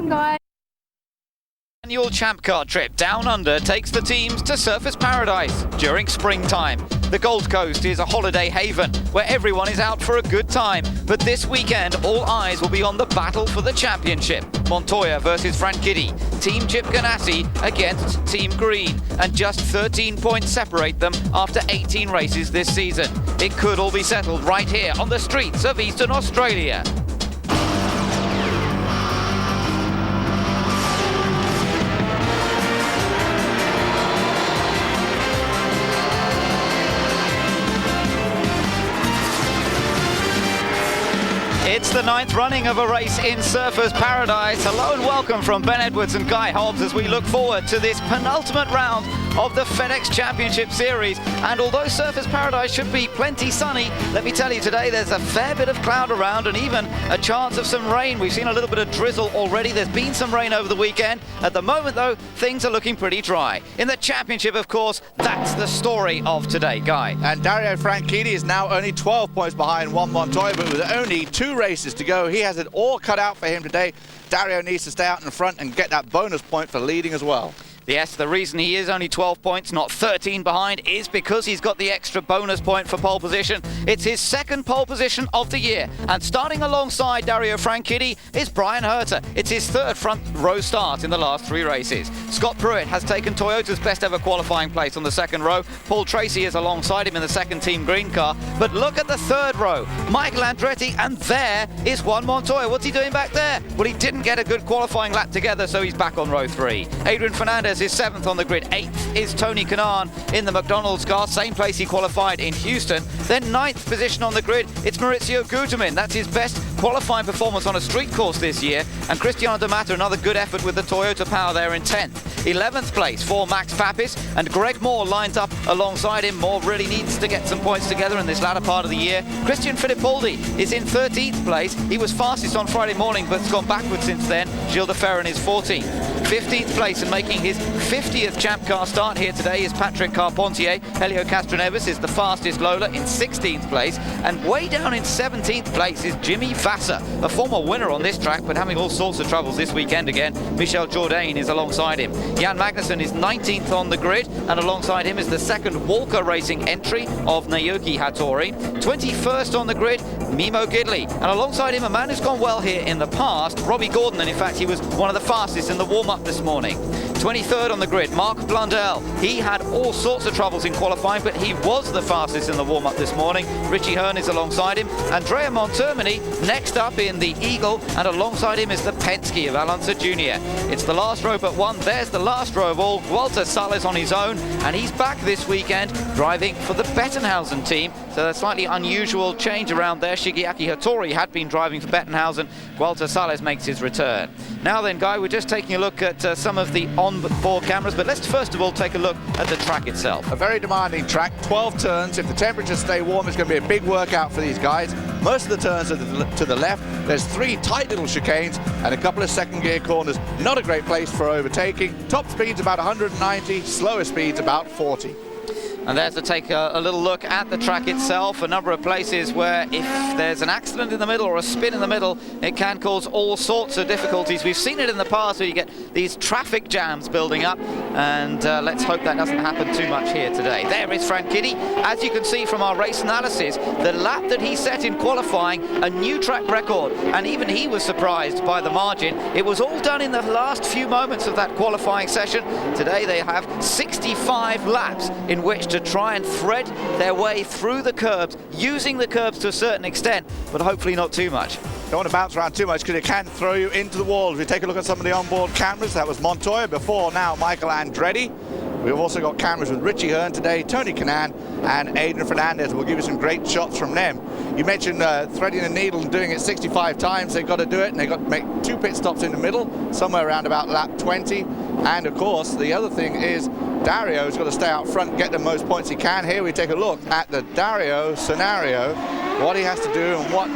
guys. Annual Champ Car trip down under takes the teams to Surfers Paradise during springtime. The Gold Coast is a holiday haven where everyone is out for a good time. But this weekend, all eyes will be on the battle for the championship. Montoya versus Franchitti, Team Chip Ganassi against Team Green. And just 13 points separate them after 18 races this season. It could all be settled right here on the streets of Eastern Australia. It's the 9th running of a race in Surfers Paradise. Hello and welcome from Ben Edwards and Guy Hobbs as we look forward to this penultimate round of the FedEx Championship Series. And although Surfers Paradise should be plenty sunny, let me tell you today there's a fair bit of cloud around and even a chance of some rain. We've seen a little bit of drizzle already. There's been some rain over the weekend. At the moment though, things are looking pretty dry. In the championship, of course, that's the story of today, Guy. And Dario Franchitti is now only 12 points behind Juan Montoya, but with only 2 races to go, he has it all cut out for him today. Dario needs to stay out in front and get that bonus point for leading as well. Yes, the reason he is only 12 points, not 13 behind, is because he's got the extra bonus point for pole position. It's his second pole position of the year. And starting alongside Dario Franchitti is Brian Herter. It's his third front row start in the last 3 races. Scott Pruitt has taken Toyota's best ever qualifying place on the second row. Paul Tracy is alongside him in the second Team Green car. But look at the third row. Michael Andretti, and there is Juan Montoya. What's he doing back there? Well, he didn't get a good qualifying lap together, so he's back on row 3. Adrian Fernandez is 7th on the grid. 8th is Tony Kanaan in the McDonald's car, same place he qualified in Houston. Then 9th position on the grid, it's Maurizio Guterman. That's his best qualifying performance on a street course this year. And Cristiano D'Amato, another good effort with the Toyota power there in 10th. 11th place for Max Papis, and Greg Moore lines up alongside him. Moore really needs to get some points together in this latter part of the year. Christian Fittipaldi is in 13th place. He was fastest on Friday morning, but has gone backwards since then. Gilles de Ferran is 14th. 15th place and making his 50th Champ Car start here today is Patrick Carpentier. Helio Castroneves is the fastest Lola in 16th place. And way down in 17th place is Jimmy Vasser, a former winner on this track, but having all sorts of troubles this weekend again. Michel Jourdain is alongside him. Jan Magnussen is 19th on the grid, and alongside him is the second Walker Racing entry of Naoki Hattori. 21st on the grid, Mimo Gidley. And alongside him, a man who's gone well here in the past, Robbie Gordon, and in fact he was one of the fastest in the warm-up this morning. 23rd on the grid, Mark Blundell. He had all sorts of troubles in qualifying, but he was the fastest in the warm-up this morning. Richie Hearn is alongside him. Andrea Montermini next up in the Eagle, and alongside him is the Penske of Alonso Jr. It's the last row but one. There's the last row of all. Walter Sales on his own, and he's back this weekend driving for the Bettenhausen team. So a slightly unusual change around there. Shigeaki Hattori had been driving for Bettenhausen. Walter Sales makes his return. Now then, Guy, we're just taking a look at some of the on-board cameras, but let's first of all take a look at the track itself. A very demanding track, 12 turns. If the temperatures stay warm, it's going to be a big workout for these guys. Most of the turns are to the left. There's 3 tight little chicanes and a couple of second gear corners. Not a great place for overtaking. Top speed's about 190, slower speed's about 40. And there's to take a little look at the track itself. A number of places where if there's an accident in the middle or a spin in the middle, it can cause all sorts of difficulties. We've seen it in the past where you get these traffic jams building up, and let's hope that doesn't happen too much here today. There is Franchitti. As you can see from our race analysis, the lap that he set in qualifying, a new track record, and even he was surprised by the margin. It was all done in the last few moments of that qualifying session. Today they have 65 laps in which to try and thread their way through the curbs, using the curbs to a certain extent, but hopefully not too much. Don't want to bounce around too much because it can throw you into the wall. If you take a look at some of the onboard cameras, that was Montoya before, now Michael Andretti. We've also got cameras with Richie Hearn today, Tony Kanaan and Adrian Fernandez. We'll give you some great shots from them. You mentioned threading the needle and doing it 65 times. They've got to do it, and they've got to make 2 pit stops in the middle, somewhere around about lap 20. And of course, the other thing is Dario's got to stay out front and get the most points he can. Here we take a look at the Dario scenario, what he has to do and what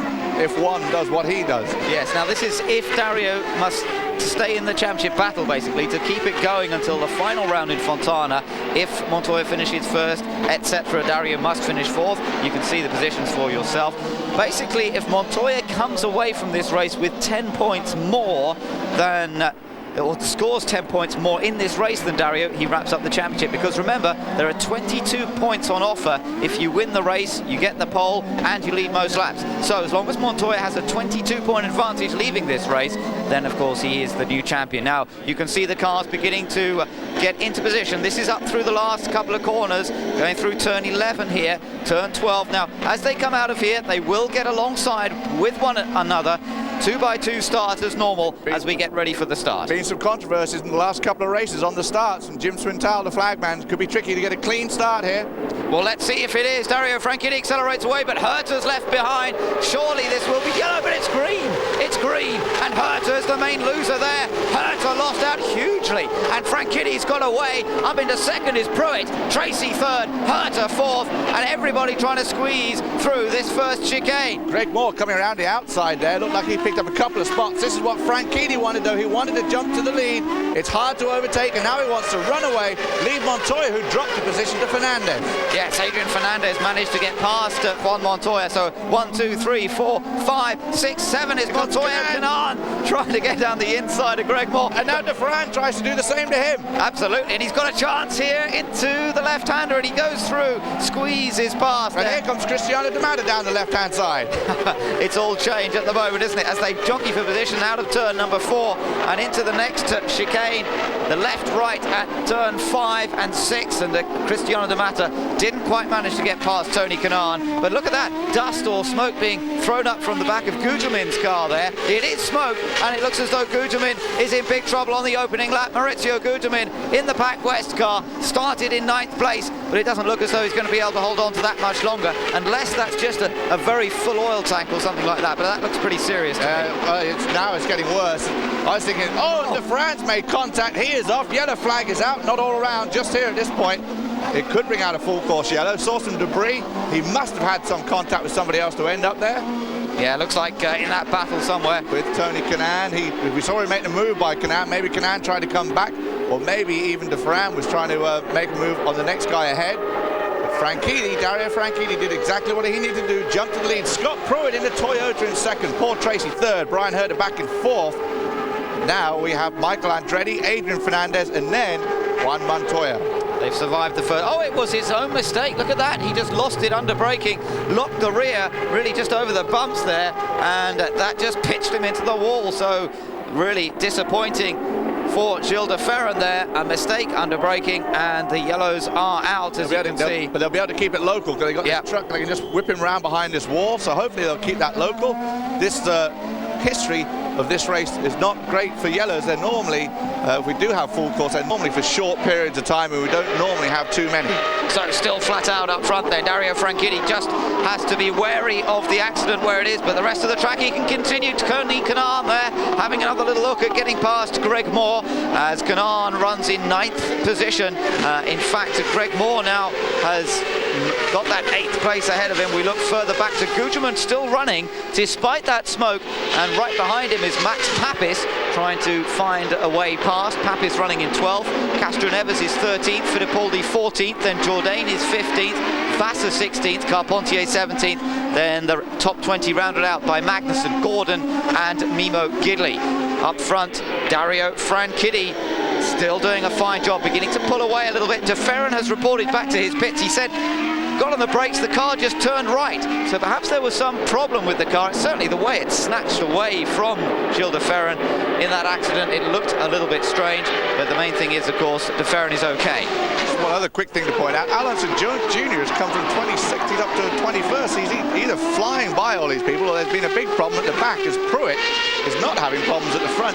if one does what he does. Yes, now this is if Dario must stay in the championship battle, basically, to keep it going until the final round in Fontana. If Montoya finishes first, etc., Dario must finish fourth. You can see the positions for yourself. Basically, if Montoya comes away from this race with 10 points more than or scores 10 points more in this race than Dario, he wraps up the championship. Because remember, there are 22 points on offer. If you win the race, you get the pole and you lead most laps. So as long as Montoya has a 22-point advantage leaving this race, then of course he is the new champion. Now you can see the cars beginning to get into position. This is up through the last couple of corners, going through turn 11 here, turn 12. Now as they come out of here, they will get alongside with one another. 2x2 start as normal as we get ready for the start. Been some controversies in the last couple of races on the starts, and Jim Swintal, the flagman, could be tricky to get a clean start here. Well, let's see if it is. Dario Franchitti accelerates away, but Herta's left behind. Surely this will be yellow, but it's green. It's green, and Herta's the main loser there. Herta lost out hugely, and Franchitti's got away. Up into second is Pruitt, Tracy third, Herta fourth, and everybody trying to squeeze through this first chicane. Greg Moore coming around the outside there. Looked like he picked up a couple of spots. This is what Franchitti wanted, though. He wanted to jump to the lead. It's hard to overtake, and now he wants to run away, leave Montoya, who dropped the position to Fernandez. Yes, Adrian Fernandez managed to get past Juan Montoya. So 1, 2, 3, 4, 5, 6, 7 is Montoya and Canaan trying to get down the inside of Greg Moore. And now De Ferran tries to do the same to him. Absolutely, and he's got a chance here into the left-hander, and he goes through, squeezes past. And here comes Cristiano De Mata down the left-hand side. It's all change at the moment, isn't it? As they jockey for position out of turn number 4 and into the next chicane, the left-right at turn 5 and 6, and Cristiano De Mata didn't quite manage to get past Tony Kanaan. But look at that dust or smoke being thrown up from the back of Gugelmin's car there. It is smoke, and it looks as though Gugelmin is in big trouble on the opening lap. Maurizio Gugelmin in the Pac West car started in 9th place, but it doesn't look as though he's going to be able to hold on to that much longer, unless that's just a very full oil tank or something like that. But that looks pretty serious to me. Now it's getting worse. I was thinking, De Ferran's made contact. He is off. Yellow flag is out, not all around, just here at this point. It could bring out a full course yellow. Saw some debris. He must have had some contact with somebody else to end up there. Yeah, looks like in that battle somewhere. With Tony Kanaan. We saw him make the move by Kanaan. Maybe Kanaan tried to come back, or maybe even De Ferran was trying to make a move on the next guy ahead. Dario Franchitti did exactly what he needed to do, jump to the lead. Scott Pruitt into Toyota in second, Paul Tracy third, Brian Herta back in fourth. Now we have Michael Andretti, Adrian Fernandez, and then Juan Montoya. They've survived the first. Oh, it was his own mistake. Look at that. He just lost it under braking, locked the rear, really just over the bumps there, and that just pitched him into the wall. So really disappointing for Gilles de Ferran there. A mistake under braking, and the yellows are out, as you can see. But they'll be able to keep it local, because they got this truck. They can just whip him around behind this wall, so hopefully they'll keep that local. This history of this race is not great for yellows. They're normally, if we do have full course, they're normally for short periods of time, and we don't normally have too many. So still flat out up front there. Dario Franchitti just has to be wary of the accident where it is, but the rest of the track he can continue. Tony Kanaan there having another little look at getting past Greg Moore, as Kanaan runs in 9th position. In fact, Greg Moore now has got that 8th place ahead of him. We look further back to Gugelmin still running despite that smoke, and right behind him is Max Papis trying to find a way past. Papis running in 12th, Castroneves is 13th, Fittipaldi 14th, then Jourdain is 15th, Vassar 16th, Carpentier 17th, then the top 20 rounded out by Magnussen, Gordon and Mimo Gidley. Up front, Dario Franchitti still doing a fine job, beginning to pull away a little bit. De Ferran has reported back to his pits. He said, got on the brakes, the car just turned right. So perhaps there was some problem with the car. It's certainly the way it snatched away from Gilles de Ferran in that accident. It looked a little bit strange, but the main thing is, of course, De Ferran is okay. One other quick thing to point out, Alonso Jr. has come from 26th up to 21st. He's either flying by all these people, or there's been a big problem at the back, as Pruitt is not having problems at the front.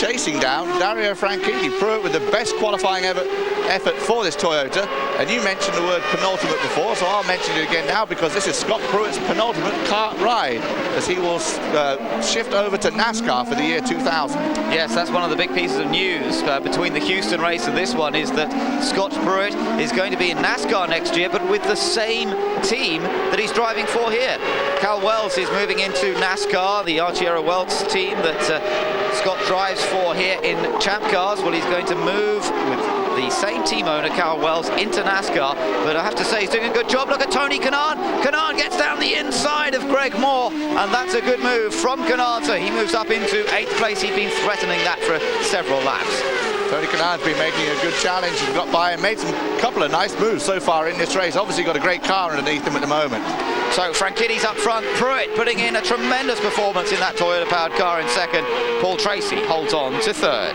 chasing down Dario Franchitti. Pruitt with the best qualifying effort for this Toyota. And you mentioned the word penultimate before, so I'll mention it again now because this is Scott Pruitt's penultimate kart ride as he will shift over to NASCAR for the year 2000. Yes, that's one of the big pieces of news between the Houston race and this one is that Scott Pruitt is going to be in NASCAR next year, but with the same team that he's driving for here. Cal Wells is moving into NASCAR, the Arciero Wells team that Scott drives for here in Champ Cars. Well, he's going to move with the same team owner, Cal Wells, into NASCAR, but I have to say he's doing a good job. Look at Tony Kanaan. Kanaan gets down the inside of Greg Moore, and that's a good move from Kanaan, so he moves up into 8th place. He's been threatening that for several laps. Tony Kanaan's been making a good challenge. He's got by and made some couple of nice moves so far in this race. Obviously got a great car underneath him at the moment. So Franchitti's up front, Pruitt putting in a tremendous performance in that Toyota-powered car in second. Paul Tracy holds on to third.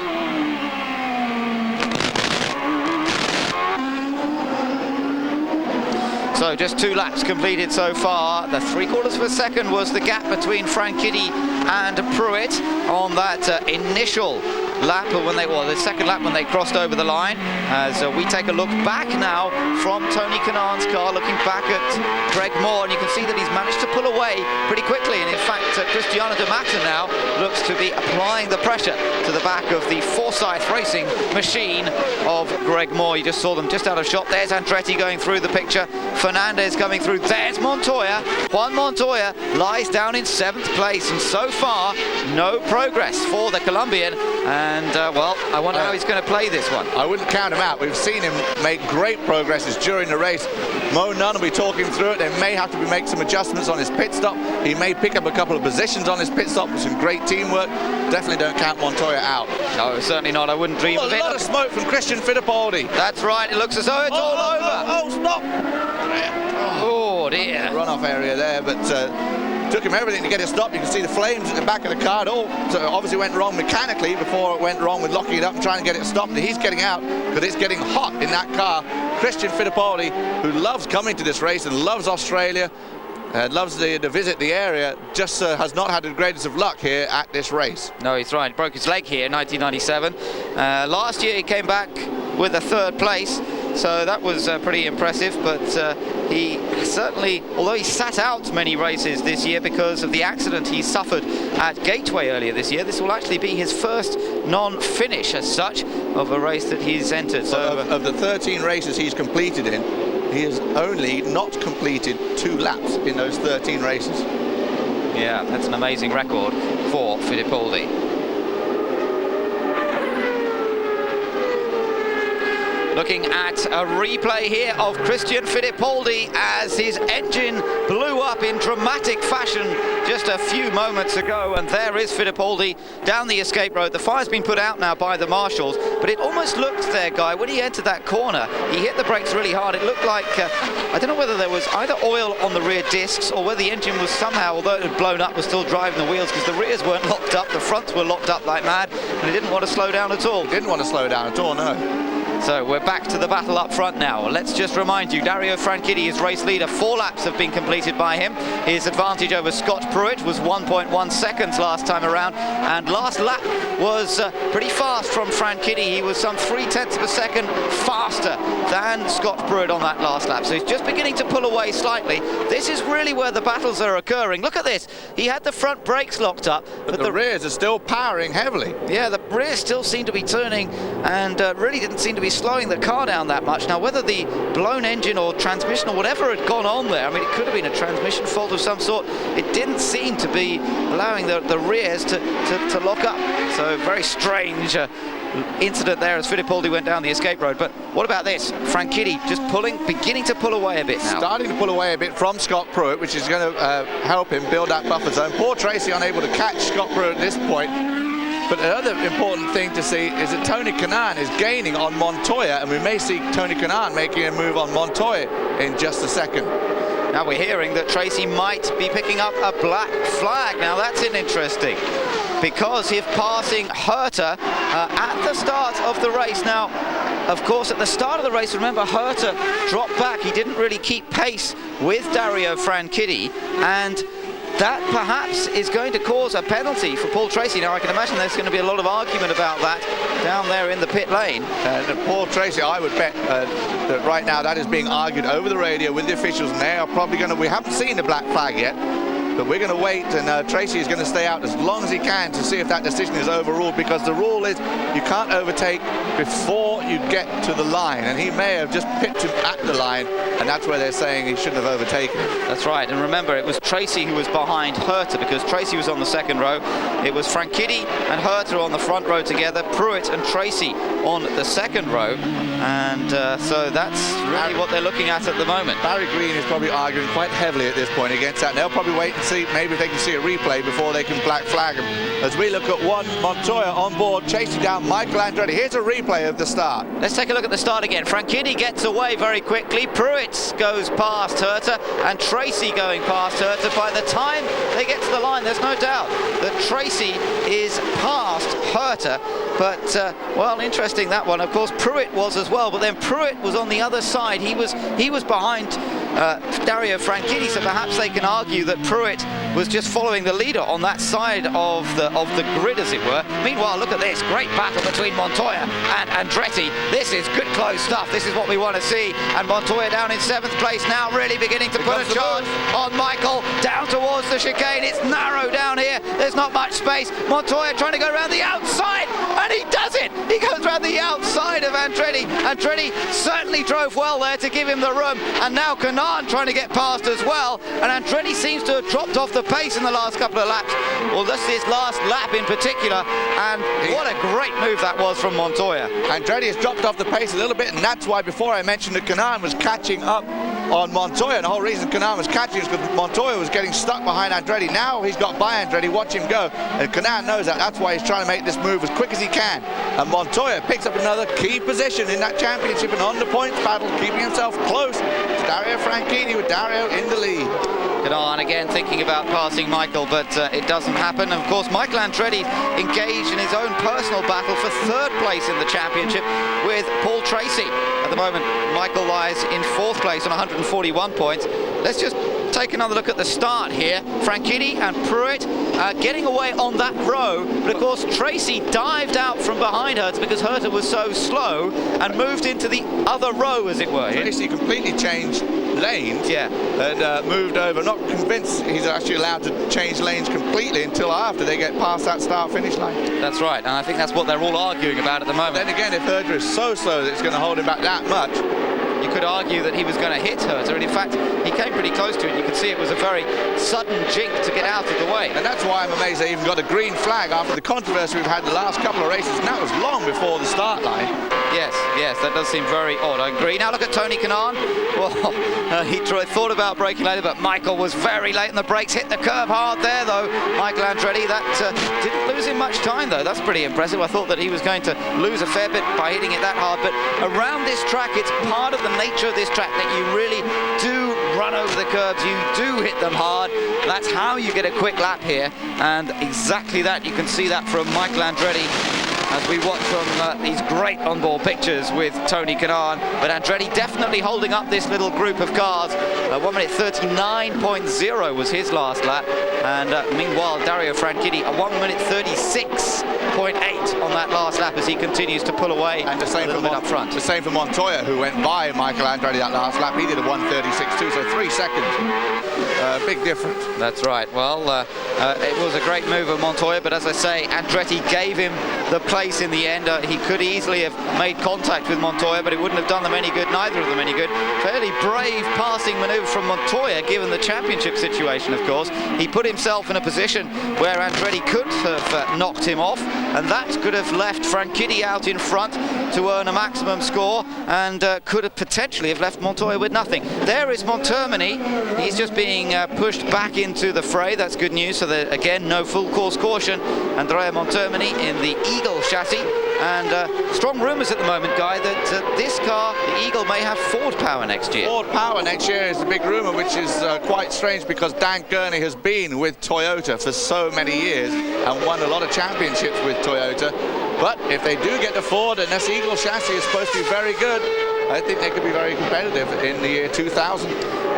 So just 2 laps completed so far. The 3/4 of a second was the gap between Franchitti and Pruitt on that initial lap when the second lap when they crossed over the line. As we take a look back now from Tony Kanaan's car, looking back at Greg Moore, and you can see that he's managed to pull away pretty quickly. And in fact, Cristiano De Mata now looks to be applying the pressure to the back of the Forsyth Racing machine of Greg Moore. You just saw them just out of shot. There's Andretti going through the picture. Fernandez coming through. There's Montoya. Juan Montoya lies down in 7th place, and so far no progress for the Colombian. And well, I wonder how he's going to play this one. I wouldn't count him out. We've seen him make great progresses during the race. Mo Nunn will be talking through it. They may have to make some adjustments on his pit stop. He may pick up a couple of positions on his pit stop with some great teamwork. Definitely don't count Montoya out. No, certainly not. I wouldn't dream of it. A lot of smoke from Christian Fittipaldi. That's right. It looks as though it's all over. Oh, stop. Oh, dear. Runoff area there, but took him everything to get it stopped. You can see the flames at the back of the car. It all obviously went wrong mechanically before it went wrong with locking it up and trying to get it stopped. And he's getting out because it's getting hot in that car. Christian Fittipaldi, who loves coming to this race and loves Australia, loves to visit the area, just has not had the greatest of luck here at this race. No, he's right. He broke his leg here in 1997. Last year he came back with a 3rd place. So that was pretty impressive, but he certainly, although he sat out many races this year because of the accident he suffered at Gateway earlier this year, this will actually be his first non-finish as such of a race that he's entered. So of the 13 races he's completed in, he has only not completed 2 laps in those 13 races. Yeah, that's an amazing record for Fittipaldi. Looking at a replay here of Christian Fittipaldi as his engine blew up in dramatic fashion just a few moments ago, and there is Fittipaldi down the escape road. The fire's been put out now by the marshals, but it almost looked there, Guy, when he entered that corner, he hit the brakes really hard. It looked like, I don't know whether there was either oil on the rear discs or whether the engine was somehow, although it had blown up, was still driving the wheels because the rears weren't locked up, the fronts were locked up like mad, and he didn't want to slow down at all. He didn't want to slow down at all, no. So we're back to the battle up front now. Let's just remind you, Dario Franchitti is race leader. 4 laps have been completed by him. His advantage over Scott Pruitt was 1.1 seconds last time around, and last lap was pretty fast from Franchitti. He was some 0.3 of a second faster than Scott Pruitt on that last lap. So he's just beginning to pull away slightly. This is really where the battles are occurring. Look at this. He had the front brakes locked up, but the rears are still powering heavily. Yeah, the rears still seem to be turning and really didn't seem to be slowing the car down that much. Now, whether the blown engine or transmission or whatever had gone on there, I mean, it could have been a transmission fault of some sort. It didn't seem to be allowing the rears to lock up. So very strange incident there as Fittipaldi went down the escape road. But what about this? Franchitti just beginning to pull away a bit now. Starting to pull away a bit from Scott Pruitt, which is going to help him build that buffer zone. Poor Tracy unable to catch Scott Pruitt at this point. But the other important thing to see is that Tony Kanaan is gaining on Montoya, and we may see Tony Kanaan making a move on Montoya in just a second. Now we're hearing that Tracy might be picking up a black flag. Now that's interesting, because he's passing Herter at the start of the race. Now, of course, at the start of the race, remember, Herter dropped back. He didn't really keep pace with Dario Franchitti, and that perhaps is going to cause a penalty for Paul Tracy. Now I can imagine there's going to be a lot of argument about that down there in the pit lane. Paul Tracy, I would bet that right now that is being argued over the radio with the officials, and they are probably going to, we haven't seen the black flag yet, but we're going to wait, and Tracy is going to stay out as long as he can to see if that decision is overruled, because the rule is you can't overtake before you get to the line, and he may have just pipped him at the line, and that's where they're saying he shouldn't have overtaken. That's right, and remember, it was Tracy who was behind Herter, because Tracy was on the second row. It was Franchitti and Herter on the front row together, Pruitt and Tracy on the second row, and so that's really what they're looking at the moment. Barry Green is probably arguing quite heavily at this point against that, and they'll probably wait and see maybe if they can see a replay before they can black flag him. As we look at one Montoya on board, chasing down Michael Andretti. Here's a replay of the start. Let's take a look at the start again. Franchitti gets away very quickly. Pruitt goes past Herter, and Tracy going past Herter. By the time they get to the line, there's no doubt that Tracy is past Herter. But, well, interesting that one. Of course, Pruitt was as well, but then Pruitt was on the other side. He was behind Dario Franchitti, so perhaps they can argue that Pruitt was just following the leader on that side of the grid, as it were. Meanwhile, look at this great battle between Montoya and Andretti. This is good close stuff. This is what we want to see. And Montoya down in 7th place now, really beginning to put a charge on Michael down towards the chicane. It's narrow down here. There's not much space. Montoya trying to go around the outside, and he does it. He goes around the outside of Andretti. Andretti certainly drove well there to give him the room, and now Kanaan trying to get past as well. And Andretti seems to have dropped off the pace in the last couple of laps, or this last lap in particular, and what a great move that was from Montoya. Andretti has dropped off the pace a little bit, and that's why before I mentioned that Kanaan was catching up on Montoya, and the whole reason Kanaan was catching is because Montoya was getting stuck behind Andretti. Now he's got by Andretti, watch him go, and Kanaan knows that. That's why he's trying to make this move as quick as he can, and Montoya picks up another key position in that championship and on the points battle, keeping himself close to Dario Franchitti, with Dario in the lead. Kanaan again thinking about passing Michael, but it doesn't happen. And of course, Michael Andretti engaged in his own personal battle for 3rd place in the championship with Paul Tracy. At the moment, Michael lies in 4th place on 141 points. Let's just take another look at the start here. Franchitti and Pruitt getting away on that row, but of course Tracy dived out from behind Herter because Herter was so slow and moved into the other row, as it were. Tracy completely changed lanes, and moved over. Not convinced he's actually allowed to change lanes completely until after they get past that start-finish line. That's right, and I think that's what they're all arguing about at the moment. Then again, if Herter is so slow that it's going to hold him back that much, you could argue that he was going to hit Herter, and in fact he came pretty close to it. You could see it was a very sudden jink to get out of the way. And that's why I'm amazed they even got a green flag after the controversy we've had the last couple of races, and that was long before the start line. Yes, that does seem very odd, I agree. Now look at Tony Kanaan. Well, he thought about braking later, but Michael was very late in the brakes, hit the curb hard there though. Michael Andretti, that didn't lose him much time though. That's pretty impressive. I thought that he was going to lose a fair bit by hitting it that hard, but around this track, it's part of the nature of this track that you really do run over the curbs, you do hit them hard. That's how you get a quick lap here, and exactly that, you can see that from Michael Andretti as we watch from these great onboard pictures with Tony Kanaan. But Andretti definitely holding up this little group of cars. 1 minute 39.0 was his last lap, and meanwhile Dario Franchitti a 1 minute 36.8 on that last lap as he continues to pull away, and the same for up front. The same for Montoya, who went by Michael Andretti that last lap. He did a 1:36.2, so 3 seconds. Big difference. That's right. Well, it was a great move of Montoya, but as I say, Andretti gave him the place in the end. He could easily have made contact with Montoya, but it wouldn't have done them any good, neither of them any good. Fairly brave passing manoeuvre from Montoya, given the championship situation, of course. He put himself in a position where Andretti could have knocked him off, and that could have left Franchitti out in front to earn a maximum score, and could have potentially have left Montoya with nothing. There is Montermini. He's just being pushed back into the fray. That's good news. So that, again, no full course caution. Andrea Montermini in the Eagle chassis, and strong rumours at the moment, Guy, that this car, the Eagle, may have Ford power next year. Ford power next year is the big rumour, which is quite strange because Dan Gurney has been with Toyota for so many years and won a lot of championships with Toyota. But if they do get the Ford, and this Eagle chassis is supposed to be very good, I think they could be very competitive in the year 2000.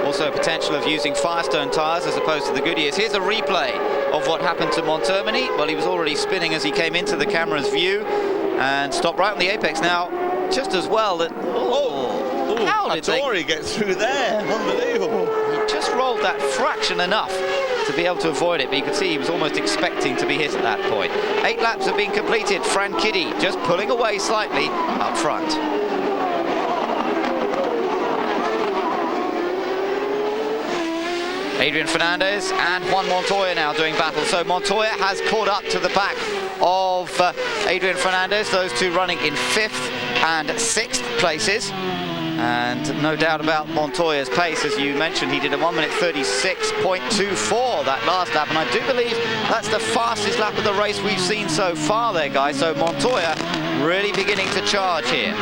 Well, Also potential of using Firestone tyres as opposed to the Goodyears. Here's a replay of what happened to Montermini. Well, he was already spinning as he came into the camera's view and stopped right on the apex. Now, just as well that... how did Hattori get through there? Unbelievable. He just rolled that fraction enough to be able to avoid it, but you could see he was almost expecting to be hit at that point. 8 laps have been completed. Franchitti just pulling away slightly up front. Adrian Fernandez and Juan Montoya now doing battle. So Montoya has caught up to the back of Adrian Fernandez, those two running in 5th and 6th places. And no doubt about Montoya's pace, as you mentioned, he did a 1 minute 36.24 that last lap, and I do believe that's the fastest lap of the race we've seen so far there, guys. So Montoya really beginning to charge here.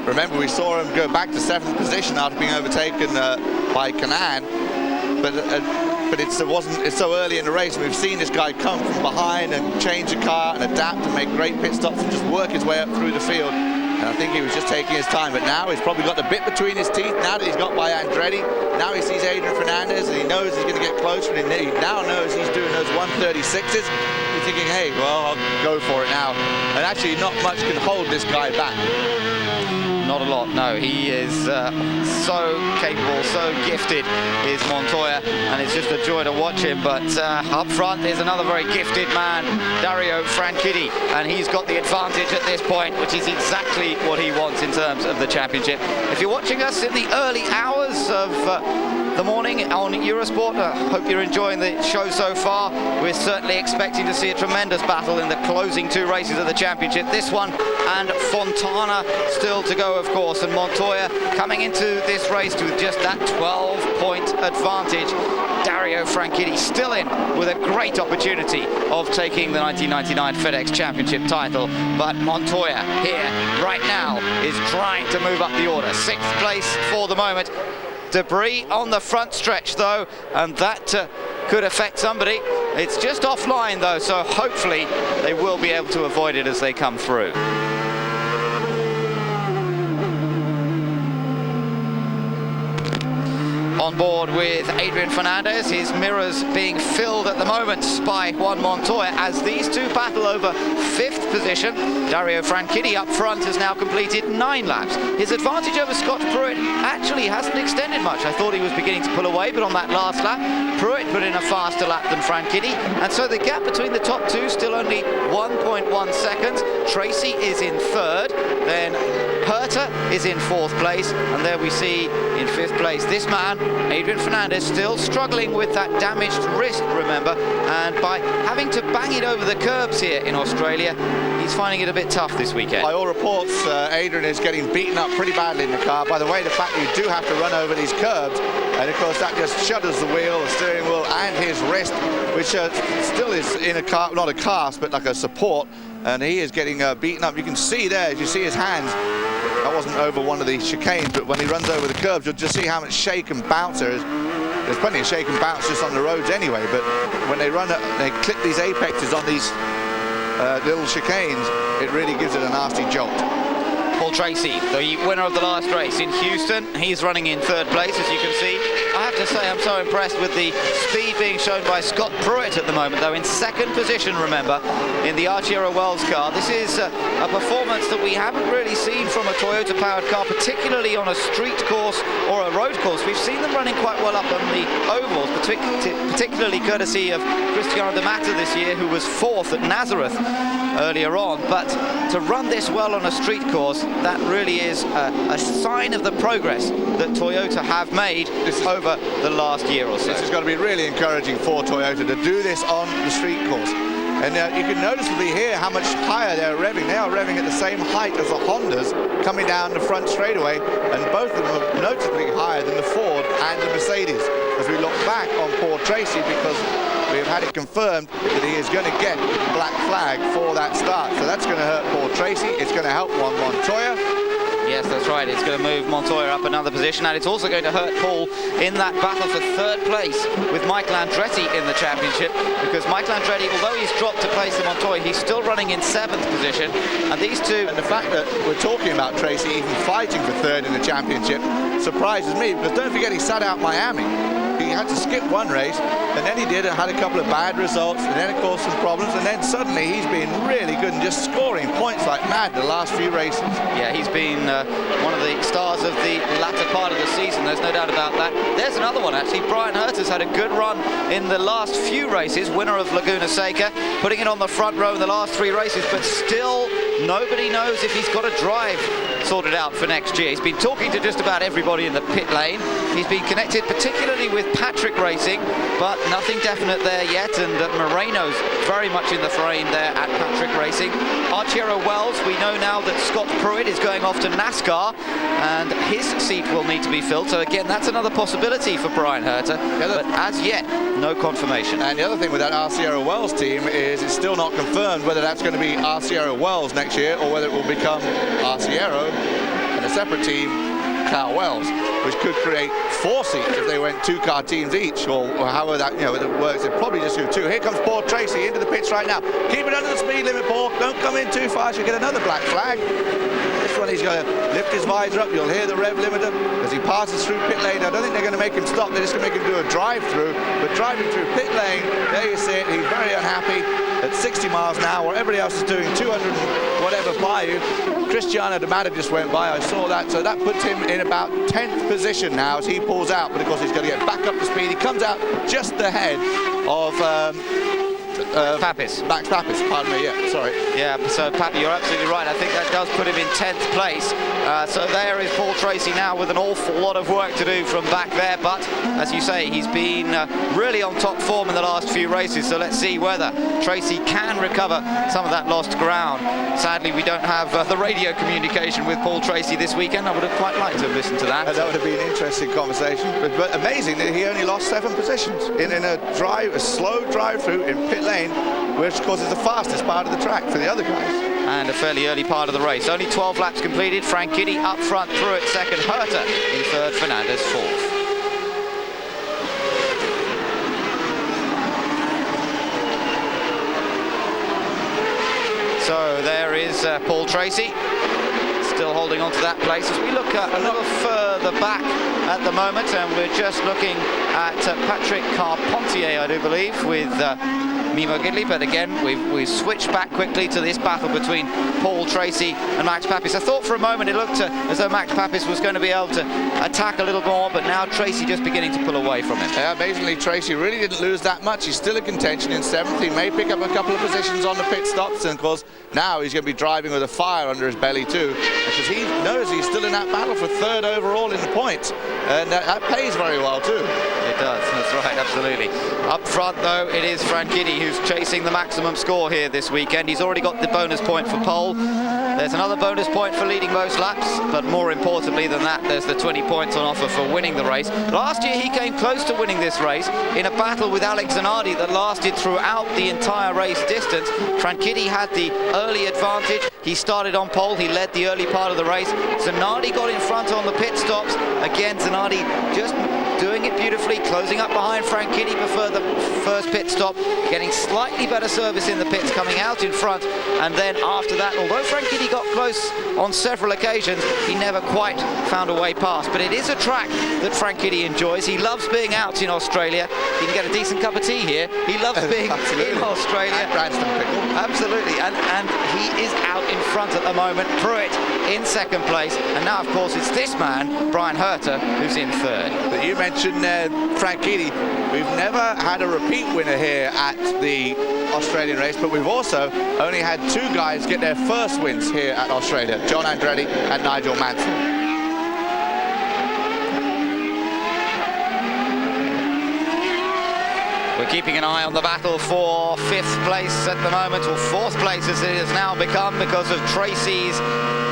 Remember, we saw him go back to 7th position after being overtaken by Canaan, but it's so early in the race. We've seen this guy come from behind and change the car and adapt and make great pit stops and just work his way up through the field. And I think he was just taking his time, but now he's probably got the bit between his teeth, now that he's got by Andretti. Now he sees Adrian Fernandez and he knows he's going to get closer, and he now knows he's doing those 136s. He's thinking, hey, well, I'll go for it now. And actually not much can hold this guy back. Not a lot, no. He is so capable, so gifted is Montoya, and it's just a joy to watch him. But up front there's another very gifted man, Dario Franchitti, and he's got the advantage at this point, which is exactly what he wants in terms of the championship. If you're watching us in the early hours of the morning on Eurosport, I hope you're enjoying the show so far. We're certainly expecting to see a tremendous battle in the closing 2 races of the championship. This one and Fontana still to go, of course, and Montoya coming into this race with just that 12-point advantage. Dario Franchitti still in with a great opportunity of taking the 1999 FedEx Championship title, but Montoya here right now is trying to move up the order. 6th place for the moment. Debris on the front stretch though, and that could affect somebody. It's just offline though, so hopefully they will be able to avoid it as they come through. On board with Adrian Fernandez, his mirrors being filled at the moment by Juan Montoya as these two battle over 5th position. Dario Franchitti up front has now completed 9 laps. His advantage over Scott Pruitt actually hasn't extended much. I thought he was beginning to pull away, but on that last lap, Pruitt put in a faster lap than Franchitti, and so the gap between the top two still only 1.1 seconds. Tracy is in 3rd, then Herta is in 4th place, and there we see in 5th place this man, Adrian Fernandez, still struggling with that damaged wrist, remember, and by having to bang it over the curbs here in Australia, he's finding it a bit tough this weekend. By all reports, Adrian is getting beaten up pretty badly in the car. By the way, the fact that you do have to run over these curbs, and of course that just shudders the wheel, the steering wheel, and his wrist, which still is in a car, not a cast, but like a support, and he is getting beaten up. You can see there, as you see his hands, that wasn't over one of the chicanes, but when he runs over the curbs, you'll just see how much shake and bounce there is. There's plenty of shake and bounce just on the roads anyway, but when they run, they clip these apexes on these little chicanes, it really gives it a nasty jolt. Paul Tracy, the winner of the last race in Houston, he's running in 3rd place, as you can see. I have to say I'm so impressed with the speed being shown by Scott Pruitt at the moment, though in 2nd position, remember, in the Arciero Wells car. This is a performance that we haven't really seen from a Toyota-powered car, particularly on a street course or a road course. We've seen them running quite well up on the ovals, particularly courtesy of Cristiano De Mata this year, who was 4th at Nazareth earlier on. But to run this well on a street course, that really is a sign of the progress that Toyota have made over the last year or so. This is going to be really encouraging for Toyota to do this on the street course. And you can noticeably hear how much higher they're revving. They are revving at the same height as the Hondas coming down the front straightaway, and both of them are noticeably higher than the Ford and the Mercedes. As we look back on Paul Tracy, because we've had it confirmed that he is going to get black flag for that start. So that's going to hurt Paul Tracy. It's going to help Juan Montoya. Yes, that's right. It's going to move Montoya up another position, and it's also going to hurt Paul in that battle for third place with Michael Andretti in the championship, because Michael Andretti, although he's dropped to place to Montoya, he's still running in 7th position, and these two... And the fact that we're talking about Tracy even fighting for third in the championship surprises me, because don't forget he sat out Miami. He had to skip one race, and then he did and had a couple of bad results, and then it caused some problems, and then suddenly he's been really good and just scoring points like mad the last few races. Yeah, he's been one of the stars of the latter part of the season, there's no doubt about that. There's another one, actually. Brian Herta's had a good run in the last few races, winner of Laguna Seca, putting it on the front row in the last 3 races, but still nobody knows if he's got a drive sorted out for next year. He's been talking to just about everybody in the pit lane. He's been connected particularly with Patrick Racing, but nothing definite there yet, and Moreno's very much in the frame there at Patrick Racing. Arciero Wells, we know now that Scott Pruitt is going off to NASCAR, and his seat will need to be filled, so again, that's another possibility for Brian Herta, but as yet, no confirmation. And the other thing with that Arciero Wells team is it's still not confirmed whether that's going to be Arciero Wells next year or whether it will become Arciero and a separate team, Cal Wells, which could create 4 seats if they went 2-car teams each, or however that, it works. They'd probably just do 2. Here comes Paul Tracy into the pits right now. Keep it under the speed limit, Paul. Don't come in too fast. You'll get another black flag. This one, he's going to lift his visor up. You'll hear the rev limiter as he passes through pit lane. I don't think they're going to make him stop. They're just going to make him do a drive-through. But driving through pit lane, there you see it. He's very unhappy at 60 miles an hour. Everybody else is doing 200 and whatever by you. Cristiano D'Amato just went by. I saw that. So that puts him in about 10th position now as he pulls out. But of course, he's going to get back up to speed. He comes out just ahead of Papis. Max Papis, pardon me, yeah, sorry. Yeah, so Pappy, you're absolutely right. I think that does put him in 10th place. So there is Paul Tracy now with an awful lot of work to do from back there. But as you say, he's been really on top form in the last few races. So let's see whether Tracy can recover some of that lost ground. Sadly, we don't have the radio communication with Paul Tracy this weekend. I would have quite liked to have listened to that. And that would have been an interesting conversation. But amazing that he only lost 7 positions in a slow drive-through in pit lane, which of course is the fastest part of the track for the other guys. And a fairly early part of the race. Only 12 laps completed. Frank Kitty up front, Pruitt second, Herta in third, Fernandez fourth. So there is Paul Tracy, still holding on to that place. As we look a little further back at the moment, and we're just looking at Patrick Carpentier, I do believe, with Mimo Gidley, but again, we've switched back quickly to this battle between Paul Tracy and Max Papis. I thought for a moment it looked as though Max Papis was going to be able to attack a little more, but now Tracy just beginning to pull away from him. Yeah, amazingly, Tracy really didn't lose that much. He's still in contention in 7th. He may pick up a couple of positions on the pit stops, and of course, now he's going to be driving with a fire under his belly too, because he knows he's still in that battle for 3rd overall in the points, and that pays very well too. It does, that's right, absolutely. Up front, though, it is Frank Kitty who's chasing the maximum score here this weekend. He's already got the bonus point for pole. There's another bonus point for leading most laps, but more importantly than that, there's the 20 points on offer for winning the race. Last year, he came close to winning this race in a battle with Alex Zanardi that lasted throughout the entire race distance. Frank Kitty had the early advantage. He started on pole, he led the early part of the race. Zanardi got in front on the pit stops. Again, Zanardi just doing it beautifully, closing up behind Frank Kitty before the first pit stop, getting slightly better service in the pits, coming out in front, and then after that, although Frank Kitty got close on several occasions, he never quite found a way past. But it is a track that Frank Kitty enjoys. He loves being out in Australia. He can get a decent cup of tea here. He loves being in Australia. And Branston Pickle. Absolutely, and he is out in front at the moment. Pruitt in 2nd place, and now of course it's this man, Brian Herta, who's in 3rd. But you mentioned Frank Kitty. We've never had a repeat winner here at the Australian race, but we've also only had 2 guys get their first wins here at Australia, John Andretti and Nigel Mansell. We're keeping an eye on the battle for 5th place at the moment, or 4th place as it has now become, because of Tracy's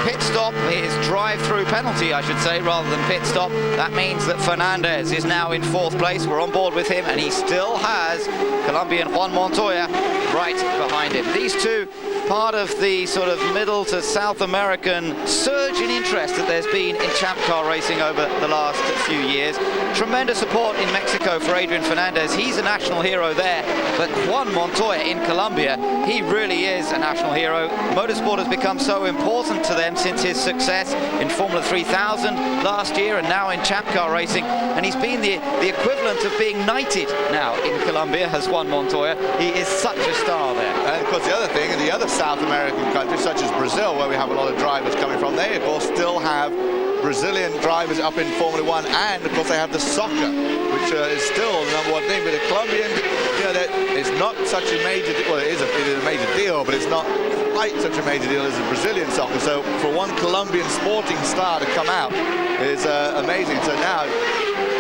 pit stop, his drive-through penalty, I should say, rather than pit stop. That means that Fernandez is now in 4th place. We're on board with him, and he still has Colombian Juan Montoya right behind him. These two, part of the sort of middle to South American surge in interest that there's been in champ car racing over the last few years. Tremendous support in Mexico for Adrian Fernandez. He's a national hero there, but Juan Montoya in Colombia, he really is a national hero. Motorsport has become so important to them since his success in Formula 3000 last year and now in champ car racing, and he's been the equivalent of being knighted now in Colombia as Juan Montoya. He is such a star there. And of course the other thing, in the other South American countries such as Brazil, where we have a lot of drivers coming from, they of course still have Brazilian drivers up in Formula 1, and of course they have the soccer, which is still the #1 thing. But the Colombian, you know, that it's not such a major, well, it is a major deal, but it's not quite such a major deal as the Brazilian soccer. So for one Colombian sporting star to come out is amazing. So now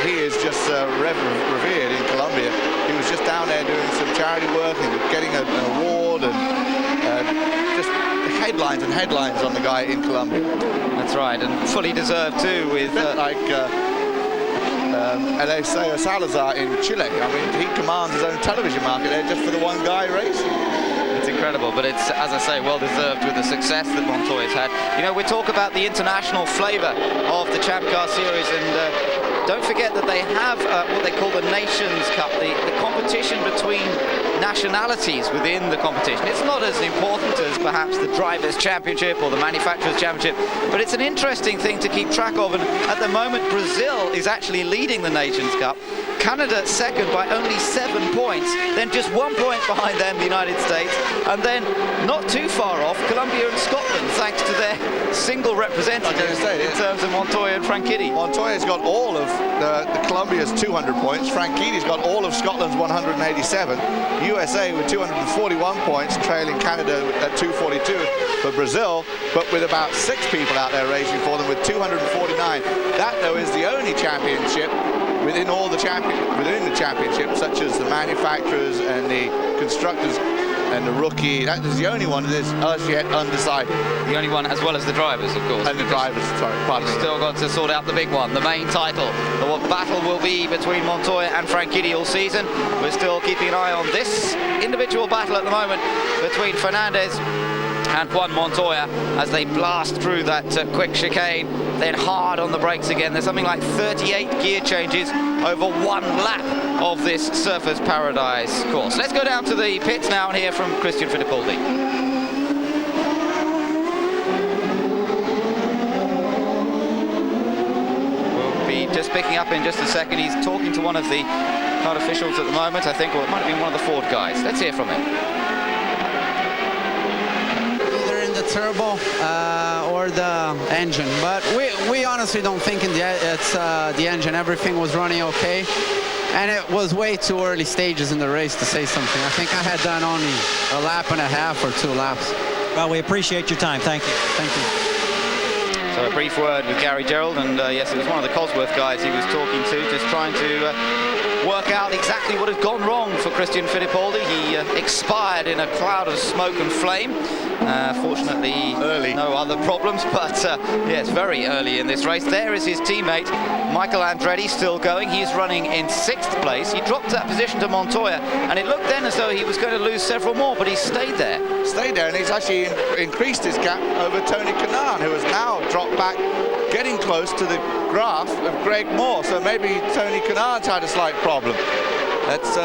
he is just revered in Colombia. He was just down there doing some charity work and getting an award, and just headlines and headlines on the guy in Colombia. That's right, and fully deserved too, with like Eliseo Salazar in Chile. I mean, he commands his own television market there just for the one guy racing. It's incredible, but it's, as I say, well deserved with the success that Montoya's had. You know, we talk about the international flavour of the Champ Car Series, and don't forget that they have what they call the Nations Cup, the competition between nationalities within the competition. It's not as important as perhaps the Drivers' Championship or the Manufacturers' Championship, but it's an interesting thing to keep track of, and at the moment Brazil is actually leading the Nations Cup. Canada second by only 7 points, then just 1 point behind them, the United States, and then not too far off, Colombia and Scotland, thanks to their single representative in terms of Montoya and Franchitti. Montoya's got all of the Colombia's 200 points. Franchitti's got all of Scotland's 187. USA with 241 points, trailing Canada at 242 for Brazil, but with about 6 people out there racing for them with 249. That, though, is the only championship within all the championship, such as the manufacturers and the constructors and the rookie. That is the only one that is as yet undecided. The only one, as well as the drivers, of course. And the drivers, sorry, pardon me. Still got to sort out the big one, the main title. What battle will be between Montoya and Franchitti all season. We're still keeping an eye on this individual battle at the moment between Fernandez and Juan Montoya as they blast through that quick chicane, then hard on the brakes again. There's something like 38 gear changes over 1 lap of this Surfers Paradise course. Let's go down to the pits now and hear from Christian Fittipaldi. We'll be just picking up in just a second. He's talking to one of the card officials at the moment, I think, or it might have been one of the Ford guys. Let's hear from him. Turbo or the engine, but we honestly don't think it's the engine. Everything was running okay, and it was way too early stages in the race to say something. I think I had done only a lap and a half or 2 laps. Well, we appreciate your time. Thank you. Thank you. So a brief word with Gary Gerald, and yes, it was one of the Cosworth guys he was talking to, just trying to work out exactly what had gone wrong for Christian Fittipaldi. He expired in a cloud of smoke and flame. Fortunately, no other problems, but yes, very early in this race. There is his teammate, Michael Andretti, still going. He's running in 6th place. He dropped that position to Montoya, and it looked then as though he was going to lose several more, but he stayed there. Stayed there, and he's actually increased his gap over Tony Kanaan, who has now dropped back, getting close to the graph of Greg Moore. So maybe Tony Kanaan's had a slight problem. That's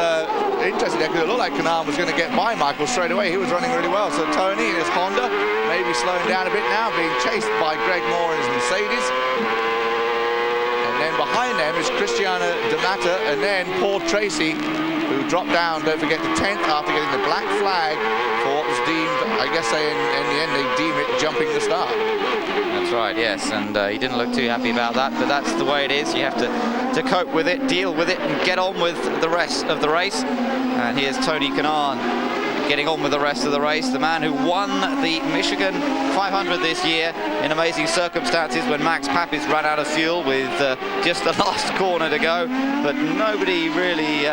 interesting there, because it looked like Kanaan was going to get by Michael straight away. He was running really well. So Tony in his Honda, maybe slowing down a bit now, being chased by Greg Moore in his Mercedes. And then behind them is Cristiano De Mata, and then Paul Tracy, who dropped down, don't forget, to 10th after getting the black flag for what was deemed, I guess in the end they deem it jumping the start. That's right, yes, and he didn't look too happy about that, but that's the way it is. You have to cope with it, deal with it, and get on with the rest of the race. And here's Tony Kanaan getting on with the rest of the race, the man who won the Michigan 500 this year in amazing circumstances when Max Papis ran out of fuel with just the last corner to go, but nobody really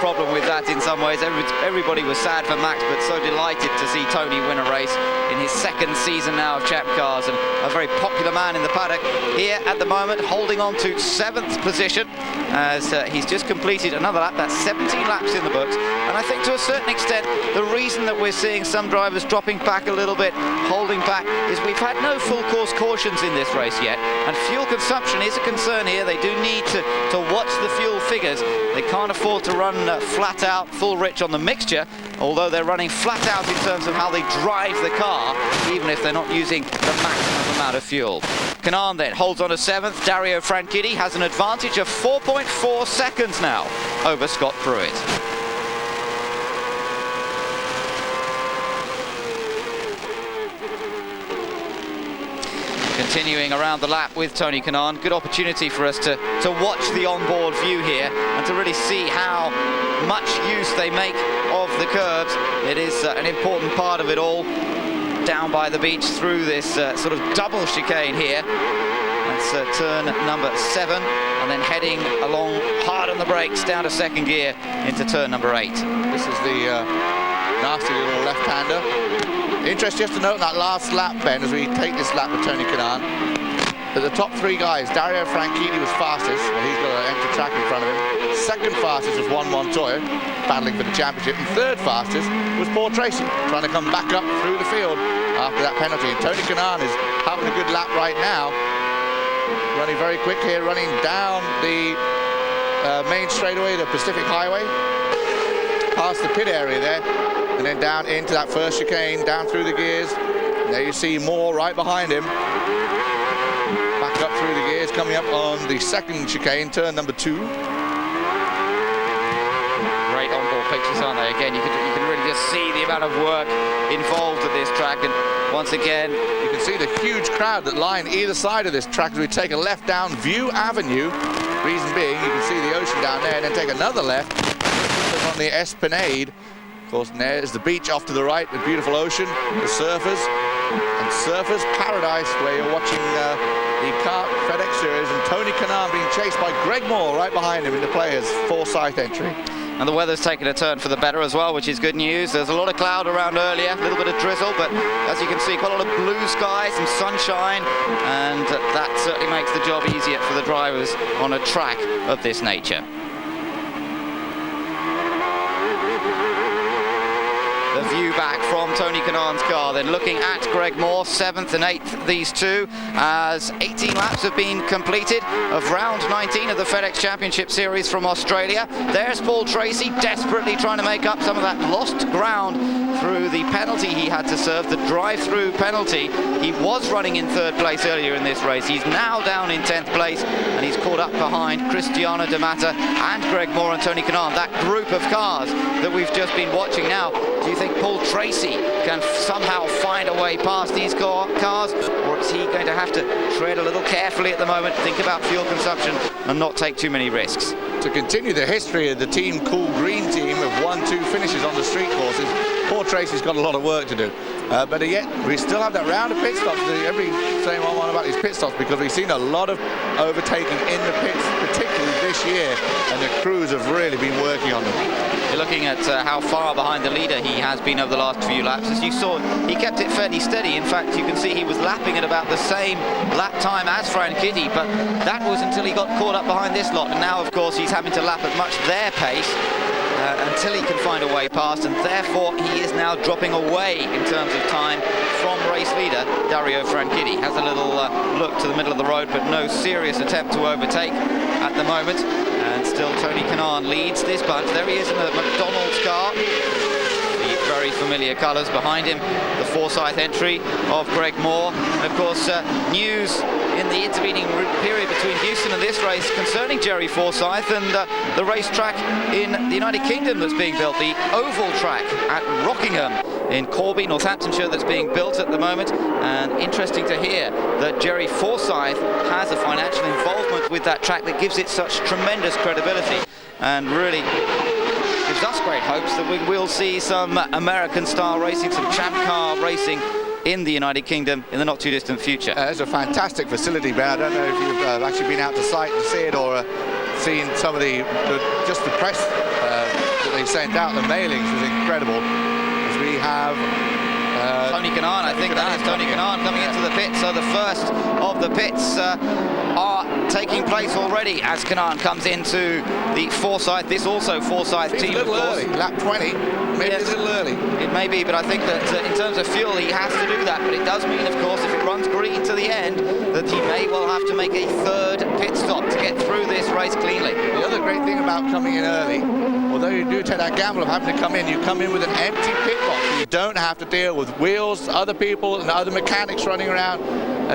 problem with that in some ways. Everybody was sad for Max, but so delighted to see Tony win a race in his second season now of Champ Cars, and a very popular man in the paddock here at the moment, holding on to 7th position as he's just completed another lap. That's 17 laps in the books, and I think to a certain extent the reason that we're seeing some drivers dropping back a little bit, holding back, is we've had no full course cautions in this race yet, and fuel consumption is a concern here. They do need to watch the fuel figures. They can't afford to run flat out full rich on the mixture, although they're running flat out in terms of how they drive the car, even if they're not using the maximum amount of fuel. Kanaan then holds on to 7th. Dario Franchitti has an advantage of 4.4 seconds now over Scott Pruitt. Continuing around the lap with Tony Kanaan, good opportunity for us to watch the onboard view here and to really see how much use they make of the curbs. It is an important part of it all. Down by the beach through this sort of double chicane here. That's turn number 7, and then heading along hard on the brakes down to 2nd gear into turn number 8. This is the nasty little left-hander. Interesting just to note that last lap, Ben, as we take this lap with Tony Kanaan, that the top 3 guys, Dario Franchitti was fastest, and he's got an empty track in front of him. 2nd fastest was Juan Montoya, battling for the championship, and 3rd fastest was Paul Tracy, trying to come back up through the field after that penalty. And Tony Kanaan is having a good lap right now, running very quick here, running down the main straightaway, the Pacific Highway, past the pit area there, and then down into that first chicane, down through the gears. And there you see Moore right behind him. Back up through the gears, coming up on the 2nd chicane, turn number 2. Great onboard pictures, aren't they? Again, you can really just see the amount of work involved at this track, and once again you can see the huge crowd that line either side of this track as we take a left down View Avenue. Reason being, you can see the ocean down there, and then take another left on the Esplanade. Of course, there's the beach off to the right, the beautiful ocean, the surfers, and Surfers Paradise, where you're watching the kart FedEx Series, and Tony Kanaan being chased by Greg Moore right behind him in the players' Forsyth entry. And the weather's taken a turn for the better as well, which is good news. There's a lot of cloud around earlier, a little bit of drizzle, but as you can see, quite a lot of blue skies and sunshine, and that certainly makes the job easier for the drivers on a track of this nature. The view back from Tony Kanaan's car, then looking at Greg Moore, 7th and 8th, these two, as 18 laps have been completed of round 19 of the FedEx Championship Series from Australia. There's Paul Tracy, desperately trying to make up some of that lost ground through the penalty he had to serve, the drive-through penalty. He was running in 3rd place earlier in this race. He's now down in 10th place, and he's caught up behind Cristiano D'Amata and Greg Moore and Tony Kanaan, that group of cars that we've just been watching now. Do you think Paul Tracy can somehow find a way past these cars, or is he going to have to tread a little carefully at the moment, think about fuel consumption and not take too many risks? To continue the history of the Team Cool Green team of 1-2 finishes on the street courses, Paul Tracy's got a lot of work to do. But yet, we still have that round of pit stops. Every saying one about these pit stops, because we've seen a lot of overtaking in the pits, particularly this year, and the crews have really been working on them. You're looking at how far behind the leader he has been over the last few laps. As you saw, he kept it fairly steady. In fact, you can see he was lapping at about the same lap time as Franchitti, but that was until he got caught up behind this lot. And now, of course, he's having to lap at much their pace until he can find a way past, and therefore he is now dropping away in terms of time from race leader Dario Franchitti. Has a little look to the middle of the road, but no serious attempt to overtake at the moment. And still Tony Kanaan leads this bunch. There he is in the McDonald's car. The very familiar colours behind him, the Forsyth entry of Greg Moore. And of course, news in the intervening period between Houston and this race concerning Jerry Forsyth and the racetrack in the United Kingdom that's being built, the oval track at Rockingham in Corby, Northamptonshire, that's being built at the moment. And interesting to hear that Jerry Forsyth has a financial involvement with that track that gives it such tremendous credibility, and really gives us great hopes that we will see some American style racing, some champ car racing in the United Kingdom in the not too distant future. It's a fantastic facility, Ben. I don't know if you've actually been out to site to see it, or seen some of just the press they sent out, the mailings, was incredible. As we have Tony Kanaan, I think that is Tony Kanaan coming into the pits. So the first of the pits are taking place already as Kanaan comes into the Forsyth. This also Forsyth team, a little of course. early, lap 20, maybe a little early. It may be, but I think that in terms of fuel, he has to do that. But it does mean, of course, if it runs green to the end, that he may well have to make a third pit stop to get through this race cleanly. The other great thing about coming in early, although you do take that gamble of having to come in, you come in with an empty pit box. You don't have to deal with wheels, other people and other mechanics running around,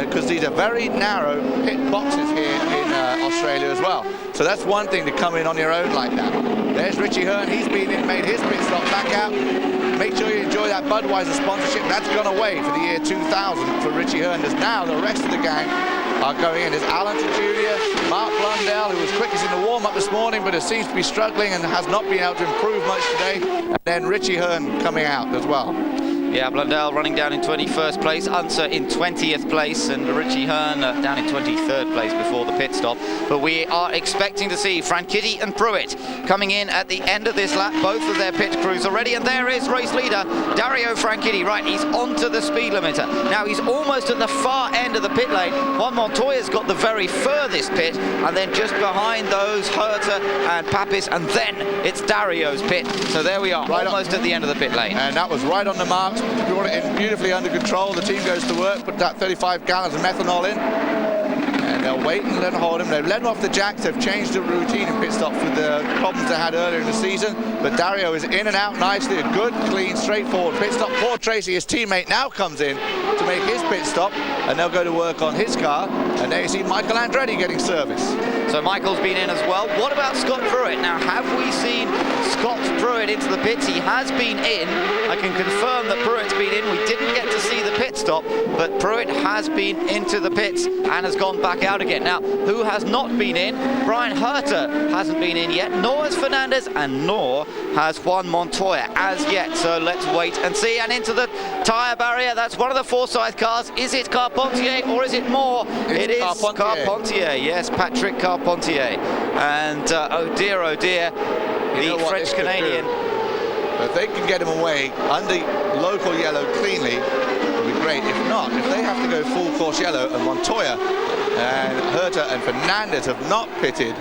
because these are very narrow pit boxes here in Australia as well. So that's one thing to come in on your own like that. There's Richie Hearn. He's been in, made his pit stop, back out. Make sure you enjoy that Budweiser sponsorship. That's gone away for the year 2000 for Richie Hearn. There's now the rest of the gang are going in. There's Alan Jr., Mark Blundell, who was quickest in the warm-up this morning, but it seems to be struggling and has not been able to improve much today. And then Richie Hearn coming out as well. Yeah, Blundell running down in 21st place, Unser in 20th place, and Richie Hearn down in 23rd place before the pit stop. But we are expecting to see Franchitti and Pruitt coming in at the end of this lap, both of their pit crews already. And there is race leader Dario Franchitti. Right, he's onto the speed limiter. Now he's almost at the far end of the pit lane. Juan Montoya's got the very furthest pit, and then just behind those, Herta and Papis, and then it's Dario's pit. So there we are, right almost at the end of the pit lane. And that was right on the mark. Brought it in beautifully under control. The team goes to work, put that 35 gallons of methanol in, and they'll wait and then hold him. They've led him off the jacks. They've changed the routine in pit stops with the problems they had earlier in the season. But Dario is in and out nicely. A good, clean, straightforward pit stop. Poor Tracy, his teammate, now comes in to make his pit stop, and they'll go to work on his car. And there you see Michael Andretti getting service. So Michael's been in as well. What about Scott Pruitt? Now, have we seen Scott Pruitt into the pits? He has been in. I can confirm that Pruitt's been in. We didn't get to see the pit stop, but Pruitt has been into the pits and has gone back out again. Now, who has not been in? Brian Herta hasn't been in yet, nor has Fernandez, and nor has Juan Montoya as yet. So let's wait and see. And into the tyre barrier, that's one of the Forsyth cars. Is it Carpentier or is it more? It is Carpentier. Yes, Patrick Carpentier. And oh dear, the French-Canadian. If they can get him away under local yellow cleanly, it'll be great. If not, if they have to go full course yellow, and Montoya and Herta and Fernandez have not pitted,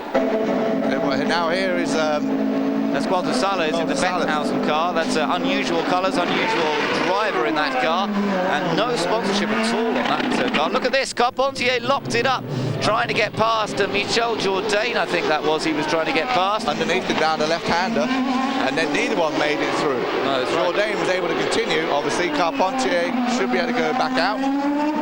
now here is Pasquale Salas in the Bettenhausen car. That's unusual colours, unusual driver in that car, and no sponsorship at all on that car. Look at this, Carpentier locked it up, trying to get past Michel Jourdain, I think that was, he was trying to get past. Underneath him down the left-hander, and then neither one made it through. No, Jourdain was able to continue. Obviously, Carpentier should be able to go back out.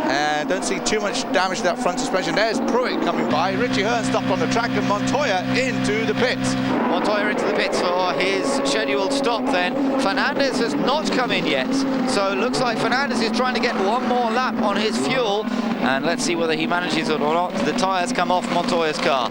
And don't see too much damage to that front suspension. There's Pruitt coming by. Richie Hearn stopped on the track, and Montoya into the pits. Montoya into the pits for his scheduled stop then. Fernandez has not come in yet. So it looks like Fernandez is trying to get one more lap on his fuel. And let's see whether he manages it or not. The tyres come off Montoya's car.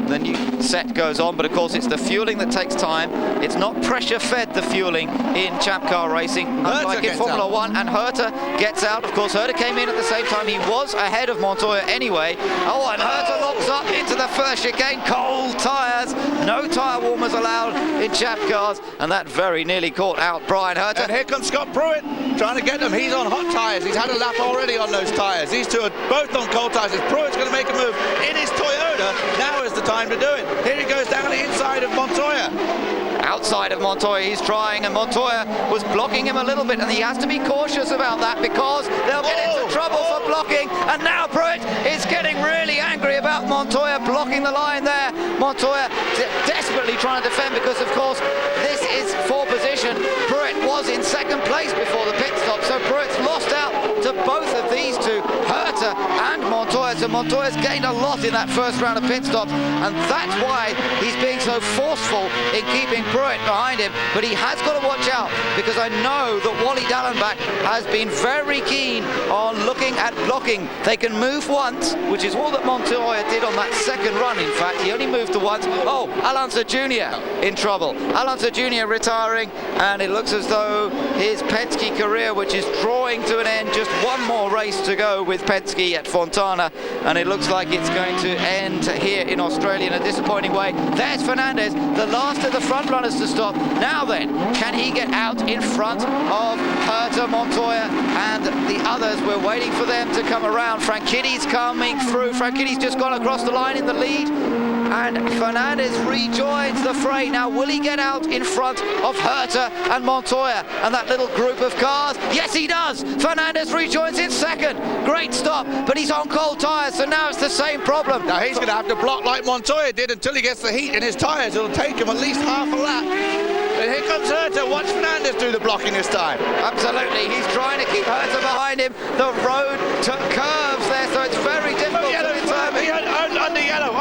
The new set goes on, but of course it's the fueling that takes time. It's not pressure-fed, the fueling in Champ Car racing, unlike in Formula 1. And Herta gets out. Of course, Herta came in at the same time. He was ahead of Montoya anyway. Oh, and Herta locks up into the first chicane. Cold tyres. No tyre warmers allowed in Champ Cars, and that very nearly caught out Brian Herta. And here comes Scott Pruitt trying to get them. He's on hot tyres. He's had a lap already on those tyres. These two are both on cold tyres. Pruitt's going to make a move in his Toyota. Now is the time to do it. Here he goes down the inside of Montoya. Outside of Montoya, he's trying, and Montoya was blocking him a little bit, and he has to be cautious about that because they'll get into trouble for blocking. And now Pruitt is getting really angry about Montoya blocking the line there. Montoya desperately trying to defend because, of course, this is for position. Pruitt was in second place before the pit stop, so Pruitt's lost out to both of these two, Herta and Montoya. So Montoya's gained a lot in that first round of pit stops, and that's why he's being so forceful in keeping Pruitt behind him. But he has got to watch out, because I know that Wally Dallenbach has been very keen on looking at blocking. They can move once, which is all that Montoya did on that second run. In fact, he only moved to once. Oh, Alonso Jr. in trouble. Alonso Jr. retiring, and it looks as though his Penske career, which is drawing to an end just one more race to go with Penske at Fontana, and it looks like it's going to end here in Australia in a disappointing way. There's Fernandez, the last of the front runners to stop. Now then, can he get out in front of Herta, Montoya, and the others? We're waiting for them to come around. Frankitti's coming through. Frankitti's just gone across the line in the lead, and Fernandez rejoins the fray. Now, will he get out in front of Herta and Montoya and that little group of cars? Yes, he does. Fernandez rejoins in second. Great stop, but he's on cold tyres, so now it's the same problem. Now he's going to have to block like Montoya did until he gets the heat in his tyres. It'll take him at least half a lap. And here comes Herta. Watch Fernandez do the blocking this time. Absolutely. He's trying to keep Herta behind him. The road curves there, so it's very difficult to determine. Under yellow.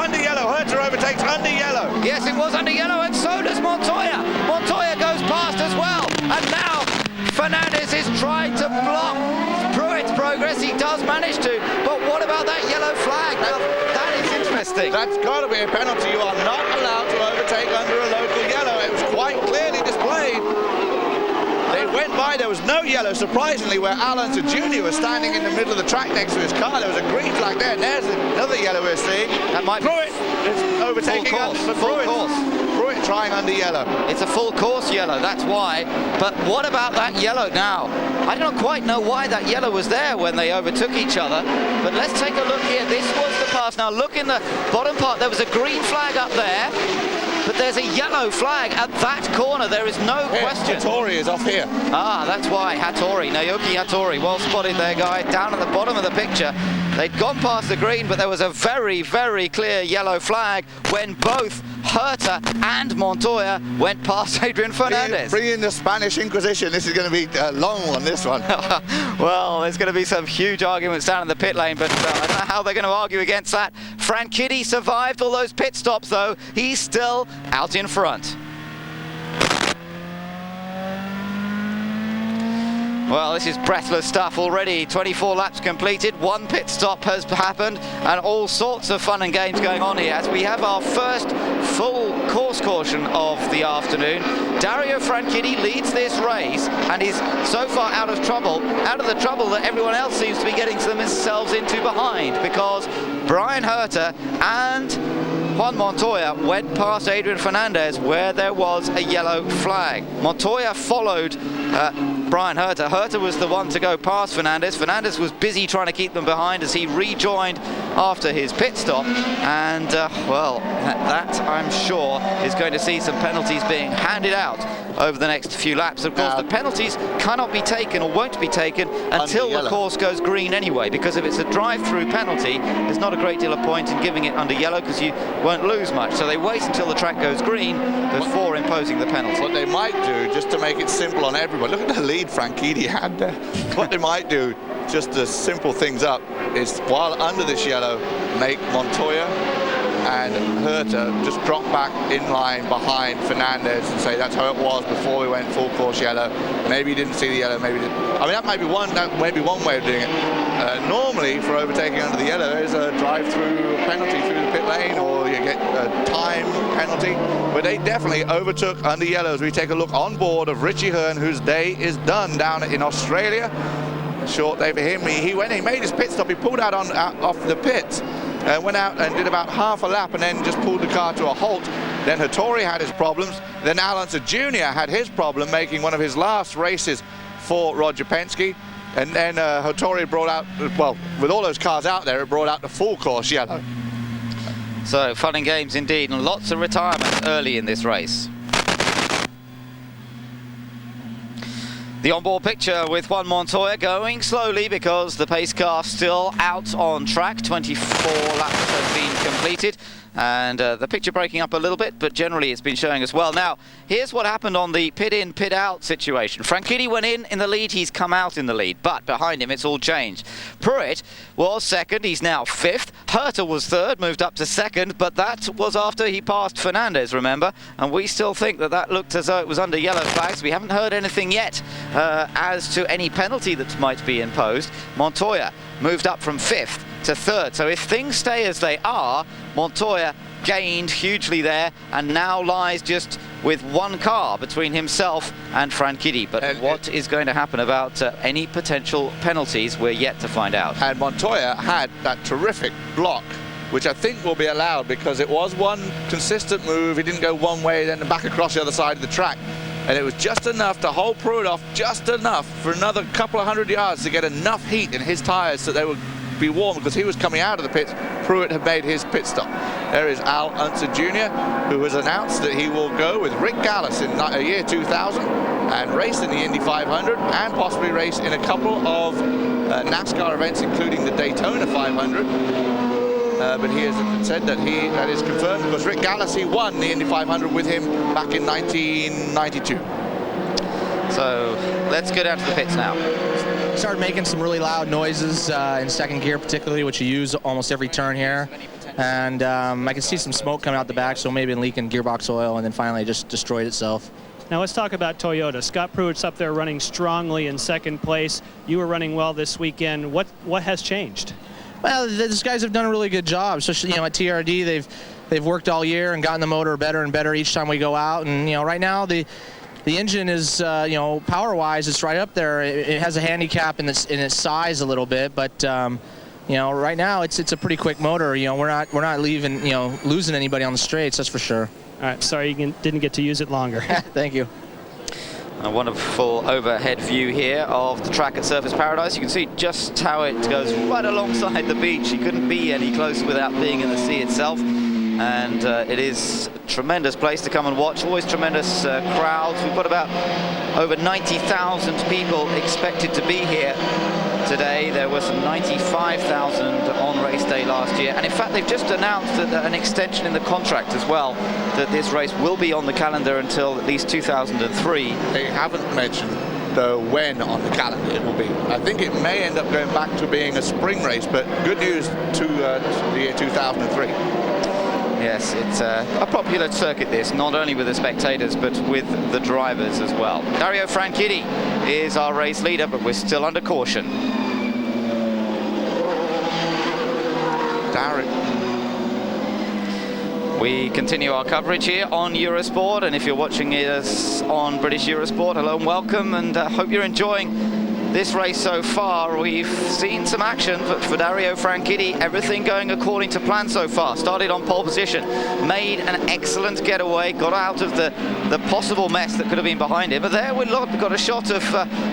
Herta overtakes under yellow. Yes, it was under yellow, and so does Montoya. Montoya goes past as well. And now Fernandez is trying to block Pruitt's progress. He does manage to. But what about that yellow flag? Now, that is interesting. That's got to be a penalty. You are not allowed to overtake under a local yellow. It was quite clearly displayed. They went by, there was no yellow, surprisingly, where Alonso Jr. was standing in the middle of the track next to his car. There was a green flag there, and there's another yellow we're seeing. That might be Pruitt is overtaking full course. Pruitt trying under yellow. It's a full course yellow, that's why. But what about that yellow now? I don't quite know why that yellow was there when they overtook each other. But let's take a look here. This was the pass. Now look in the bottom part. There was a green flag up there, but there's a yellow flag at that corner. There is no question. Hattori is off here. Ah, that's why. Hattori, Naoki Hattori. Well spotted there, guy. Down at the bottom of the picture. They'd gone past the green, but there was a very, very clear yellow flag when both Herta and Montoya went past Adrian Fernandez. Bring in the Spanish Inquisition. This is going to be a long one, this one. Well, there's going to be some huge arguments down in the pit lane, but I don't know how they're going to argue against that. Franchitti survived all those pit stops, though. He's still out in front. Well, this is breathless stuff already. 24 laps completed, one pit stop has happened, and all sorts of fun and games going on here as we have our first full course caution of the afternoon. Dario Franchitti leads this race and is so far out of the trouble that everyone else seems to be getting themselves into behind, because Brian Herta and Juan Montoya went past Adrian Fernandez where there was a yellow flag. Montoya followed Brian Herta. Herta was the one to go past Fernandez. Fernandez was busy trying to keep them behind as he rejoined after his pit stop. And, well, that I'm sure is going to see some penalties being handed out over the next few laps. Of course, the penalties cannot be taken or won't be taken until the course goes green anyway, because if it's a drive-through penalty, there's not a great deal of point in giving it under yellow because you won't lose much. So they wait until the track goes green before imposing the penalty. What they might do, just to make it simple on everyone, look at the lead Franchitti had there. What they might do, just to simple things up, is while under this yellow, make Montoya and Herta just drop back in line behind Fernandez and say that's how it was before we went full course yellow. Maybe you didn't see the yellow, maybe you didn't. I mean, that might be one way of doing it. Normally, for overtaking under the yellow, there's a drive-through penalty through the pit lane, or you get a time penalty. But they definitely overtook under yellow. As we take a look on board of Richie Hearn, whose day is done down in Australia. A short day for him. He made his pit stop. He pulled out off the pits. Went out and did about half a lap and then just pulled the car to a halt. Then Hattori had his problems. Then Alonso Jr. had his problem, making one of his last races for Roger Penske. And then Hattori brought out, well, with all those cars out there, it brought out the full course yellow. So fun and games indeed, and lots of retirements early in this race. The onboard picture with Juan Montoya going slowly because the pace car still out on track. 24 laps have been completed, and the picture breaking up a little bit, but generally it's been showing us well. Now, here's what happened on the pit-in, pit-out situation. Franchitti went in the lead, he's come out in the lead, but behind him it's all changed. Pruitt was second, he's now fifth. Herta was third, moved up to second, but that was after he passed Fernandez, remember? And we still think that looked as though it was under yellow flags. We haven't heard anything yet as to any penalty that might be imposed. Montoya moved up from fifth to third. So if things stay as they are, Montoya gained hugely there and now lies just with one car between himself and Franchitti. But what is going to happen about any potential penalties, we're yet to find out. And Montoya had that terrific block, which I think will be allowed because it was one consistent move. He didn't go one way, then back across the other side of the track. And it was just enough to hold Pruitt off, just enough for another couple of 100 yards to get enough heat in his tyres so they would be warm, because he was coming out of the pits. Pruitt had made his pit stop. There is Al Unser Jr., who has announced that he will go with Rick Gallis in year 2000 and race in the Indy 500 and possibly race in a couple of NASCAR events, including the Daytona 500. But he has said that that is confirmed because Rick Gallis, he won the Indy 500 with him back in 1992. So let's go down to the pits now. Started making some really loud noises in second gear particularly, which you use almost every turn here. And I can see some smoke coming out the back, so maybe leaking gearbox oil, and then finally it just destroyed itself. Now let's talk about Toyota. Scott Pruitt's up there running strongly in second place. You were running well this weekend. What has changed? Well, these guys have done a really good job, especially at TRD. They've worked all year and gotten the motor better and better each time we go out. And right now the engine is power-wise, it's right up there. It has a handicap in its size a little bit, but right now it's a pretty quick motor. We're not leaving losing anybody on the straights, that's for sure. All right, sorry you didn't get to use it longer. Thank you. A wonderful overhead view here of the track at Surface Paradise. You can see just how it goes right alongside the beach. You couldn't be any closer without being in the sea itself. And it is a tremendous place to come and watch. Always tremendous crowds. We've got about over 90,000 people expected to be here today. There were some 95,000 on race day last year. And in fact, they've just announced that an extension in the contract as well, that this race will be on the calendar until at least 2003. They haven't mentioned, though, when on the calendar it will be. I think it may end up going back to being a spring race, but good news to the year 2003. Yes, it's a popular circuit, this, not only with the spectators, but with the drivers as well. Dario Franchitti is our race leader, but we're still under caution. Dario. We continue our coverage here on Eurosport, and if you're watching us on British Eurosport, hello and welcome, and hope you're enjoying this race so far. We've seen some action, but for Dario Franchitti, everything going according to plan so far. Started on pole position, made an excellent getaway, got out of the possible mess that could have been behind him. But there we've got a shot of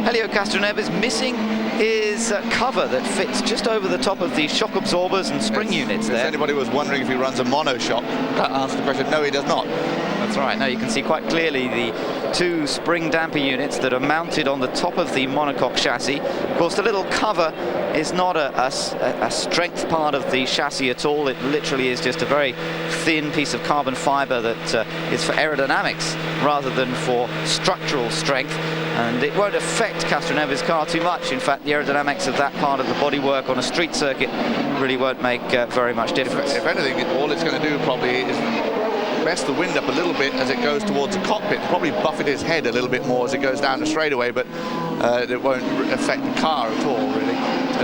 Helio Castroneves missing his cover that fits just over the top of the shock absorbers and spring units there. If anybody was wondering if he runs a monoshock, that answers the question. No, he does not. That's right. No, you can see quite clearly the two spring damper units that are mounted on the top of the monocoque chassis. Of course, the little cover is not a strength part of the chassis at all. It literally is just a very thin piece of carbon fiber that is for aerodynamics rather than for structural strength. And it won't affect Castroneves' car too much. In fact, the aerodynamics of that part of the bodywork on a street circuit really won't make very much difference. If anything, all it's going to do probably is rest the wind up a little bit as it goes towards the cockpit, probably buffet his head a little bit more as it goes down the straightaway, but it won't affect the car at all, really.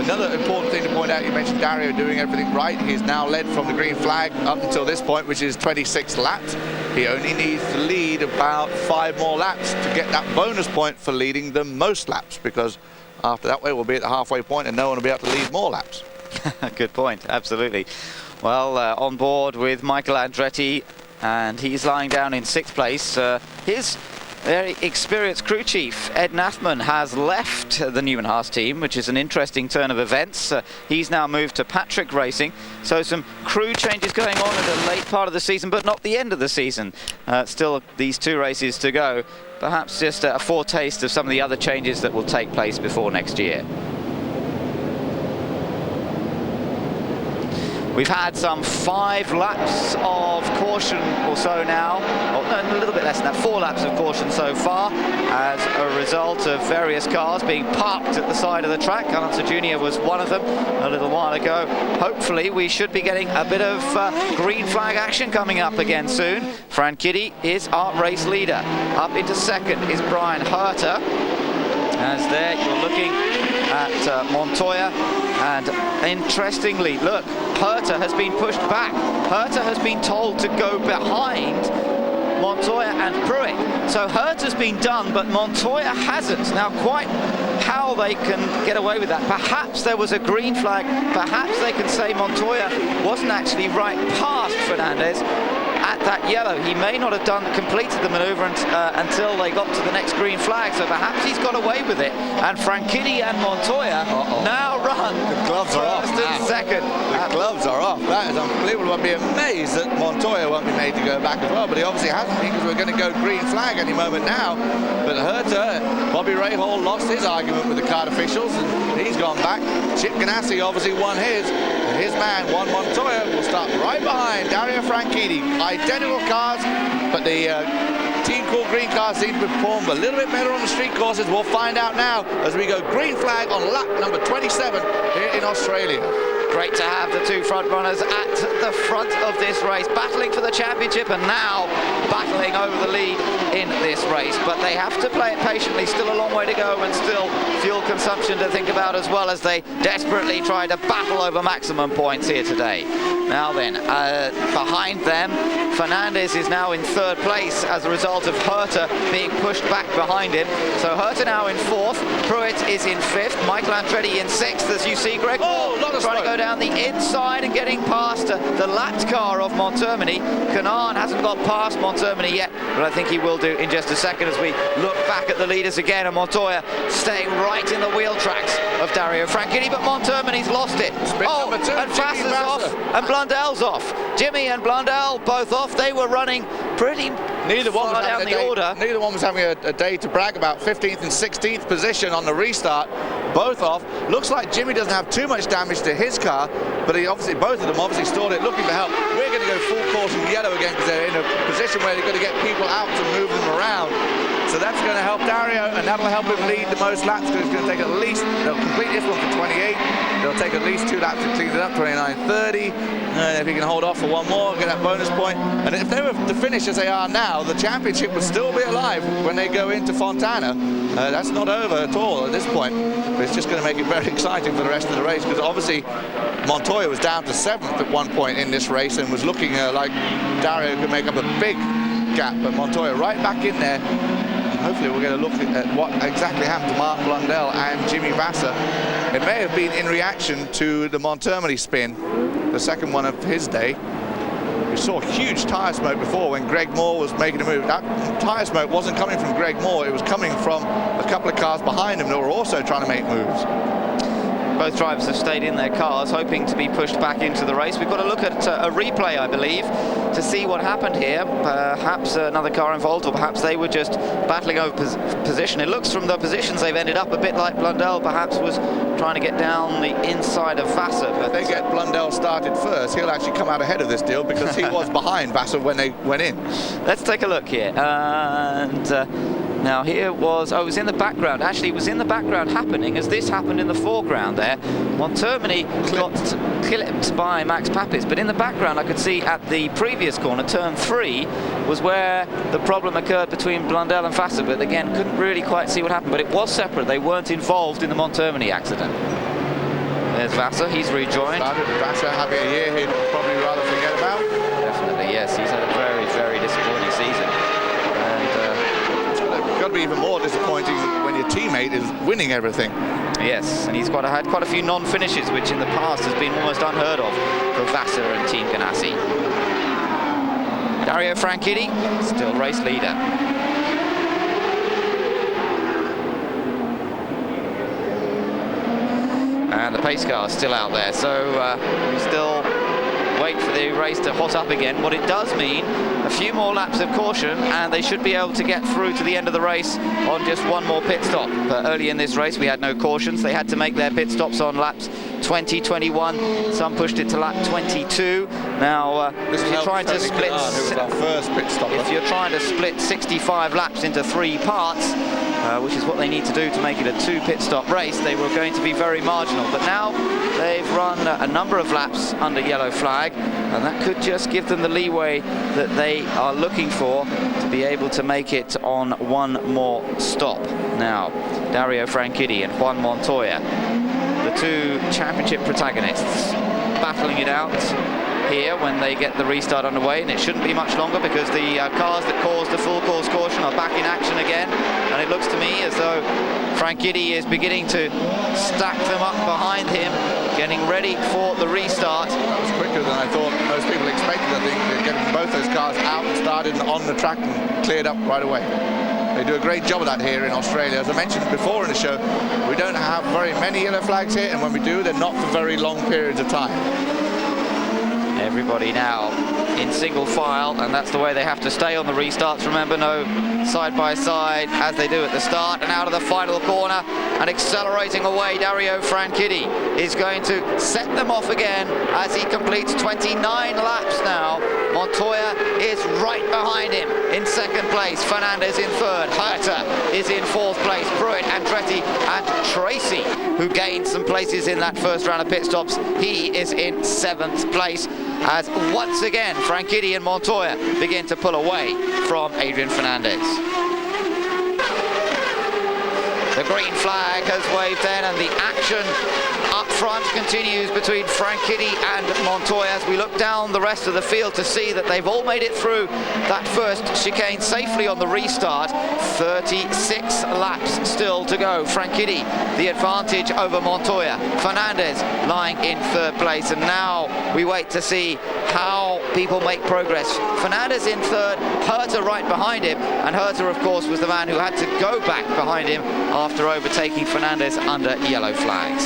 Another important thing to point out, you mentioned Dario doing everything right. He's now led from the green flag up until this point, which is 26 laps. He only needs to lead about 5 more laps to get that bonus point for leading the most laps, because after that way we'll be at the halfway point and no one will be able to lead more laps. Good point, absolutely. Well, on board with Michael Andretti, and he's lying down in 6th place. His very experienced crew chief, Ed Nathman, has left the Newman Haas team, which is an interesting turn of events. He's now moved to Patrick Racing, so some crew changes going on at a late part of the season, but not the end of the season. Still these 2 races to go. Perhaps just a foretaste of some of the other changes that will take place before next year. We've had some 5 laps of caution or so now, or no, a little bit less than that, 4 laps of caution so far, as a result of various cars being parked at the side of the track. Alonso Jr. was one of them a little while ago. Hopefully we should be getting a bit of green flag action coming up again soon. Franchitti is our race leader. Up into 2nd is Brian Herter. As there you're looking at Montoya And interestingly, look, Herta has been pushed back. Herta has been told to go behind Montoya and Pruitt. So Herta's been done, but Montoya hasn't. Now, quite how they can get away with that. Perhaps there was a green flag. Perhaps they can say Montoya wasn't actually right past Fernandez at that yellow. He may not have completed the maneuver until they got to the next green flag, so perhaps he's got away with it. And Franchitti and Montoya now run The gloves are off. first and second. The gloves are off. That is unbelievable. I'd be amazed that Montoya won't be made to go back as well, but he obviously hasn't, because we're going to go green flag any moment now. But Herta, Bobby Rahal lost his argument with the card officials, and he's gone back. Chip Ganassi obviously won his, and his man, Juan Montoya, will start right behind Dario Franchitti. Identical cars, but the team called green cars seem to perform a little bit better on the street courses. We'll find out now as we go green flag on lap number 27 here in Australia. Great to have the two front runners at the front of this race, battling for the championship and now battling over the lead in this race. But they have to play it patiently, still a long way to go, and still fuel consumption to think about, as well as they desperately try to battle over maximum points here today. Now then, behind them, Fernandez is now in third place as a result of Herta being pushed back behind him. So Herta now in fourth, Pruitt is in fifth, Michael Andretti in sixth, as you see Greg Moore trying to go down the inside and getting past the lapped car of Montermini. Canaan hasn't got past Montermini yet, but I think he will do in just a second as we look back at the leaders again, and Montoya staying right in the wheel tracks of Dario Franchitti, but Montermini's lost it. Number two, and Vasser's off, and Blundell's off. Jimmy and Blundell both off. They were running pretty far down the order. Neither one was having a day to brag about. 15th and 16th position on the restart, both off. Looks like Jimmy doesn't have too much damage to his car, but both of them obviously stalled it, looking for help. We're going to go full course in yellow again because they're in a position where they're going to get people out to move them around. So that's going to help Dario, and that'll help him lead the most laps, because it's going to take at least, they'll complete this one for 28. They'll take at least 2 laps to clean it up, 29.30. And if he can hold off for one more, get that bonus point. And if they were to finish as they are now, the championship would still be alive when they go into Fontana. That's not over at all at this point. But it's just going to make it very exciting for the rest of the race, because obviously Montoya was down to 7th at one point in this race and was looking like Dario could make up a big gap, but Montoya right back in there. Hopefully we'll get a look at what exactly happened to Mark Blundell and Jimmy Vasser. It may have been in reaction to the Montermini spin, the second one of his day. We saw huge tyre smoke before when Greg Moore was making a move. That tyre smoke wasn't coming from Greg Moore, it was coming from a couple of cars behind him that were also trying to make moves. Both drivers have stayed in their cars, hoping to be pushed back into the race. We've got to look at a replay, I believe, to see what happened here. Perhaps another car involved, or perhaps they were just battling over position. It looks from the positions they've ended up a bit like Blundell perhaps was trying to get down the inside of Vasser. But if they get Blundell started first, he'll actually come out ahead of this deal, because he was behind Vasser when they went in. Let's take a look here. And now here it was in the background. Actually, it was in the background happening as this happened in the foreground there. Montermini got clipped by Max Papis, but in the background I could see at the previous corner, turn 3, was where the problem occurred between Blundell and Vasser, but again, couldn't really quite see what happened, but it was separate. They weren't involved in the Montermini accident. There's Vasser, he's rejoined. Vasser having a year he'd probably rather forget about. Definitely, yes, he's had a very, very disappointing season. It's got to be even more disappointing when your teammate is winning everything. Yes, and he's had quite a few non-finishes, which in the past has been almost unheard of for Vasser and Team Ganassi. Dario Franchitti, still race leader. And the pace car is still out there, so still wait for the race to hot up again. What it does mean, a few more laps of caution, and they should be able to get through to the end of the race on just one more pit stop. But early in this race, we had no cautions. They had to make their pit stops on laps 20, 21. Some pushed it to lap 22. Now, if you're trying to split, if you're trying to split 65 laps into 3 parts, which is what they need to do to make it a 2 pit stop race, they were going to be very marginal. But now they've run a number of laps under yellow flag, and that could just give them the leeway that they are looking for to be able to make it on one more stop. Now, Dario Franchitti and Juan Montoya, the two championship protagonists battling it out here when they get the restart underway, and it shouldn't be much longer because the cars that caused the full course caution are back in action again, and it looks to me as though Franchitti is beginning to stack them up behind him, getting ready for the restart. That was quicker than I thought most people expected. I think they're getting both those cars out and started on the track and cleared up right away. They do a great job of that here in Australia. As I mentioned before in the show, we don't have very many yellow flags here, and when we do, they're not for very long periods of time. Everybody now in single file, and that's the way they have to stay on the restarts. Remember, no side by side as they do at the start. And out of the final corner and accelerating away, Dario Franchitti is going to set them off again as he completes 29 laps now. Montoya is right behind him in second place. Fernandez in third. Herta is in fourth place. Pruitt, Andretti and Tracy, who gained some places in that first round of pit stops, he is in seventh place, as once again Franchitti and Montoya begin to pull away from Adrian Fernandez. The green flag has waved in, and the action up front continues between Franchitti and Montoya as we look down the rest of the field to see that they've all made it through that first chicane safely on the restart. 36 laps still to go. Franchitti the advantage over Montoya. Fernandez lying in third place, and now we wait to see how people make progress. Fernandez in third, Herta right behind him, and Herta of course was the man who had to go back behind him after overtaking Fernandez under yellow flags.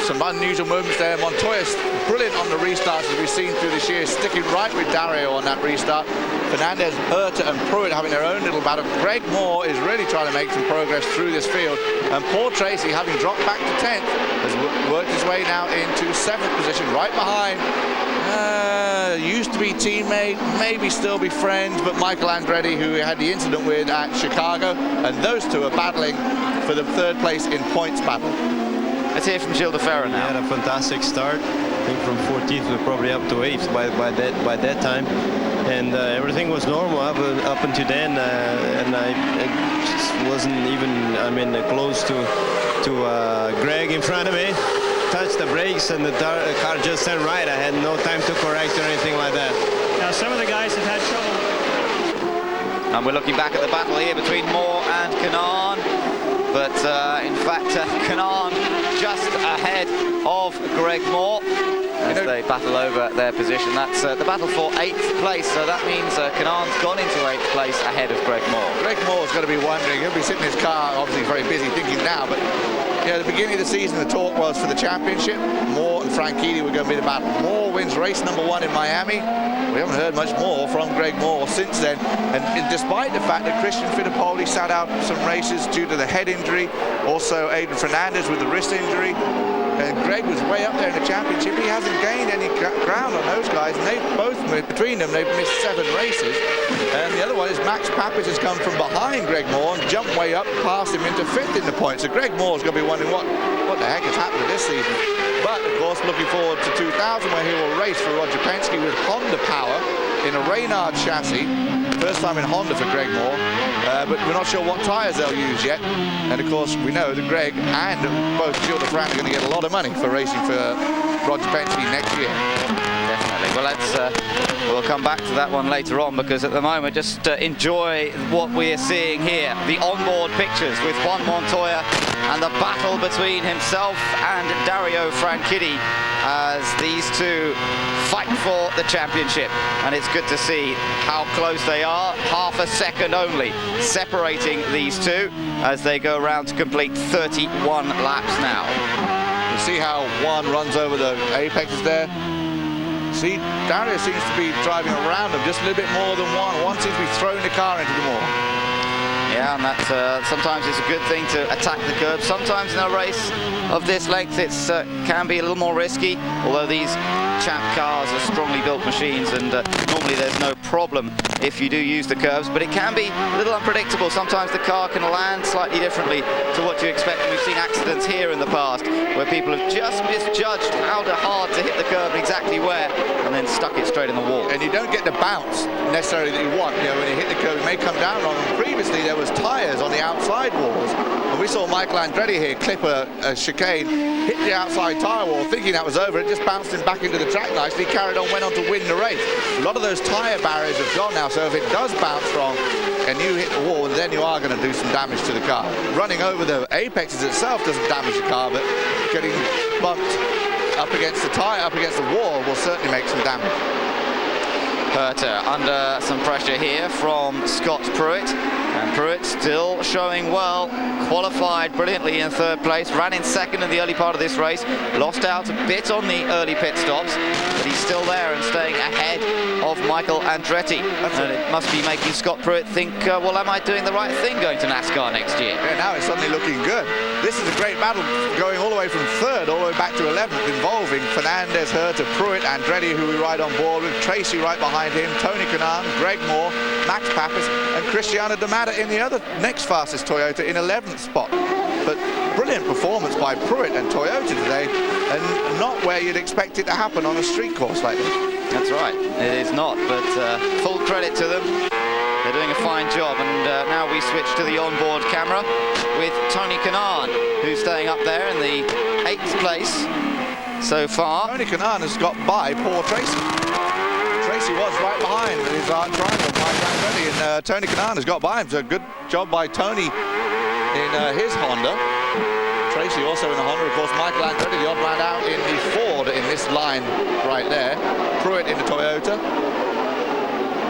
Some unusual movements there. Montoya's brilliant on the restarts as we've seen through this year, sticking right with Dario on that restart. Fernandez, Herta and Pruitt having their own little battle. Greg Moore is really trying to make some progress through this field, and Paul Tracy, having dropped back to 10th, has worked his way now into 7th position, right behind used to be teammate, maybe still be friends, but Michael Andretti, who we had the incident with at Chicago, and those two are battling for the third place in points battle. Let's hear from Gilles de Ferrer now. He had a fantastic start. I think from 14th we're probably up to 8th by that time, and everything was normal up until then, and I just wasn't even close to Greg in front of me. Touched the brakes and the car just turned right. I had no time to correct or anything like that. Now some of the guys have had trouble. And we're looking back at the battle here between Moore and Kanaan. But in fact, Kanaan just ahead of Greg Moore as they battle over their position. That's the battle for 8th place, so that means Kanaan's gone into 8th place ahead of Greg Moore. Greg Moore's got to be wondering, he'll be sitting in his car, obviously very busy thinking now, but at the beginning of the season, the talk was for the championship, Moore and Franchitti were going to be the battle. Moore wins race number 1 in Miami. We haven't heard much more from Greg Moore since then, and despite the fact that Christian Fittipaldi sat out some races due to the head injury, also Adrian Fernandez with the wrist injury, and Greg was way up there in the championship. He hasn't gained any ground on those guys, and they've both, between them, they've missed 7 races. And the other one is Max Papis has come from behind Greg Moore and jumped way up past him into 5th in the points. So Greg Moore's going to be wondering what the heck has happened to this season. But of course, looking forward to 2000, where he will race for Roger Penske with Honda power in a Reynard chassis. First time in Honda for Greg Moore, but we're not sure what tyres they'll use yet. And of course, we know that Greg and both Gilles de Ferrer are going to get a lot of money for racing for Roger Penske next year. Definitely. Well, we'll come back to that one later on, because at the moment, just enjoy what we are seeing here. The onboard pictures with Juan Montoya and the battle between himself and Dario Franchitti as these two fight for the championship. And it's good to see how close they are. Half a second only separating these two as they go around to complete 31 laps now. You see how Juan runs over the apexes there? See, Dario seems to be driving around them just a little bit more than Juan. Juan seems to be throwing the car into them all. Yeah, and that's sometimes it's a good thing to attack the curb. Sometimes in a race of this length, it can be a little more risky, although these champ cars are strongly built machines, and normally there's no problem if you do use the curves, but it can be a little unpredictable. Sometimes the car can land slightly differently to what you expect, and we've seen accidents here in the past where people have just misjudged how hard to hit the curve and exactly where, and then stuck it straight in the wall. And you don't get the bounce necessarily that you want. When you hit the curve, it may come down wrong. Previously, there was tyres on the outside walls. And we saw Michael Andretti here clip a chicane, hit the outside tyre wall, thinking that was over. It just bounced him back into the track nicely. He carried on, went on to win the race. A lot of those tyre barriers have gone now, so if it does bounce wrong and you hit the wall, then you are going to do some damage to the car. Running over the apexes itself doesn't damage the car, but getting bumped up against the tyre, up against the wall, will certainly make some damage. Herter under some pressure here from Scott Pruitt. And Pruitt still showing well, qualified brilliantly in third place, ran in second in the early part of this race, lost out a bit on the early pit stops, but he's still there and staying ahead of Michael Andretti. And it must be making Scott Pruitt think, well, am I doing the right thing going to NASCAR next year? Yeah, now it's suddenly looking good. This is a great battle going all the way from third all the way back to 11th, involving Fernandez, Herter, Pruitt, Andretti, who we ride on board with, Tracy right behind him, Tony Kanaan, Greg Moore, Max Pappas, and Cristiano D'Amato in the other next fastest Toyota in 11th spot. But brilliant performance by Pruitt and Toyota today, and not where you'd expect it to happen on a street course like this. That's right, it is not, but full credit to them. They're doing a fine job, and now we switch to the onboard camera with Tony Kanaan, who's staying up there in the 8th place so far. Tony Kanaan has got by poor Tracy. Tracy was right behind his triangle, Mike Andretti, and Tony Kanaan has got by him. So good job by Tony in his Honda. Tracy also in the Honda, of course. Michael Andretti, the odd man out in the Ford in this line right there. Pruitt in the Toyota.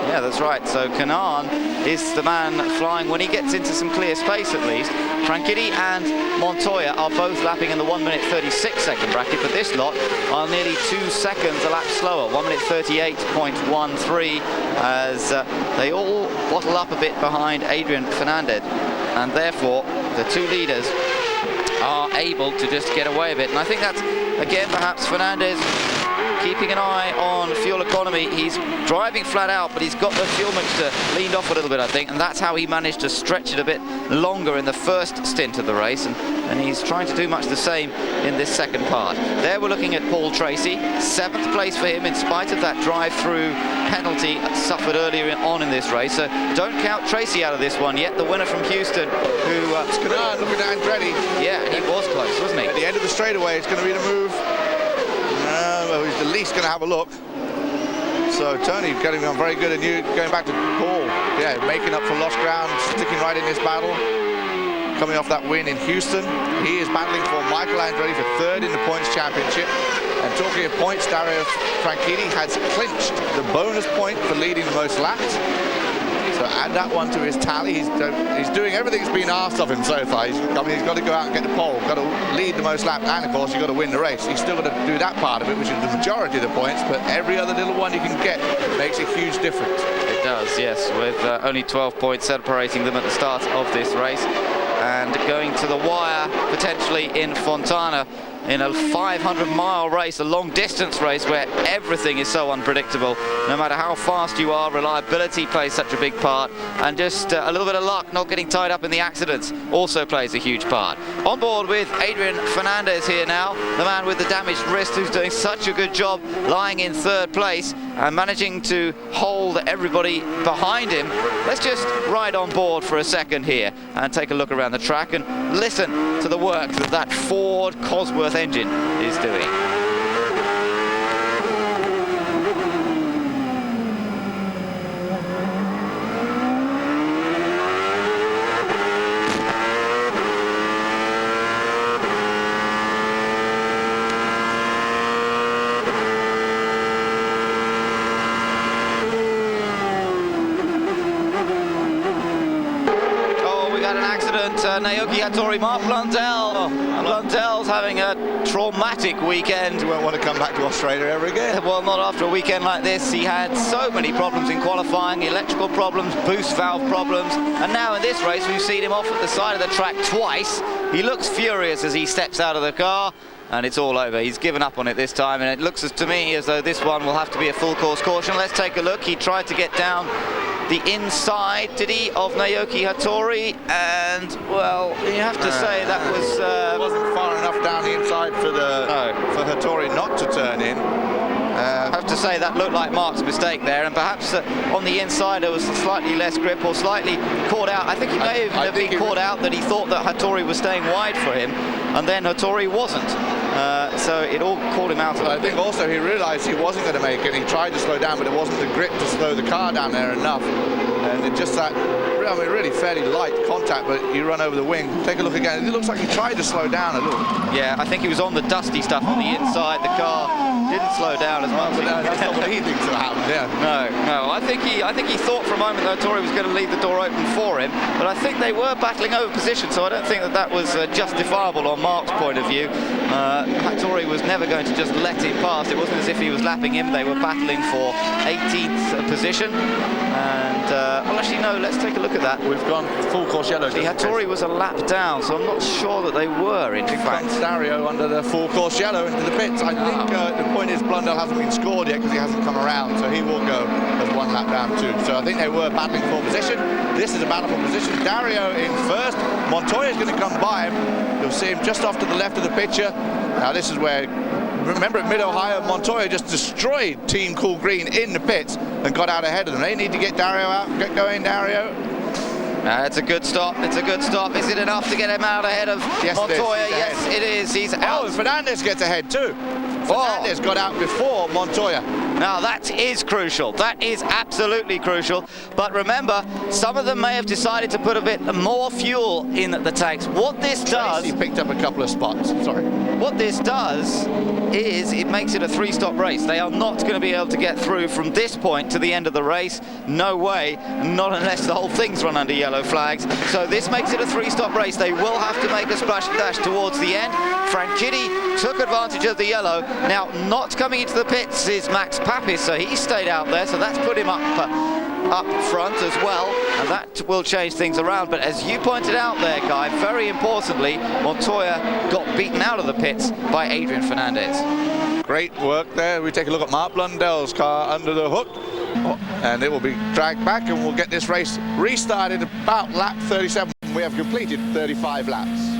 Yeah, that's right. So Kanaan is the man flying when he gets into some clear space, at least. Franchitti and Montoya are both lapping in the 1 minute 36 second bracket, but this lot are nearly 2 seconds a lap slower, 1 minute 38.13, as they all bottle up a bit behind Adrian Fernandez, and therefore the two leaders are able to just get away a bit. And I think that's, again, perhaps Fernandez keeping an eye on fuel economy. He's driving flat out, but he's got the fuel mixture leaned off a little bit, I think, and that's how he managed to stretch it a bit longer in the first stint of the race, and he's trying to do much the same in this second part. There we're looking at Paul Tracy, 7th place for him in spite of that drive-through penalty suffered earlier on in this race. So don't count Tracy out of this one yet. The winner from Houston, who... Kanaan looking at Andretti. Yeah, he was close, wasn't he? At the end of the straightaway, it's going to be the move. Well, he's the least going to have a look. So Tony getting on very good, and you going back to Paul. Yeah, making up for lost ground, sticking right in this battle. Coming off that win in Houston. He is battling for Michael Andretti for 3rd in the points championship. And talking of points, Dario Franchitti has clinched the bonus point for leading the most laps. So add that one to his tally. He's doing everything that's been asked of him so far. He's got to go out and get the pole, got to lead the most laps, and of course you've got to win the race. He's still got to do that part of it, which is the majority of the points, but every other little one you can get makes a huge difference. It does, yes, with only 12 points separating them at the start of this race, and going to the wire potentially in Fontana in a 500-mile race, a long-distance race where everything is so unpredictable. No matter how fast you are, reliability plays such a big part, and just a little bit of luck, not getting tied up in the accidents, also plays a huge part. On board with Adrian Fernandez here now, the man with the damaged wrist, who's doing such a good job lying in 3rd place and managing to hold everybody behind him. Let's just ride on board for a second here and take a look around the track and listen to the work that that Ford Cosworth engine is doing. Naoki Hattori, Mark Blundell. Blundell's having a traumatic weekend. He won't want to come back to Australia ever again. Well, not after a weekend like this. He had so many problems in qualifying, electrical problems, boost valve problems, and now in this race we've seen him off at the side of the track twice. He looks furious as he steps out of the car, and it's all over. He's given up on it this time, and it looks to me as though this one will have to be a full course caution. Let's take a look. He tried to get down the inside, did he, of Naoki Hattori, and well, you have to say that was wasn't far enough down the inside for Hattori not to turn in. I have to say that looked like Mark's mistake there, and perhaps on the inside there was slightly less grip or slightly caught out. I think he may have been caught out that he thought that Hattori was staying wide for him, and then Hattori wasn't. So it all caught him out. I think also he realised he wasn't going to make it. He tried to slow down, but it wasn't the grip to slow the car down there enough. And it just that, I mean, really fairly light contact, but you run over the wing. Take a look again. It looks like he tried to slow down a little. Yeah, I think he was on the dusty stuff on the inside. The car didn't slow down as much. That's not what he thinks will happen. Yeah. No. I think he thought for a moment that Hattori was going to leave the door open for him, but I think they were battling over position, so I don't think that was justifiable on Mark's point of view. Hattori was never going to just let him pass. It wasn't as if he was lapping him. They were battling for 18th position. And well, actually, no. Let's take a look at that. We've gone full course yellow. Hattori was a lap down, so I'm not sure that they were. In fact, Dario under the full course yellow into the pits. I think the point is Blundell hasn't been scored yet because he hasn't come around, so he will go as one lap down too. So I think they were battling for position. This is a battle for position. Dario in first. Montoya is going to come by him. You'll see him just off to the left of the picture. Now this is where, remember at Mid-Ohio, Montoya just destroyed Team Cool Green in the pits and got out ahead of them. They need to get Dario out. Get going, Dario. It's a good stop. It's a good stop. Is it enough to get him out ahead of Montoya? Yes, it is. He's out. Oh, and Fernandez gets ahead too. Fernandez got out before Montoya. Now that is crucial. That is absolutely crucial. But remember, some of them may have decided to put a bit more fuel in the tanks. What this does... He picked up a couple of spots. Sorry. What this does is it makes it a three-stop race. They are not going to be able to get through from this point to the end of the race. No way. Not unless the whole thing's run under yellow flags. So this makes it a three-stop race. They will have to make a splash and dash towards the end. Franchitti took advantage of the yellow. Now, not coming into the pits is Max Papis, so he stayed out there, so that's put him up front as well, and that will change things around. But as you pointed out there, Guy, very importantly, Montoya got beaten out of the pits by Adrian Fernandez. Great work there. We take a look at Mark Blundell's car under the hook, and it will be dragged back, and we'll get this race restarted about lap 37. We have completed 35 laps.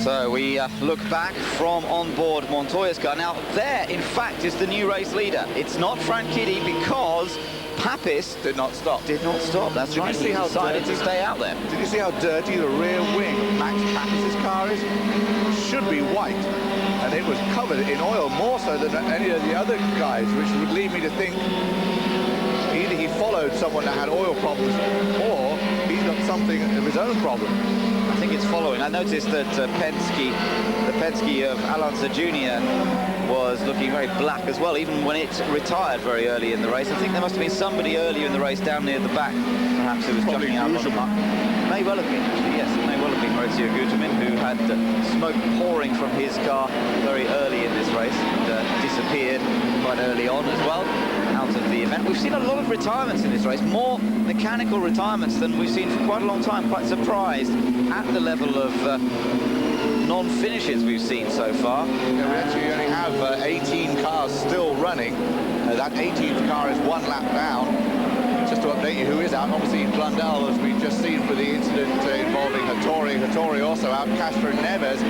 So we look back from on board Montoya's car. Now there, in fact, is the new race leader. It's not Franchitti because Papis did not stop. That's right. He decided to stay out there. Did you see how dirty the rear wing Max Papis' car is? Should be white, and it was covered in oil more so than any of the other guys, which would lead me to think either he followed someone that had oil problems or he's got something of his own problem. I think it's following. I noticed that the Penske of Alonso Jr. was looking very black as well, even when it retired very early in the race. I think there must have been somebody earlier in the race down near the back. Perhaps it was jumping out on the mark. May well have been, actually, yes. It may well have been Maurizio Guterman, who had smoke pouring from his car very early in this race and disappeared quite early on as well out of the event. We've seen a lot of retirements in this race, more mechanical retirements than we've seen for quite a long time. Quite surprised at the level of non-finishes we've seen so far. Yeah, we actually only have 18 cars still running. That 18th car is one lap down. Just to update you who is out, obviously Blundell, as we've just seen for the incident involving Hattori also out. Castro Neves,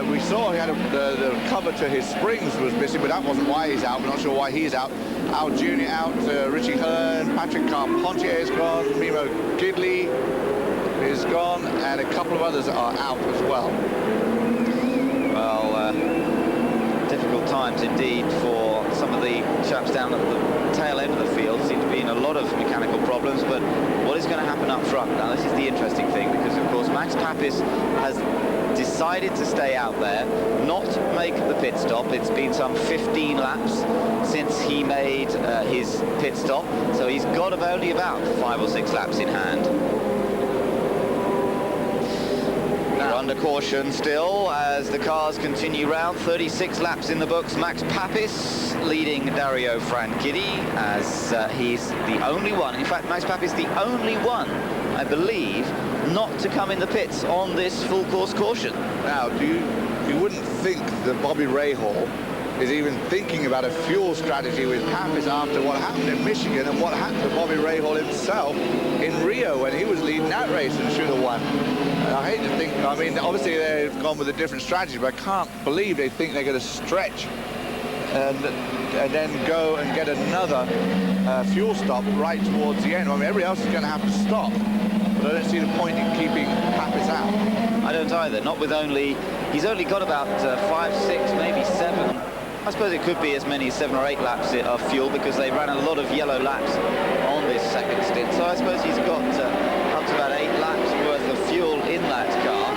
we saw he had the cover to his springs was missing, but that wasn't why he's out. We're not sure why he's out. Al Jr. out, Richie Hearn, Patrick Carpentier is gone, Mimo Gidley is gone, and a couple of others are out as well. Well, difficult times indeed for some of the chaps down at the tail end of the field. Seem to be in a lot of mechanical problems, but what is going to happen up front? Now, this is the interesting thing, because of course Max Papis has decided to stay out there, not make the pit stop. It's been some 15 laps since he made his pit stop, so he's got only about 5 or 6 laps in hand. They're under caution still as the cars continue round. 36 laps in the books. Max Papis leading Dario Franchitti as he's the only one. In fact, Max Papis the only one, I believe, not to come in the pits on this full course caution. Now, you wouldn't think that Bobby Rahal is even thinking about a fuel strategy with Papis after what happened in Michigan and what happened to Bobby Rahal himself in Rio when he was leading that race and should have won. I hate to think, I mean, obviously they've gone with a different strategy, but I can't believe they think they're going to stretch and then go and get another fuel stop right towards the end. I mean, everybody else is going to have to stop, but I don't see the point in keeping Papis out. I don't either, not with he's only got about 5, 6, maybe 7. I suppose it could be as many as 7 or 8 laps of fuel because they ran a lot of yellow laps on this second stint. So I suppose he's got up to about 8 laps worth of fuel in that car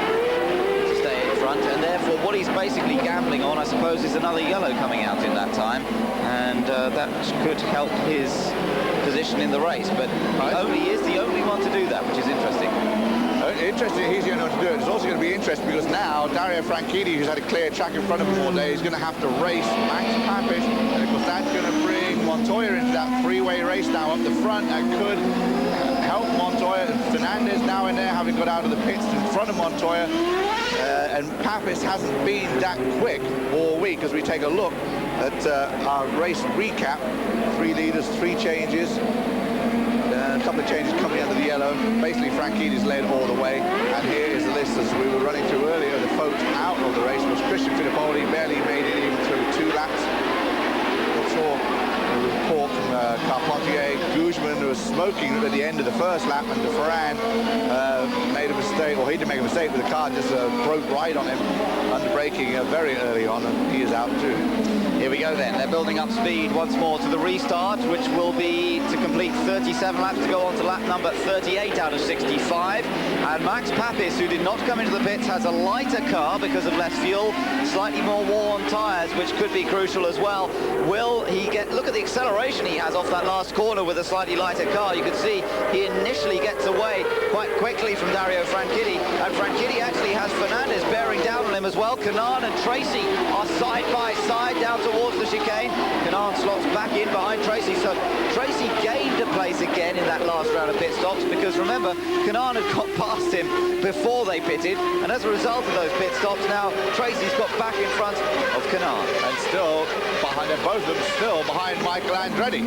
to stay in front. And therefore, what he's basically gambling on, I suppose, is another yellow coming out in that time. And that could help his position in the race. But he is the only one to do that, which is interesting. Interesting, he's the only one to do it. It's also going to be interesting because now Dario Franchitti, who's had a clear track in front of him all day, is going to have to race Max Papis, and of course that's going to bring Montoya into that three-way race now up the front. That could help Montoya. Fernandez now in there, having got out of the pits in front of Montoya, and Papis hasn't been that quick all week. As we take a look at our race recap, 3 leaders, 3 changes. A couple of changes coming under the yellow. Basically, Franchitti's led all the way. And here is the list as we were running through earlier. The folks out of the race was Christian Fittipaldi, barely made it even through 2 laps. We saw a report from Carpentier. Guzman, who was smoking at the end of the first lap, and de Ferran made a mistake, or he did make a mistake, but the car just broke right on him, under braking very early on, and he is out too. Here we go then. They're building up speed once more to the restart, which will be to complete 37 laps to go on to lap number 38 out of 65. And Max Papis, who did not come into the pits, has a lighter car because of less fuel, slightly more worn tyres, which could be crucial as well. Will he get... Look at the acceleration he has off that last corner with a slightly lighter car. You can see he initially gets away quite quickly from Dario Franchitti, and Franchitti actually has Fernandez bearing down on him as well. Kanaan and Tracy are side by side down towards the chicane. Kanaan slots back in behind Tracy, so Tracy gained a place again in that last round of pit stops, because remember, Kanaan had got past him before they pitted, and as a result of those pit stops, now Tracy's got back in front of Kanaan. And still behind them, both of them still behind Michael Andretti.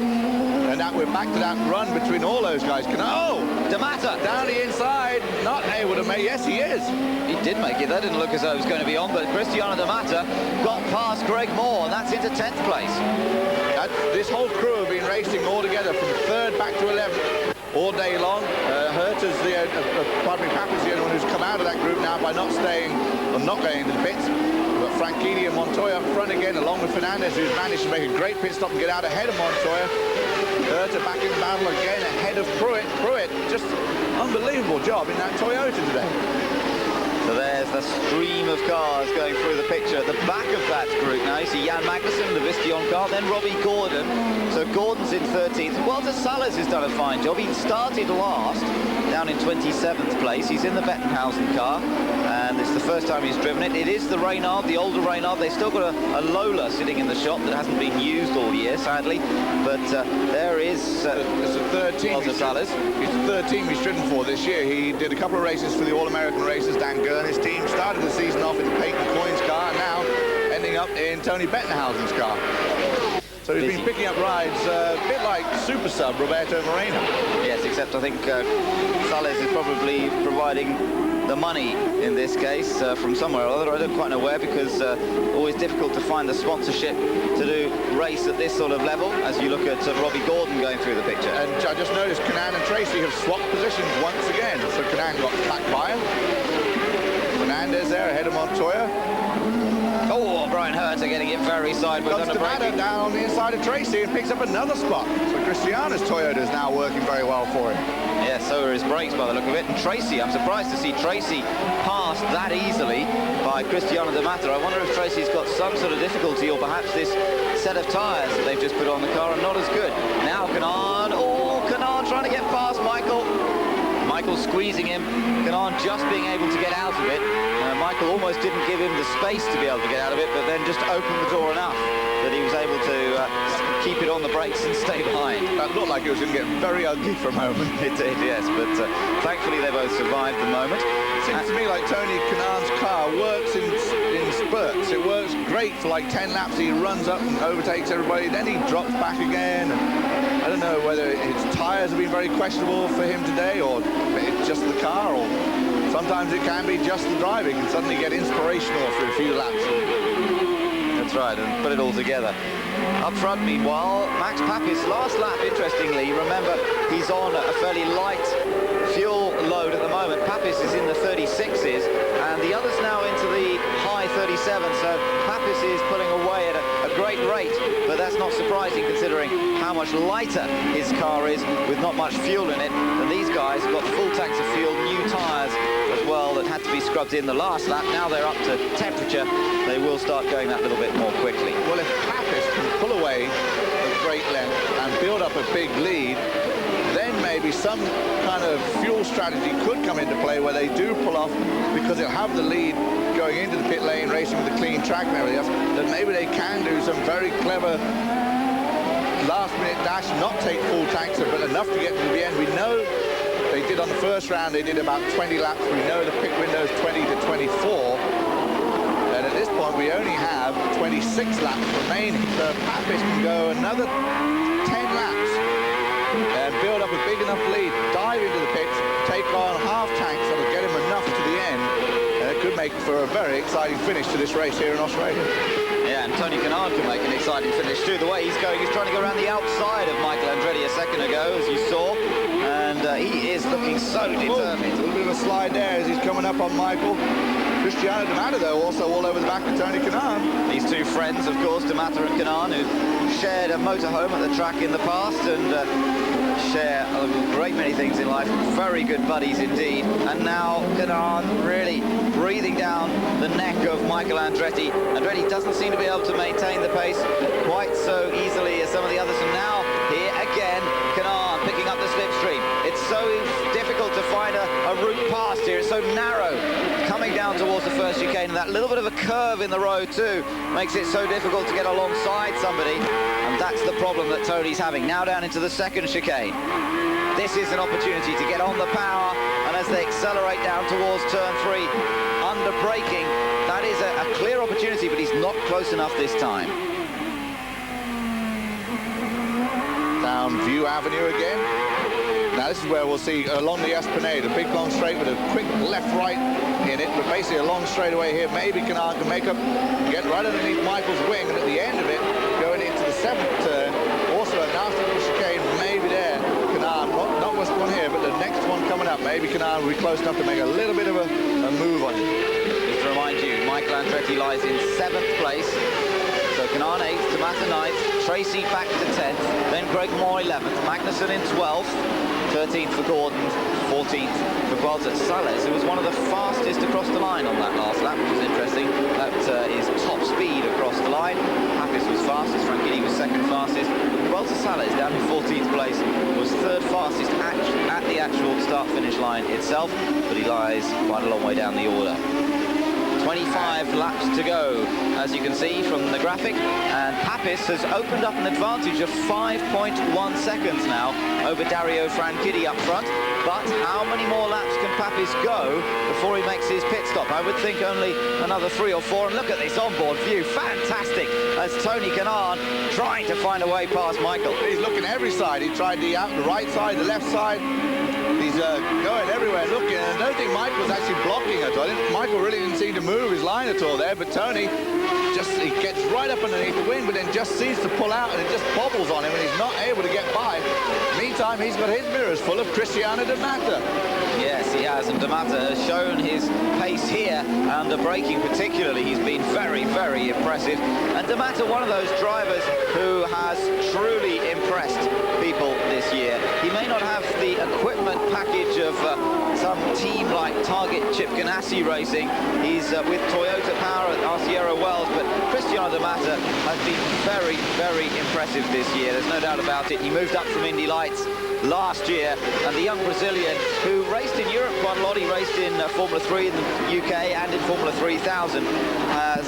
And now we're back to that run between all those guys. Oh, D'Amata down the inside, not able to make. Yes, he is. He did make it. That didn't look as though it was going to be on, but Cristiano D'Amata got past Greg Moore, and that's into 10th place. This whole crew have been racing all together from 3rd back to 11th all day long. Herta's Papis the only one who's come out of that group now by not staying or not going into the pits. But Franchitti and Montoya up front again, along with Fernandez, who's managed to make a great pit stop and get out ahead of Montoya. Herta back in the battle again, ahead of Pruitt. Pruitt, just unbelievable job in that Toyota today. So there's the stream of cars going through the picture. At the back of that group now, you see Jan Magnussen, the Vistion car, then Robbie Gordon. So Gordon's in 13th. Walter Salas has done a fine job. He started last, down in 27th place. He's in the Bettenhausen car, and it's the first time he's driven it. It is the Reynard, the older Reynard. They've still got a Lola sitting in the shop that hasn't been used all year, sadly. But there is it's the 3rd team. Walter Salas. It's the 3rd team he's driven for this year. He did a couple of races for the All-American races. Dan Gurney's team started the season off in Peyton Coyne's car, and now ending up in Tony Bettenhausen's car. So he's been picking up rides a bit like super sub Roberto Moreno. Yes, except I think Salas is probably providing the money in this case from somewhere or other. I don't quite know where, because always difficult to find the sponsorship to do race at this sort of level, as you look at Robbie Gordon going through the picture. And I just noticed Kanaan and Tracy have swapped positions once again. So Kanaan got back by him. Fernandez there ahead of Montoya. Oh, Brian Herta getting it very sideways. Comes D'Amata down on the inside of Tracy and picks up another spot. So Cristiano's Toyota is now working very well for him. Yeah, so are his brakes by the look of it. And Tracy, I'm surprised to see Tracy passed that easily by Cristiano D'Amata. I wonder if Tracy's got some sort of difficulty, or perhaps this set of tyres that they've just put on the car are not as good. Now Kanaan, Kanaan trying to get past Michael. Michael squeezing him, Kanaan just being able to get out of it. Michael almost didn't give him the space to be able to get out of it, but then just opened the door enough that he was able to keep it on the brakes and stay behind. That looked like it was going to get very ugly for a moment. It did, yes, but thankfully they both survived the moment. It seems to me like Tony Kanaan's car works in spurts. It works great for like 10 laps. He runs up and overtakes everybody, then he drops back again. I don't know whether his tyres have been very questionable for him today, or it's just the car, or sometimes it can be just the driving and suddenly get inspirational after a few laps. That's right, and put it all together. Up front, meanwhile, Max Papis, last lap, interestingly, remember, he's on a fairly light fuel load at the moment. Papis is in the 36s, and the others now into the high 37s, so Papis is pulling away at a great rate, but that's not surprising considering how much lighter his car is with not much fuel in it. And these guys have got full tanks of fuel, new tyres as well that had to be scrubbed in the last lap. Now they're up to temperature. They will start going that little bit more quickly. Well, if Papis can pull away at great length and build up a big lead, then maybe some kind of fuel strategy could come into play where they do pull off because they'll have the lead going into the pit lane, racing with a clean track and everything else. Then maybe they can do some very clever last-minute dash, not take full tanks, but enough to get to the end. We know they did on the first round, they did about 20 laps. We know the pit window is 20 to 24. And at this point, we only have 26 laps remaining. So Papis can go another 10 laps and build up a big enough lead, dive into the pits, take on half tanks that'll get him enough to the end. And it could make for a very exciting finish to this race here in Australia. Yeah, and Tony Kanaan can make an exciting finish too. The way he's going, he's trying to go around the outside of Michael Andretti a second ago, as you saw. And he is looking so determined. A little bit of a slide there as he's coming up on Michael. Cristiano D'Amato, though, also all over the back of Tony Kanaan. These two friends, of course, D'Amato and Kanaan, who shared a motorhome at the track in the past and share a great many things in life. Very good buddies indeed. And now Kanaan really breathing down the neck of Michael Andretti. Andretti doesn't seem to be able to maintain the pace quite so easily as some of the others. And now here again, Kanaan picking up the slipstream. It's so difficult to find a route past here. It's so narrow coming down towards the first chicane, and that little bit of a curve in the road too makes it so difficult to get alongside somebody, and that's the problem that Tony's having. Now down into the second chicane. This is an opportunity to get on the power, and as they accelerate down towards turn 3, under braking, that is a clear opportunity, but he's not close enough this time. Down View Avenue again. Now this is where we'll see along the Esplanade, a big long straight with a quick left-right in it, but basically a long straightaway here. Maybe Kanaan can make up, get right underneath Michael's wing, and at the end of it, going into the 7th turn, also a nasty little chicane, maybe there. Kanaan, not this one here, but the next one coming up, maybe Kanaan will be close enough to make a little bit of a move on it. Just to remind you, Michael Andretti lies in 7th place. So Kanaan 8th, D'Amato 9th, Tracy back to 10th, then Greg Moore 11th, Magnussen in 12th, 13th for Gordon, 14th for Balta Sales, who was one of the fastest across the line on that last lap, which was interesting. That is top speed across the line. Papis was fastest, Franchitti was second fastest. Balta Sales down in 14th place was third fastest at the actual start-finish line itself, but he lies quite a long way down the order. 25 laps to go, as you can see from the graphic, and Papis has opened up an advantage of 5.1 seconds now over Dario Franchitti up front. But how many more laps can Papis go before he makes his pit stop? I would think only another 3 or 4. And look at this onboard view, fantastic, as Tony Kanaan trying to find a way past Michael. He's looking every side. He tried the right side, the left side. He's going everywhere looking, and I don't think Michael's actually blocking it. Michael really didn't seem to move his line at all there, but Tony he gets right up underneath the wing, but then just seems to pull out, and it just bobbles on him, and he's not able to get by. Meantime, he's got his mirrors full of Cristiano D'Amato. Yes, he has, and D'Amato has shown his pace here, under braking particularly. He's been very, very impressive. And D'Amato, one of those drivers who has truly impressed people this year. He may not have the equipment package of some team like Target Chip Ganassi Racing. He's with Toyota Power at Arciero Wells, but Cristiano D'Amato has been very, very impressive this year. There's no doubt about it. He moved up from Indy Lights last year, and the young Brazilian who raced in Europe quite a lot, he raced in Formula 3 in the UK and in Formula 3000, has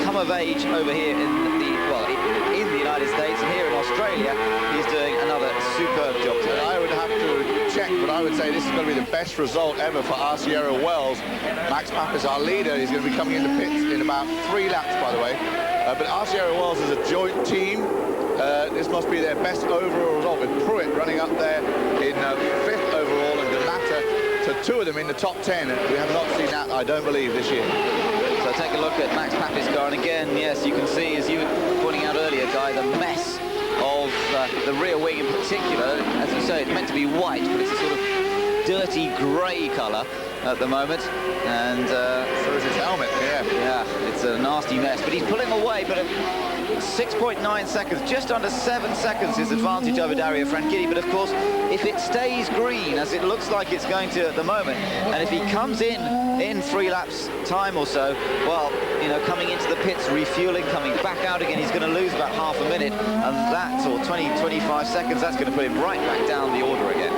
come of age over here in the United States, and here in Australia he's doing another superb job today. I would have to check, but I would say this is going to be the best result ever for Arciero Wells. Max Papis, our leader, is going to be coming into pits in about 3 laps, by the way. But Arciero Wells is a joint team. This must be their best overall result, with Pruitt running up there in 5th overall, and D'Amato So 2 of them in the top 10. We have not seen that, I don't believe, this year. So take a look at Max Papis' car, and again, yes, you can see, as you were pointing out earlier, Guy, the mess of the rear wing in particular. As you say, it's meant to be white, but it's a sort of dirty grey colour at the moment. And so is his helmet, yeah, it's a nasty mess. But he's pulling away, but 6.9 seconds, just under 7 seconds his advantage over Dario Franchitti. But of course, if it stays green, as it looks like it's going to at the moment, and if he comes in 3 laps time or so, well, you know, coming into the pits, refueling, coming back out again, he's going to lose about half a minute, and that, or 20-25 seconds, that's going to put him right back down the order again.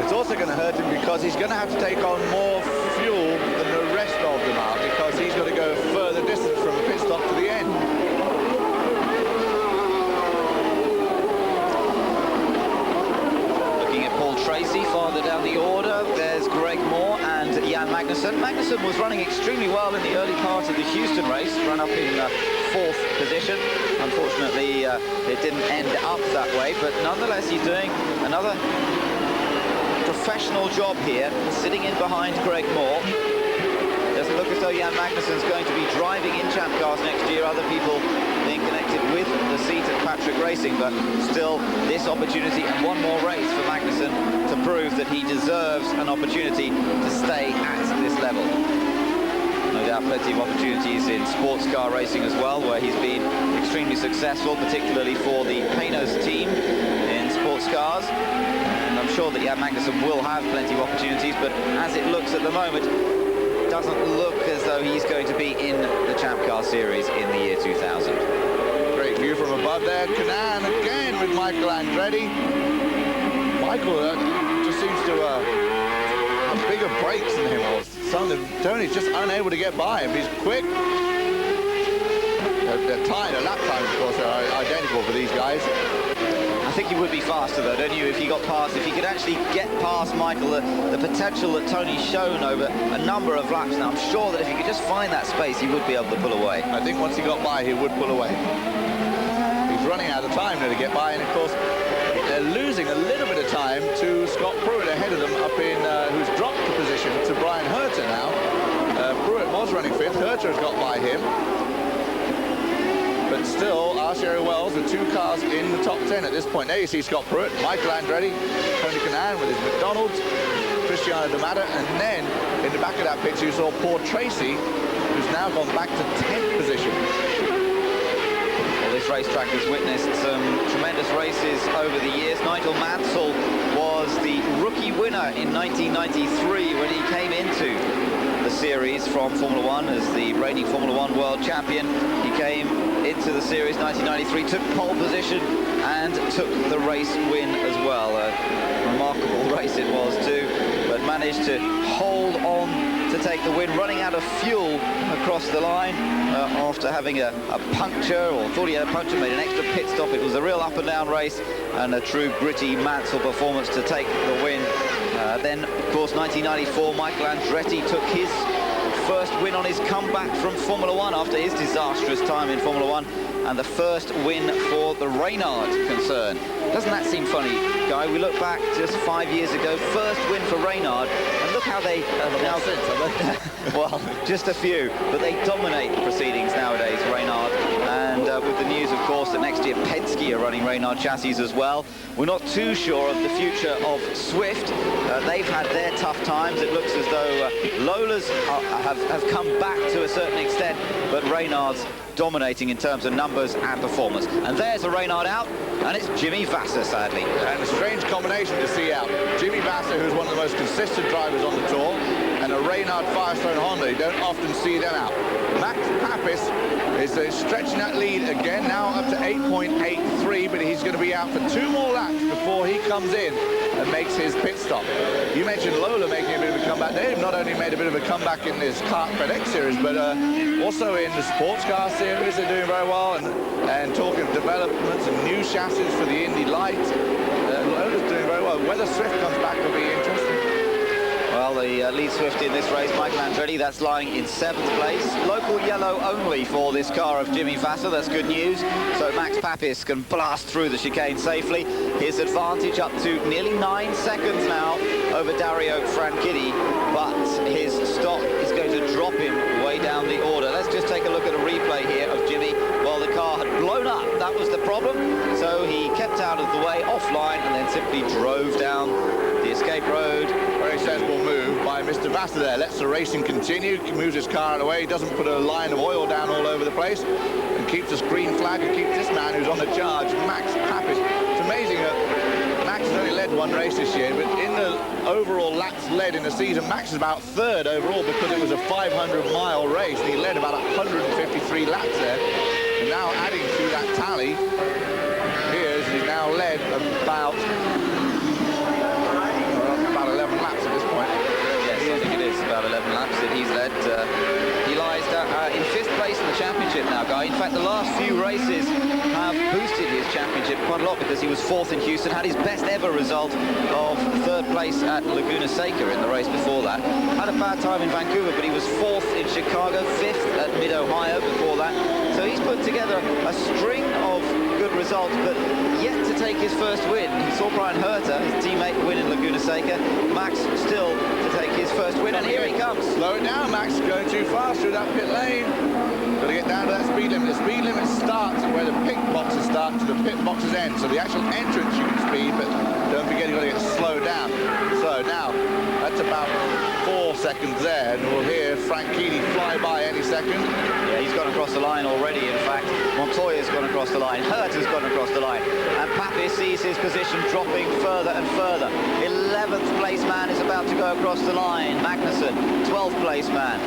It's also going to hurt him because he's going to have to take on more fuel than the rest of them are, because he's got to go further distance from the pit stop to the end. Looking at Paul Tracy farther down the order, there's Greg Moore and Jan Magnussen. Magnussen was running extremely well in the early part of the Houston race, ran up in 4th position. Unfortunately, it didn't end up that way, but nonetheless, he's doing another professional job here, sitting in behind Greg Moore. Doesn't look as though Jan Magnussen's going to be driving in Champ Cars next year, other people being connected with the seat at Patrick Racing, but still this opportunity and one more race for Magnussen to prove that he deserves an opportunity to stay at this level. No doubt plenty of opportunities in sports car racing as well, where he's been extremely successful, particularly for the Panos team in sports cars. I'm sure that Jan Magnussen will have plenty of opportunities, but as it looks at the moment, doesn't look as though he's going to be in the Champ Car Series in the year 2000. Great view from above there. Canan again with Michael Andretti. Michael just seems to have bigger brakes than him, or something. Tony's just unable to get by him. He's quick. The lap times, of course, are identical for these guys. I think he would be faster, though, don't you, if he got past, if he could actually get past Michael, the potential that Tony's shown over a number of laps now. I'm sure that if he could just find that space, he would be able to pull away. I think once he got by, he would pull away. He's running out of time now to get by, and of course, they're losing a little bit of time to Scott Pruitt ahead of them up in, who's dropped the position to Brian Herter now. Pruitt was running 5th, Herter has got by him. But still, Archero Wells with 2 cars in the top 10 at this point. There you see Scott Pruitt, Michael Andretti, Tony Kanaan with his McDonald's, Cristiano D'Amato, and then in the back of that picture you saw Paul Tracy, who's now gone back to 10th position. Well, this racetrack has witnessed some tremendous races over the years. Nigel Mansell was the rookie winner in 1993 when he came into the series from Formula One as the reigning Formula One world champion. He came into the series 1993, took pole position and took the race win as well. A remarkable race it was too, but managed to hold on to take the win, running out of fuel across the line after having a puncture, or thought he had a puncture, made an extra pit stop. It was a real up and down race and a true gritty Mansell performance to take the win. Then, of course, 1994, Michael Andretti took his first win on his comeback from Formula One after his disastrous time in Formula One, and the first win for the Reynard concern. Doesn't that seem funny, Guy? We look back just 5 years ago, first win for Reynard, and look how they now well, just a few, but they dominate the proceedings nowadays, Reynard. And with the news, of course, that next year Penske are running Reynard chassis as well. We're not too sure of the future of Swift. They've had their tough times. It looks as though Lola's have come back to a certain extent, but Reynard's dominating in terms of numbers and performance. And there's a Reynard out, and it's Jimmy Vasser, sadly. And a strange combination to see out. Jimmy Vasser, who's one of the most consistent drivers on the tour, and a Reynard Firestone Honda. You don't often see them out. Max Papis is stretching that lead again, now up to 8.83, but he's going to be out for 2 more laps before he comes in and makes his pit stop. You mentioned Lola making a bit of a comeback. They've not only made a bit of a comeback in this Kart FedEx series, but also in the sports car series they're doing very well, and talking of developments and new chassis for the Indy Light. Lola's doing very well. Whether Swift comes back will be interesting. Well, the lead Swift in this race, Michael Andretti, that's lying in 7th place. Local yellow only for this car of Jimmy Vasser. That's good news. So Max Papis can blast through the chicane safely. His advantage up to nearly 9 seconds now over Dario Franchitti, but his stop is going to drop him way down the order. Let's just take a look at a replay here of Jimmy. Well, the car had blown up, that was the problem, so he kept out of the way, offline, and then simply drove down the escape road. Very sensible move by Mr. Vassar there. Lets the racing continue, moves his car out of the way, doesn't put a line of oil down all over the place, and keeps this green flag and keeps this man who's on the charge, Max Papis. It's amazing that Max has only led one race this year, but in the overall laps led in the season, Max is about third overall because it was a 500-mile race, and he led about 153 laps there. And now adding to that tally, he's now led about 11 laps at this point. Yes, I think it is about 11 laps that he's led. He lies in 5th place in the championship now, Guy. In fact, the last few races have boosted his championship quite a lot because he was 4th in Houston, had his best ever result of 3rd place at Laguna Seca in the race before that. Had a bad time in Vancouver, but he was 4th in Chicago, 5th at Mid-Ohio before that. So he's put together a string of good results, but yet to take his first win. He saw Brian Herter, his teammate, win in Laguna Seca. Max still to take his first win, and here he comes. Slow it down, Max is going too fast through that pit lane. Got to get down to that speed limit. The speed limit starts at where the pit boxes start to the pit boxes end. So the actual entrance you can speed, but don't forget you've got to get slowed down. So now, that's about 4 seconds there, and we'll hear Franchitti fly by any second. Yeah, he's gone across the line already, in fact. Montoya's gone across the line, Herter's gone across the line, and Papis sees his position dropping further and further. 11th place man is about to go across the line. Magnussen, 12th place man.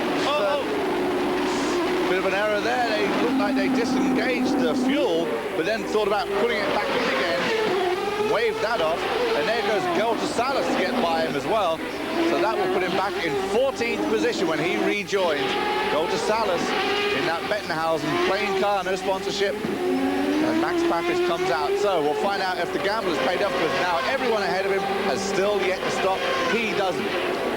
Bit of an error there. They looked like they disengaged the fuel, but then thought about putting it back in again. Waved that off, and there goes Gelter Salas to get by him as well. So that will put him back in 14th position when he rejoins. Gelter Salas in that Bettenhausen plain car, no sponsorship. And Max Papis comes out. So we'll find out if the gamble has paid off, because now everyone ahead of him has still yet to stop. He doesn't.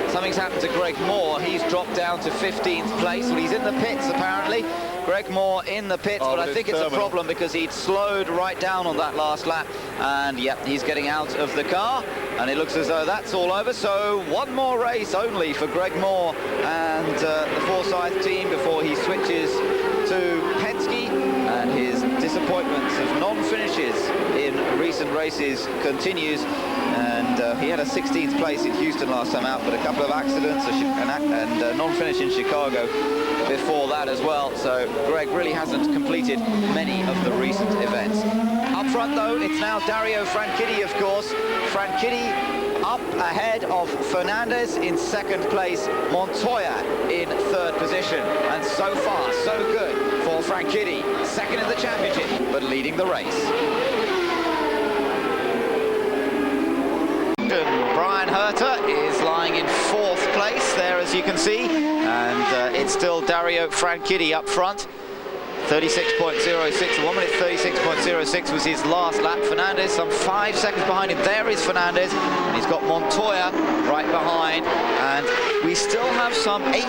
Something's happened to Greg Moore. He's dropped down to 15th place. Well, he's in the pits, apparently. Greg Moore in the pits, but I think it's a problem because he'd slowed right down on that last lap. And, yep, he's getting out of the car. And it looks as though that's all over. So one more race only for Greg Moore and the Forsyth team before he switches to Penske. And his disappointments of non-finishes in recent races continues. And he had a 16th place in Houston last time out, but a couple of accidents and non-finish in Chicago before that as well. So Greg really hasn't completed many of the recent events. Up front, though, it's now Dario Franchitti, of course. Franchitti up ahead of Fernandez in 2nd place, Montoya in 3rd position. And so far, so good for Franchitti, 2nd in the championship, but leading the race. Brian Herter is lying in 4th place there, as you can see, and it's still Dario Franchitti up front. 36.06, 1 minute 36.06 was his last lap. Fernandez some 5 seconds behind him. There is Fernandez, and he's got Montoya right behind, and we still have some 18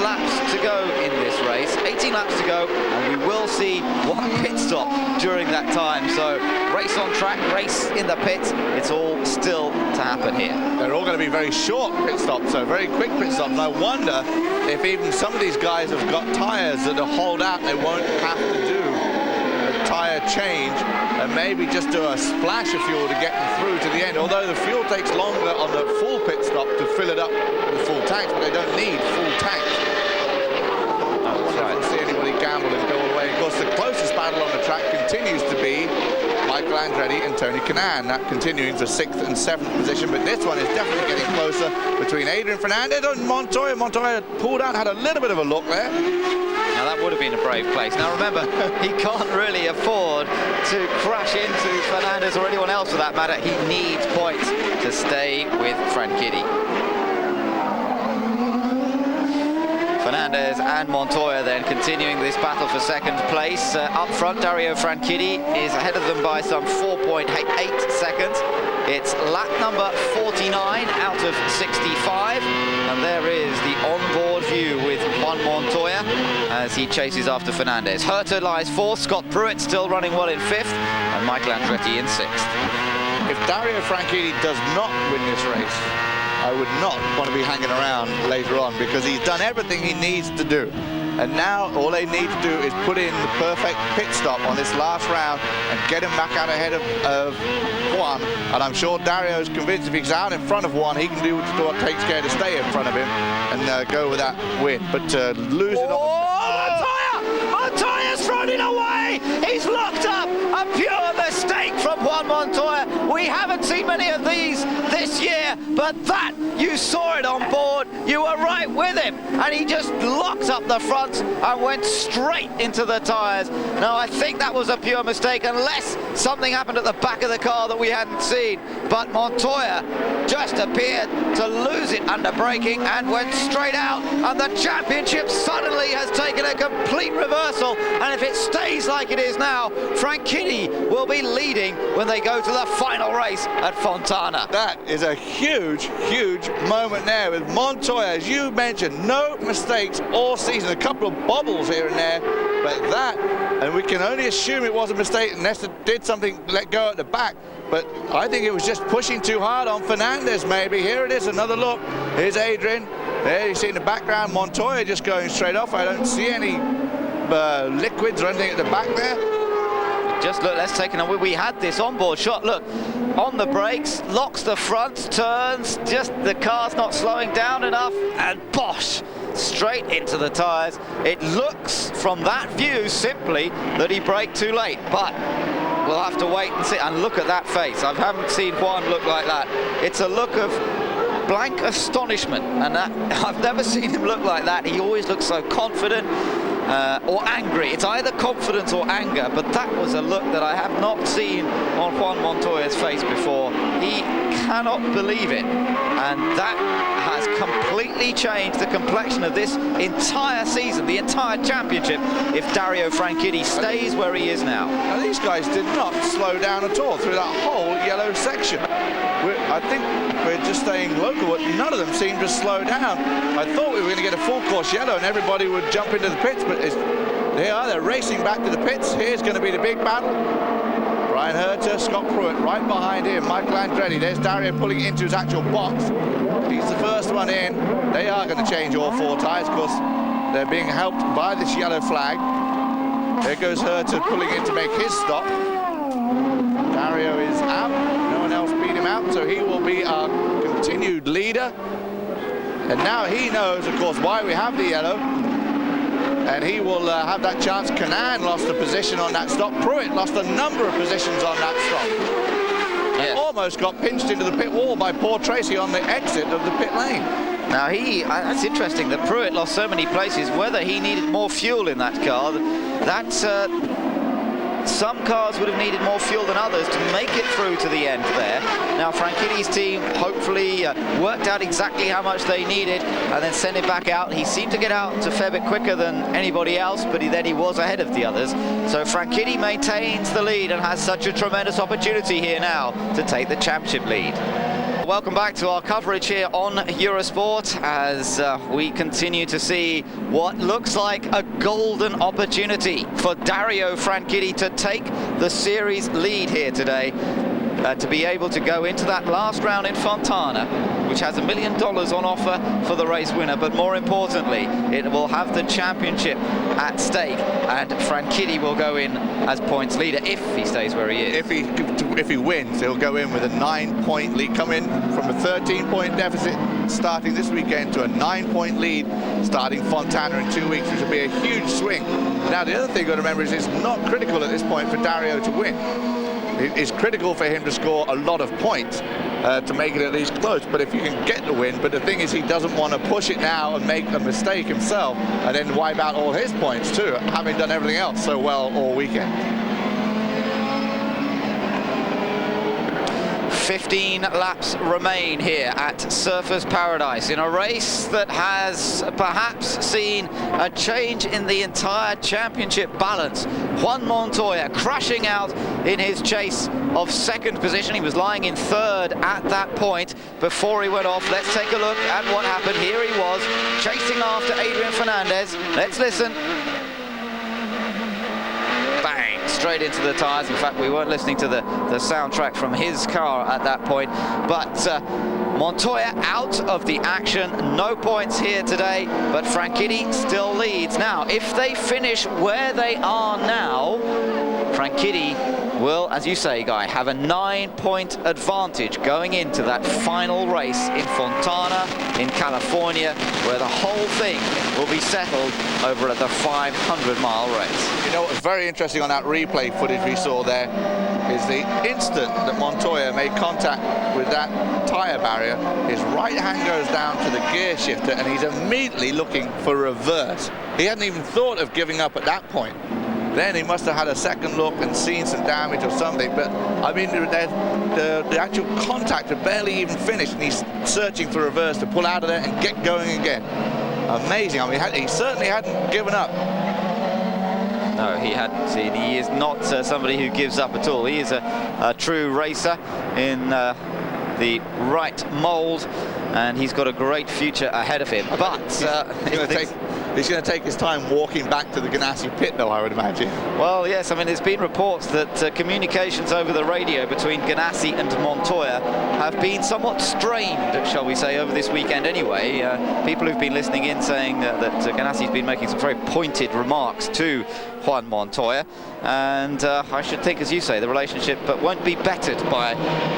laps to go in this race. 18 laps to go, and we will see one pit stop during that time. So race on track, race in the pits, it's all still to happen here. They're all going to be very short pit stops, so very quick pit stops. And I wonder if even some of these guys have got tyres that will hold out, they won't have to do a tyre change and maybe just do a splash of fuel to get them through to the end. Although the fuel takes longer on the full pit stop to fill it up with full tanks, but they don't need full tanks. I wonder if we'll see anybody gamble and go away. Of course, the closest battle on the track continues to be Michael Andretti and Tony Kanaan. That continuing for 6th and 7th position, but this one is definitely getting closer between Adrian Fernandez and Montoya. Montoya pulled out, had a little bit of a look there. Now that would have been a brave place. Now remember, he can't really afford to crash into Fernandez or anyone else for that matter. He needs points to stay with Franchitti. Fernandez and Montoya then continuing this battle for 2nd place. Up front, Dario Franchitti is ahead of them by some 4.8 seconds. It's lap number 49 out of 65, and there is the onboard view with Juan Montoya as he chases after Fernandez. Herter lies 4th, Scott Pruitt still running well in 5th, and Michael Andretti in 6th. If Dario Franchitti does not win this race, I would not want to be hanging around later on, because he's done everything he needs to do. And now all they need to do is put in the perfect pit stop on this last round and get him back out ahead of Juan. And I'm sure Dario's convinced if he's out in front of Juan, he can do what takes care to stay in front of him and go with that win. But lose it Montoya's thrown it away! He's locked up! A pure mistake from Juan Montoya. We haven't seen many of these this year, but that, you saw it on board. You were right with him, and he just locked up the front and went straight into the tyres. Now, I think that was a pure mistake, unless something happened at the back of the car that we hadn't seen. But Montoya just appeared to lose it under braking and went straight out, and the championship suddenly has taken a complete reversal. And if it stays like it is now, Franchitti will be leading when they go to the final race at Fontana. That is a huge, huge moment there with Montoya. As you mentioned, no mistakes all season. A couple of bobbles here and there, but that, and we can only assume it was a mistake unless it did something, let go at the back. But I think it was just pushing too hard on Fernandez, maybe. Here it is, another look. Here's Adrian. There you see in the background, Montoya just going straight off. I don't see any liquids or anything at the back there. Just look, let's take it. We had this onboard shot. Look, on the brakes, locks the front, turns, just the car's not slowing down enough, and bosh, straight into the tyres. It looks from that view simply that he braked too late, but we'll have to wait and see. And look at that face. I haven't seen Juan look like that. It's a look of blank astonishment, and that, I've never seen him look like that. He always looks so confident. Or angry. It's either confidence or anger, but that was a look that I have not seen on Juan Montoya's face before. He cannot believe it, and that has completely changed the complexion of this entire season, the entire championship, if Dario Franchitti stays where he is now. Now, these guys did not slow down at all through that whole yellow section. I think we're just staying local, but none of them seem to slow down. I thought we were going to get a full course yellow and everybody would jump into the pits, but they're racing back to the pits. Here's going to be the big battle. Brian Herter, Scott Pruitt right behind him, Michael Andretti. There's Dario pulling into his actual box. He's the first one in. They are going to change all four tyres, of course. They're being helped by this yellow flag. There goes Herter pulling in to make his stop. Dario is out. No one else beat him out, so he will be our continued leader. And now he knows, of course, why we have the yellow. And he will have that chance. Canan lost a position on that stop. Pruitt lost a number of positions on that stop. Yes. Almost got pinched into the pit wall by poor Tracy on the exit of the pit lane. Now that's interesting that Pruitt lost so many places. Whether he needed more fuel in that car, some cars would have needed more fuel than others to make it through to the end there. Now Franchitti's team hopefully worked out exactly how much they needed and then sent it back out. He seemed to get out a fair bit quicker than anybody else, but then he was ahead of the others. So Franchitti maintains the lead and has such a tremendous opportunity here now to take the championship lead. Welcome back to our coverage here on Eurosport as we continue to see what looks like a golden opportunity for Dario Franchitti to take the series lead here today, to be able to go into that last round in Fontana, which has $1 million on offer for the race winner, but more importantly, it will have the championship at stake, and Franchitti will go in as points leader if he stays where he is. If he wins, he'll go in with a 9-point lead, come in from a 13-point deficit starting this weekend to a 9-point lead starting Fontana in 2 weeks, which will be a huge swing. Now, the other thing you've got to remember is it's not critical at this point for Dario to win. It's critical for him to score a lot of points to make it at least close, but if you can get the win, but the thing is he doesn't want to push it now and make a mistake himself and then wipe out all his points too, having done everything else so well all weekend. 15 laps remain here at Surfers Paradise in a race that has perhaps seen a change in the entire championship balance. Juan Montoya crashing out in his chase of second position. He was lying in third at that point before he went off. Let's take a look at what happened. Here he was chasing after Adrian Fernandez. Let's listen. Bang, straight into the tyres. In fact, we weren't listening to the soundtrack from his car at that point, but Montoya out of the action, no points here today, but Franchitti still leads. Now, if they finish where they are now, Franchitti will, as you say, Guy, have a 9-point advantage going into that final race in Fontana in California, where the whole thing will be settled over the 500-mile race. You know what's very interesting on that replay footage we saw there is the instant that Montoya made contact with that tyre barrier, his right hand goes down to the gear shifter and he's immediately looking for reverse. He hadn't even thought of giving up at that point. Then he must have had a second look and seen some damage or something, but I mean the actual contact had barely even finished and he's searching for reverse to pull out of there and get going again. Amazing. I mean, he certainly hadn't given up. No, he hadn't. He is not somebody who gives up at all. He is a true racer in the right mould, and he's got a great future ahead of him. But he's going to take his time walking back to the Ganassi pit, though, I would imagine. Well, yes, I mean, there's been reports that communications over the radio between Ganassi and Montoya have been somewhat strained, shall we say, over this weekend anyway. People who've been listening in saying that Ganassi's been making some very pointed remarks to Juan Montoya, and I should think, as you say, the relationship won't be bettered by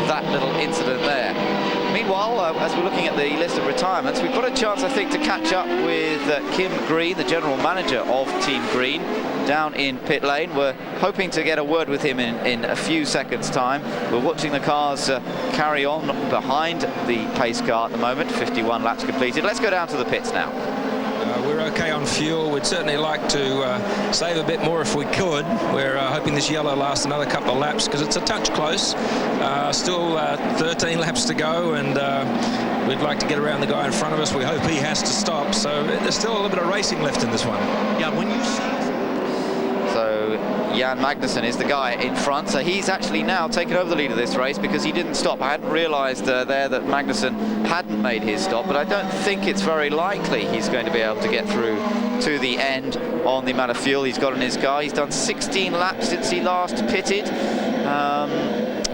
that little incident there. Meanwhile, as we're looking at the list of retirements, we've got a chance, I think, to catch up with Kim Green, the general manager of Team Green, down in pit lane. We're hoping to get a word with him in a few seconds' time. We're watching the cars carry on behind the pace car at the moment, 51 laps completed. Let's go down to the pits now. We're okay on fuel. We'd certainly like to save a bit more if we could. We're hoping this yellow lasts another couple of laps because it's a touch close. Still 13 laps to go, and we'd like to get around the guy in front of us. We hope he has to stop. So there's still a little bit of racing left in this one. Yeah, when you see... So Jan Magnussen is the guy in front, so he's actually now taken over the lead of this race because he didn't stop. I hadn't realised there that Magnussen hadn't made his stop, but I don't think it's very likely he's going to be able to get through to the end on the amount of fuel he's got in his car. He's done 16 laps since he last pitted.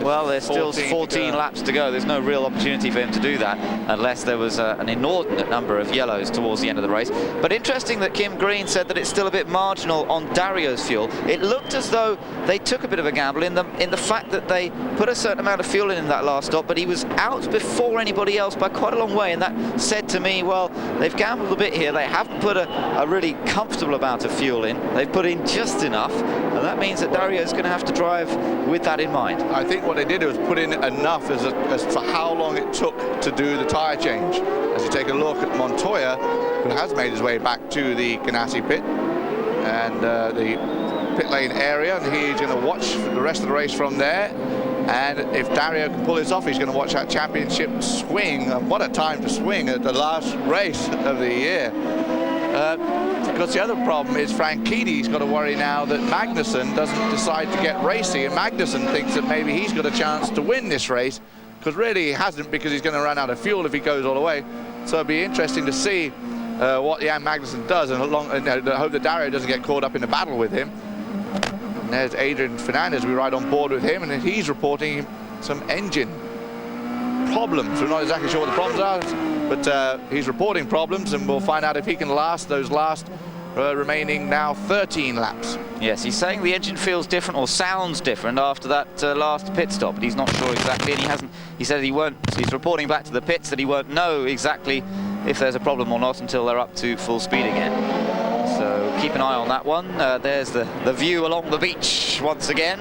Well, there's still 14 laps to go. There's no real opportunity for him to do that unless there was an inordinate number of yellows towards the end of the race. But interesting that Kim Green said that it's still a bit marginal on Dario's fuel. It looked as though they took a bit of a gamble in the fact that they put a certain amount of fuel in that last stop, but he was out before anybody else by quite a long way, and that said to me, well, they've gambled a bit here. They haven't put a really comfortable amount of fuel in. They've put in just enough, and that means that Dario's going to have to drive with that in mind. I think what they did was put in enough as for how long it took to do the tyre change. As you take a look at Montoya, who has made his way back to the Ganassi pit and the pit lane area, and he's going to watch the rest of the race from there. And if Dario can pull this off, he's going to watch that championship swing. And what a time to swing at the last race of the year. Because the other problem is Franchitti's got to worry now that Magnussen doesn't decide to get racy, and Magnussen thinks that maybe he's got a chance to win this race, because really he hasn't, because he's going to run out of fuel if he goes all the way. So it'll be interesting to see what Jan Magnussen does, and I hope that Dario doesn't get caught up in a battle with him. And there's Adrian Fernandez, we ride on board with him, and he's reporting some engine problems. We're not exactly sure what the problems are, but he's reporting problems, and we'll find out if he can last those last remaining now 13 laps. Yes, he's saying the engine feels different or sounds different after that last pit stop, but he's not sure exactly, and he said he's reporting back to the pits that he won't know exactly if there's a problem or not until they're up to full speed again. So keep an eye on that one. There's the view along the beach once again.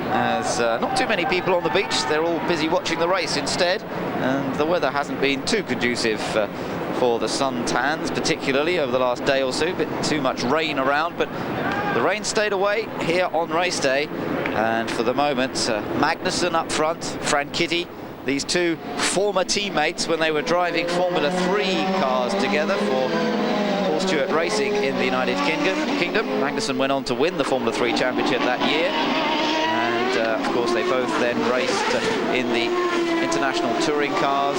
As not too many people on the beach, they're all busy watching the race instead, and the weather hasn't been too conducive for the suntans, particularly over the last day or so. A bit too much rain around, but the rain stayed away here on race day, and for the moment Magnussen up front, Franchitti, these two former teammates when they were driving Formula 3 cars together for Paul Stewart Racing in the United Kingdom. Magnussen went on to win the Formula 3 championship that year. Of course, they both then raced in the international touring cars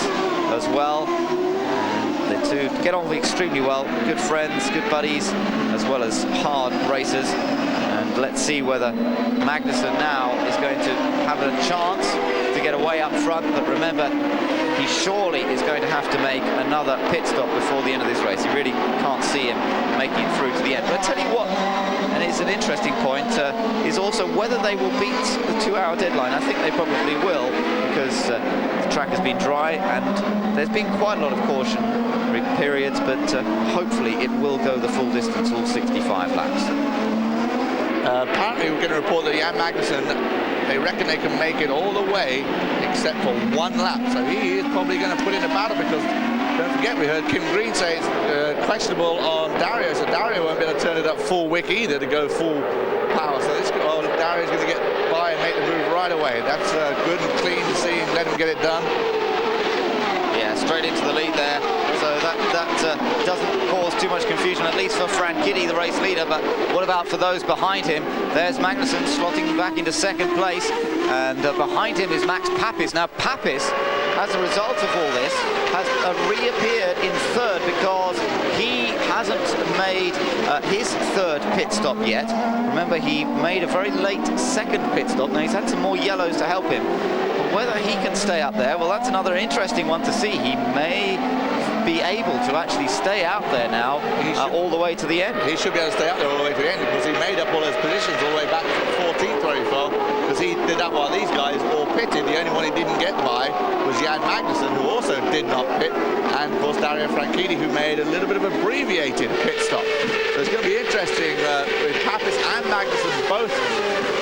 as well. And the two get on extremely well, good friends, good buddies, as well as hard racers. And let's see whether Magnussen now is going to have a chance to get away up front. But remember, he surely is going to have to make another pit stop before the end of this race. You really can't see him making it through to the end. But I tell you what, and it's an interesting point, is also whether they will beat the 2-hour deadline. I think they probably will, because the track has been dry and there's been quite a lot of caution periods, but hopefully it will go the full distance, all 65 laps. Apparently we're going to report that Jan Magnussen, they reckon they can make it all the way except for 1 lap, so he is probably going to put in a battle, because don't forget we heard Kim Green say it's questionable on Dario, so Dario won't be able to turn it up full wick either to go full power, so this, Dario's going to get by and make the move right away. That's good and clean to see and let him get it done. Yeah, straight into the lead there. So that doesn't cause too much confusion, at least for Franchitti, the race leader. But what about for those behind him? There's Magnussen slotting back into 2nd place, and behind him is Max Papis. Now Papis, as a result of all this, has reappeared in 3rd because he hasn't made his 3rd pit stop yet. Remember, he made a very late 2nd pit stop. Now he's had some more yellows to help him. Whether he can stay up there, well, that's another interesting one to see. He may be able to actually stay out there now all the way to the end. He should be able to stay out there all the way to the end, because he made up all those positions all the way back from 14th where he fell, because he did that while these guys all pitted. The only one he didn't get by was Jan Magnussen, who also did not pit, and of course Dario Franchitti, who made a little bit of abbreviated pit stop. So it's going to be interesting with Papis and Magnussen both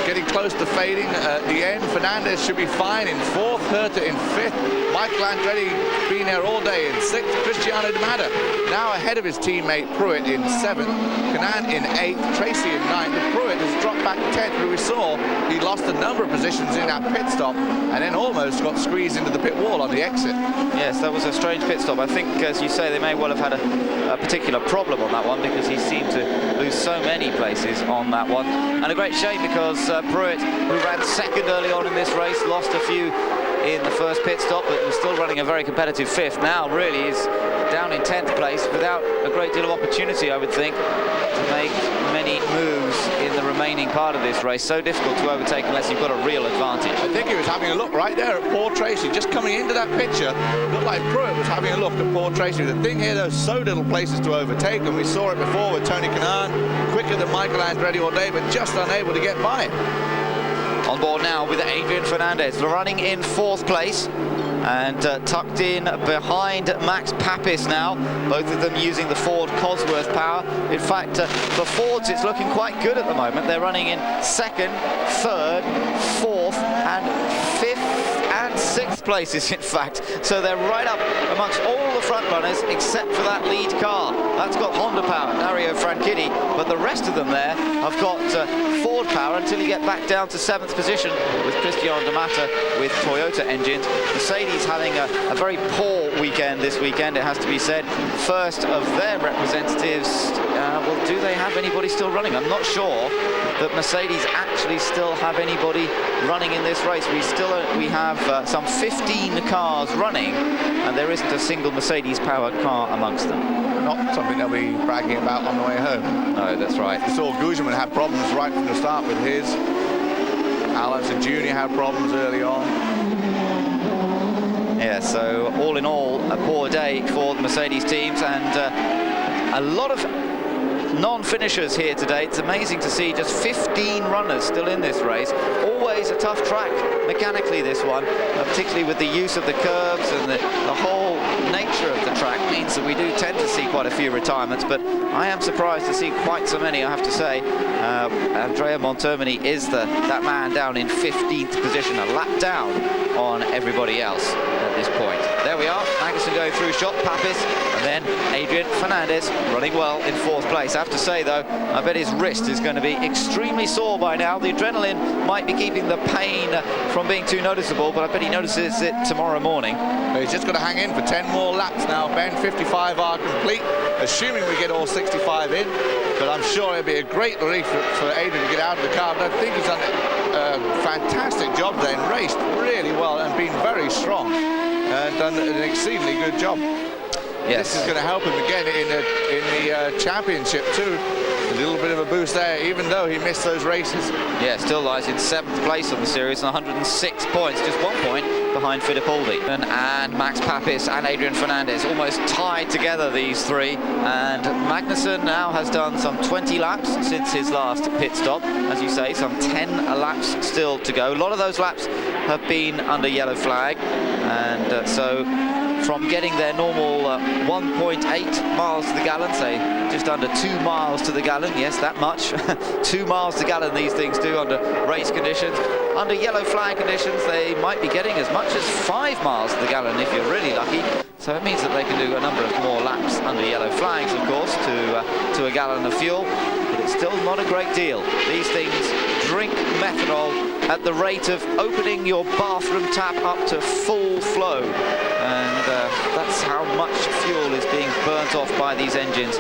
getting close to fading at the end. Fernandez should be fine in 4th, Herta in 5th, Michael Andretti been there all day in 6th, Cristiano Di Matta now ahead of his teammate Pruitt in 7th, Canan in 8th, Tracy in 9th, and Pruitt has dropped back to 10th, where we saw he lost a number of positions in that pit stop and then almost got squeezed into the pit wall on the exit. Yes, that was a strange pit stop. I think, as you say, they may well have had a particular problem on that one, because he seemed to lose so many places on that one. And a great shame, because Pruitt, who ran 2nd early on in this race, lost a few in the 1st pit stop, but was still running a very competitive 5th. Now really is down in 10th place without a great deal of opportunity, I would think, to make many moves in the remaining part of this race. So difficult to overtake unless you've got a real advantage. I think he was having a look right there at Paul Tracy, just coming into that picture. Looked like Pruitt was having a look at Paul Tracy. The thing here, there's so little places to overtake, and we saw it before with Tony Kanaan, quicker than Michael Andretti all day, but just unable to get by him. On board now with Adrian Fernandez, running in 4th place, and tucked in behind Max Papis now, both of them using the Ford Cosworth power. In fact, for Fords it's looking quite good at the moment. They're running in 2nd, 3rd, 4th and 5th and 6th places, in fact. So they're right up amongst all the front runners except for that lead car. That's got Honda power, Dario Franchitti, but the rest of them there have got Ford power until you get back down to 7th position with Cristiano Di Matta with Toyota engines. Mercedes having a very poor weekend this weekend, it has to be said. First of their representatives, well, do they have anybody still running? I'm not sure that Mercedes actually still have anybody running in this race. We have some 15 cars running, and there isn't a single Mercedes-powered car amongst them. Not something they'll be bragging about on the way home. No, that's right. We saw Guzman had problems right from the start with his. Alonso Jr. had problems early on. Yeah, so all in all, a poor day for the Mercedes teams, and a lot of non-finishers here today. It's amazing to see just 15 runners still in this race. Always a tough track mechanically, this one, particularly with the use of the curbs, and the whole nature of the track means that we do tend to see quite a few retirements, but I am surprised to see quite so many, I have to say. Andrea Montermini is that man down in 15th position, a lap down on everybody else at this point. There we are, Magnussen going through shot, Papis, and then Adrian Fernandez running well in 4th place. I have to say though, I bet his wrist is going to be extremely sore by now. The adrenaline might be keeping the pain from being too noticeable, but I bet he notices it tomorrow morning. He's just got to hang in for 10 more laps now, Ben. 55 are complete, assuming we get all 65 in, but I'm sure it'll be a great relief for Adrian to get out of the car. But I think he's done a fantastic job there and raced really well and been very strong and done an exceedingly good job. Yes. This is going to help him again in the championship too. A little bit of a boost there, even though he missed those races. Yeah, still lies in 7th place on the series and 106 points, just 1 point behind Fittipaldi. And Max Papis and Adrian Fernandez almost tied together, these three. And Magnussen now has done some 20 laps since his last pit stop. As you say, some 10 laps still to go. A lot of those laps have been under yellow flag. And so from getting their normal 1.8 miles to the gallon, say just under 2 miles to the gallon, yes, that much, 2 miles to the gallon these things do under race conditions. Under yellow flag conditions, they might be getting as much as 5 miles to the gallon if you're really lucky. So it means that they can do a number of more laps under yellow flags, of course, to a gallon of fuel. But it's still not a great deal. These things drink methanol at the rate of opening your bathroom tap up to full flow. And that's how much fuel is being burnt off by these engines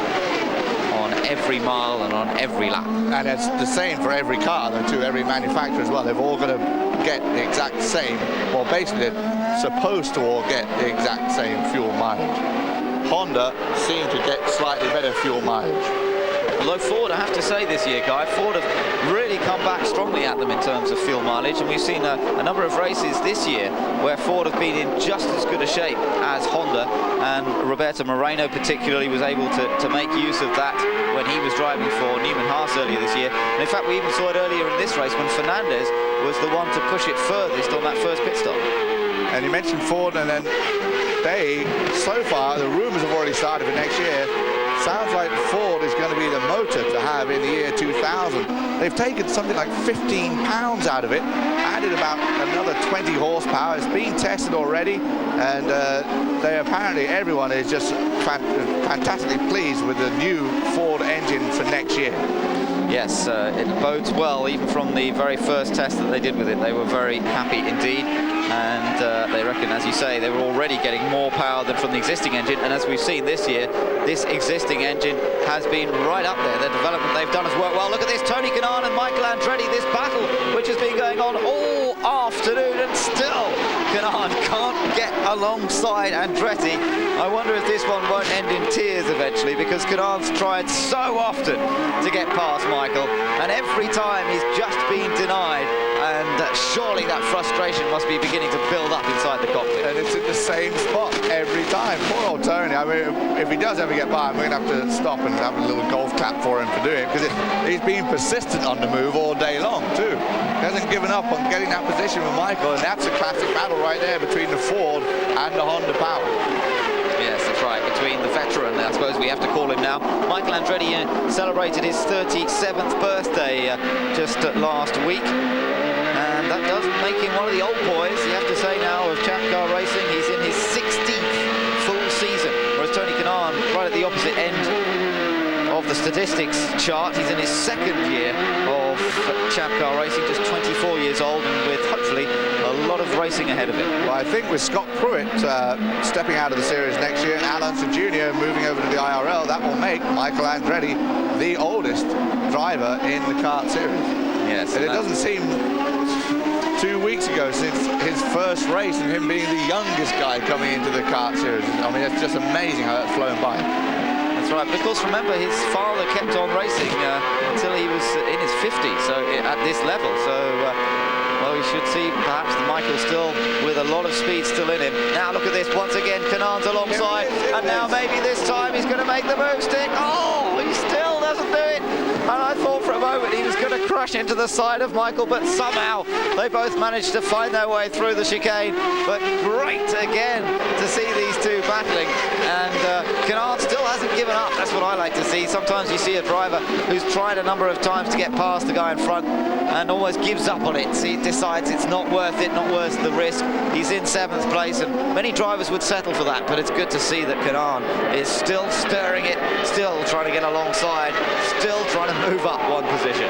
on every mile and on every lap. And it's the same for every car, though, too, every manufacturer as well. They've all got to get the exact same, or basically they're supposed to all get the exact same fuel mileage. Honda seem to get slightly better fuel mileage. Although Ford, I have to say this year, Guy, Ford have really come back strongly at them in terms of fuel mileage, and we've seen a number of races this year where Ford have been in just as good a shape as Honda, and Roberto Moreno particularly was able to make use of that when he was driving for Newman Haas earlier this year. And in fact, we even saw it earlier in this race when Fernandez was the one to push it furthest on that first pit stop. And you mentioned Ford, and then they, so far, the rumours have already started for next year. Sounds like Ford is going to be the motor to have in the year 2000. They've taken something like 15 pounds out of it, added about another 20 horsepower. It's been tested already, and they apparently, everyone is just fantastically pleased with the new Ford engine for next year. Yes, it bodes well. Even from the very first test that they did with it, they were very happy indeed. And they reckon, as you say, they were already getting more power than from the existing engine. And as we've seen this year, this existing engine has been right up there. The development they've done has worked well. Look at this, Tony Kanaan and Michael Andretti, this battle which has been going on all afternoon, and still Kanaan can't get alongside Andretti. I wonder if this one won't end in tears eventually, because Kanaan's tried so often to get past Michael, and every time he's just been denied. And surely that frustration must be beginning to build up inside the cockpit. And it's at the same spot every time. Poor old Tony. I mean, if he does ever get by, we're going to have to stop and have a little golf clap for him for doing it, because he's been persistent on the move all day long, too. He hasn't given up on getting that position with Michael, and that's a classic battle right there between the Ford and the Honda power. Yes, that's right, between the veteran, I suppose we have to call him now. Michael Andretti celebrated his 37th birthday just last week. And that does make him one of the old boys, you have to say now, of Champ Car Racing. He's in his 16th full season, whereas Tony Kanaan, right at the opposite end of the statistics chart, he's in his 2nd year of Champ Car Racing, just 24 years old, and with hopefully a lot of racing ahead of him. Well, I think with Scott Pruitt stepping out of the series next year and Al Unser Jr. moving over to the IRL, that will make Michael Andretti the oldest driver in the kart series. Yes, and it doesn't seem 2 weeks ago since his first race and him being the youngest guy coming into the kart series. I mean, it's just amazing how that's flown by. That's right, but of course, remember, his father kept on racing until he was in his 50s, so at this level. So, well, we should see perhaps Michael still with a lot of speed still in him. Now look at this, once again, Kanaan's alongside, and now maybe this time he's going to make the move stick. Oh, he still doesn't do it. And I thought for a moment he was going to crash into the side of Michael, but somehow they both managed to find their way through the chicane. But great again to see these two battling, and Kanaan still hasn't given up. That's what I like to see. Sometimes you see a driver who's tried a number of times to get past the guy in front and almost gives up on it. He decides it's not worth it, not worth the risk. He's in 7th place, and many drivers would settle for that, but it's good to see that Kanaan is still stirring it, still trying to get alongside, still trying to move up one position.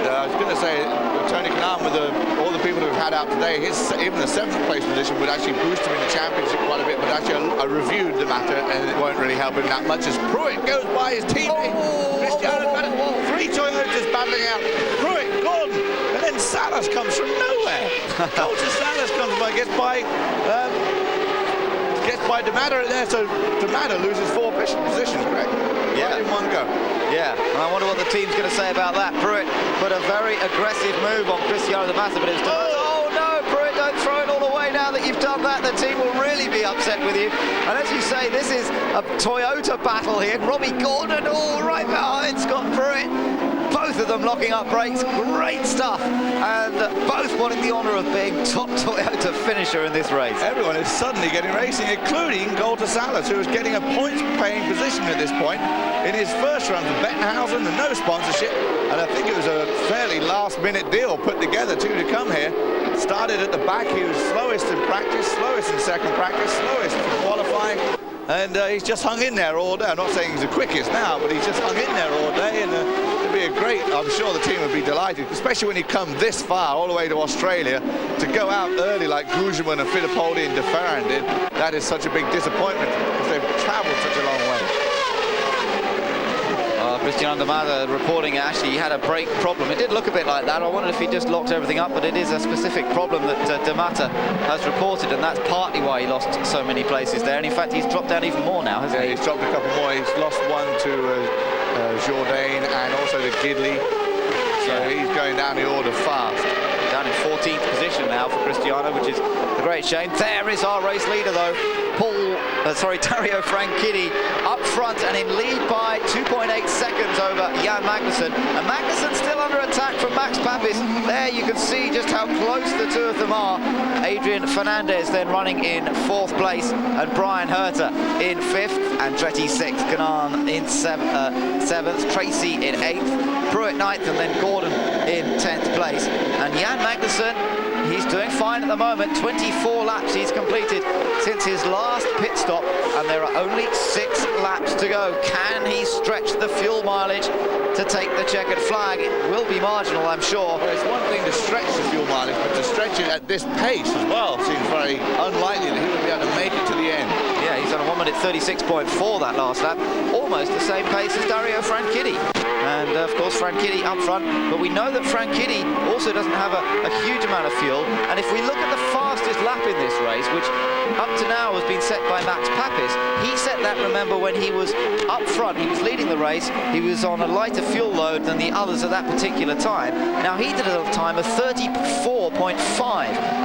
I was going to say, Tony Kanaan, with all the people who've had out today, even the 7th place position would actually boost him in the championship quite a bit, but actually I reviewed the matter and it won't really help him that much as Pruitt goes by his teammate. Cristiano, 3 Toyotas battling out. Pruitt, Gordon, and then Salas comes from nowhere. Colton Salas comes by, gets by D'Amato there, so D'Amato loses 4 positions, correct? Yeah. Right in one go. Yeah, and I wonder what the team's going to say about that. Pruitt put a very aggressive move on Cristiano D'Amato, but it was oh no, Pruitt, don't throw it all away now that you've done that. The team will really be upset with you. And as you say, this is a Toyota battle here. Robbie Gordon all right behind Scott Pruitt. Both of them locking up brakes, great stuff, and both wanting the honour of being top Toyota finisher in this race. Everyone is suddenly getting racing, including Golda Salas, who is getting a points-paying position at this point in his first run for Bettenhausen, and no sponsorship, and I think it was a fairly last-minute deal put together to come here. Started at the back, he was slowest in practice, slowest in second practice, slowest in qualifying, and he's just hung in there all day. I'm not saying he's the quickest now, but he's just hung in there all day, and it'd be a great, I'm sure the team would be delighted, especially when you come this far, all the way to Australia, to go out early like Gugelmin and Fittipaldi and De Ferran did. That is such a big disappointment, because they've travelled such a long way. Cristiano D'Amato reporting actually he had a brake problem. It did look a bit like that. I wondered if he just locked everything up, but it is a specific problem that D'Amato has reported, and that's partly why he lost so many places there. And in fact, he's dropped down even more now, hasn't he? He's dropped a couple more. He's lost one to Jourdain and also to Gidley. So he's going down the order fast. Down in 14th position now for Cristiano, which is a great shame. There is our race leader though, Dario Franchitti up front and in lead by 2.8 seconds over Jan Magnussen. And Magnussen still under attack from Max Papis. There you can see just how close the two of them are. Adrian Fernandez then running in 4th place, and Brian Herta in 5th, Andretti 6th, Kanan in 7th, Tracy in 8th, Pruitt 9th, and then Gordon in 10th place. And Jan Magnussen, he's doing fine at the moment. 24 laps he's completed since his last pit stop, and there are only 6 laps to go. Can he stretch the fuel mileage to take the checkered flag? It will be marginal, I'm sure. Well, it's one thing to stretch the fuel mileage, but to stretch it at this pace as well seems very unlikely that he would be able to make it to the end. Yeah, he's on a 1 minute 36.4 that last lap, almost the same pace as Dario Franchitti. And of course Franchitti up front, but we know that Franchitti also doesn't have a huge amount of fuel. And if we look at the fastest lap in this race, which up to now has been set by Max Papis, he set that, remember, when he was up front, he was leading the race, he was on a lighter fuel load than the others at that particular time. Now he did a time of 34.5,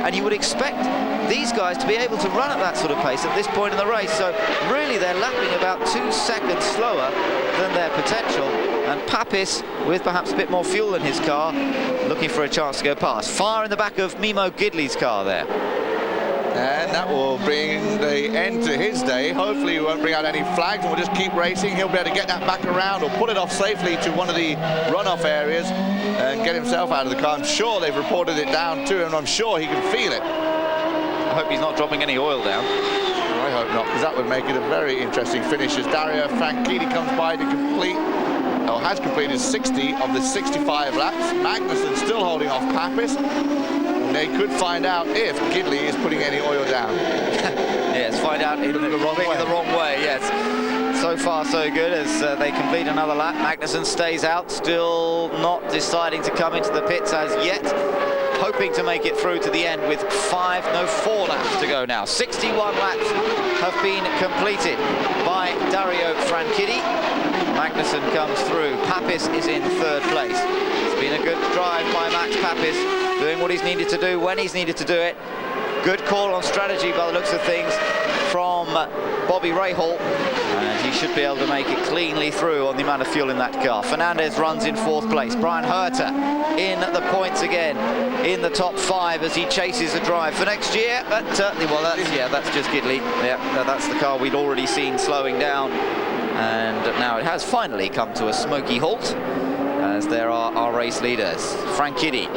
and you would expect these guys to be able to run at that sort of pace at this point in the race. So really they're lapping about 2 seconds slower than their potential. And Papis, with perhaps a bit more fuel in his car, looking for a chance to go past. Far in the back of Mimo Gidley's car there. And that will bring the end to his day. Hopefully he won't bring out any flags and we'll just keep racing. He'll be able to get that back around or pull it off safely to one of the runoff areas and get himself out of the car. I'm sure they've reported it down to him, and I'm sure he can feel it. I hope he's not dropping any oil down. I hope not, because that would make it a very interesting finish as Dario Franchitti comes by to complete, or has completed 60 of the 65 laps. Magnussen still holding off Papis. And they could find out if Gidley is putting any oil down. Yes, find out in the wrong way. Yes. So far so good as they complete another lap. Magnussen stays out, still not deciding to come into the pits as yet. Hoping to make it through to the end with 4 laps to go now. 61 laps have been completed by Dario Franchitti. Magnussen comes through. Papis is in 3rd place. It's been a good drive by Max Papis, doing what he's needed to do when he's needed to do it. Good call on strategy by the looks of things from Bobby Rahal, and he should be able to make it cleanly through on the amount of fuel in that car. Fernandez runs in 4th place. Brian Herta in the points again, in the top 5 as he chases a drive for next year. But well, that's just Gidley. Yeah, that's the car we'd already seen slowing down, and now it has finally come to a smoky halt as there are our race leaders. Franchitti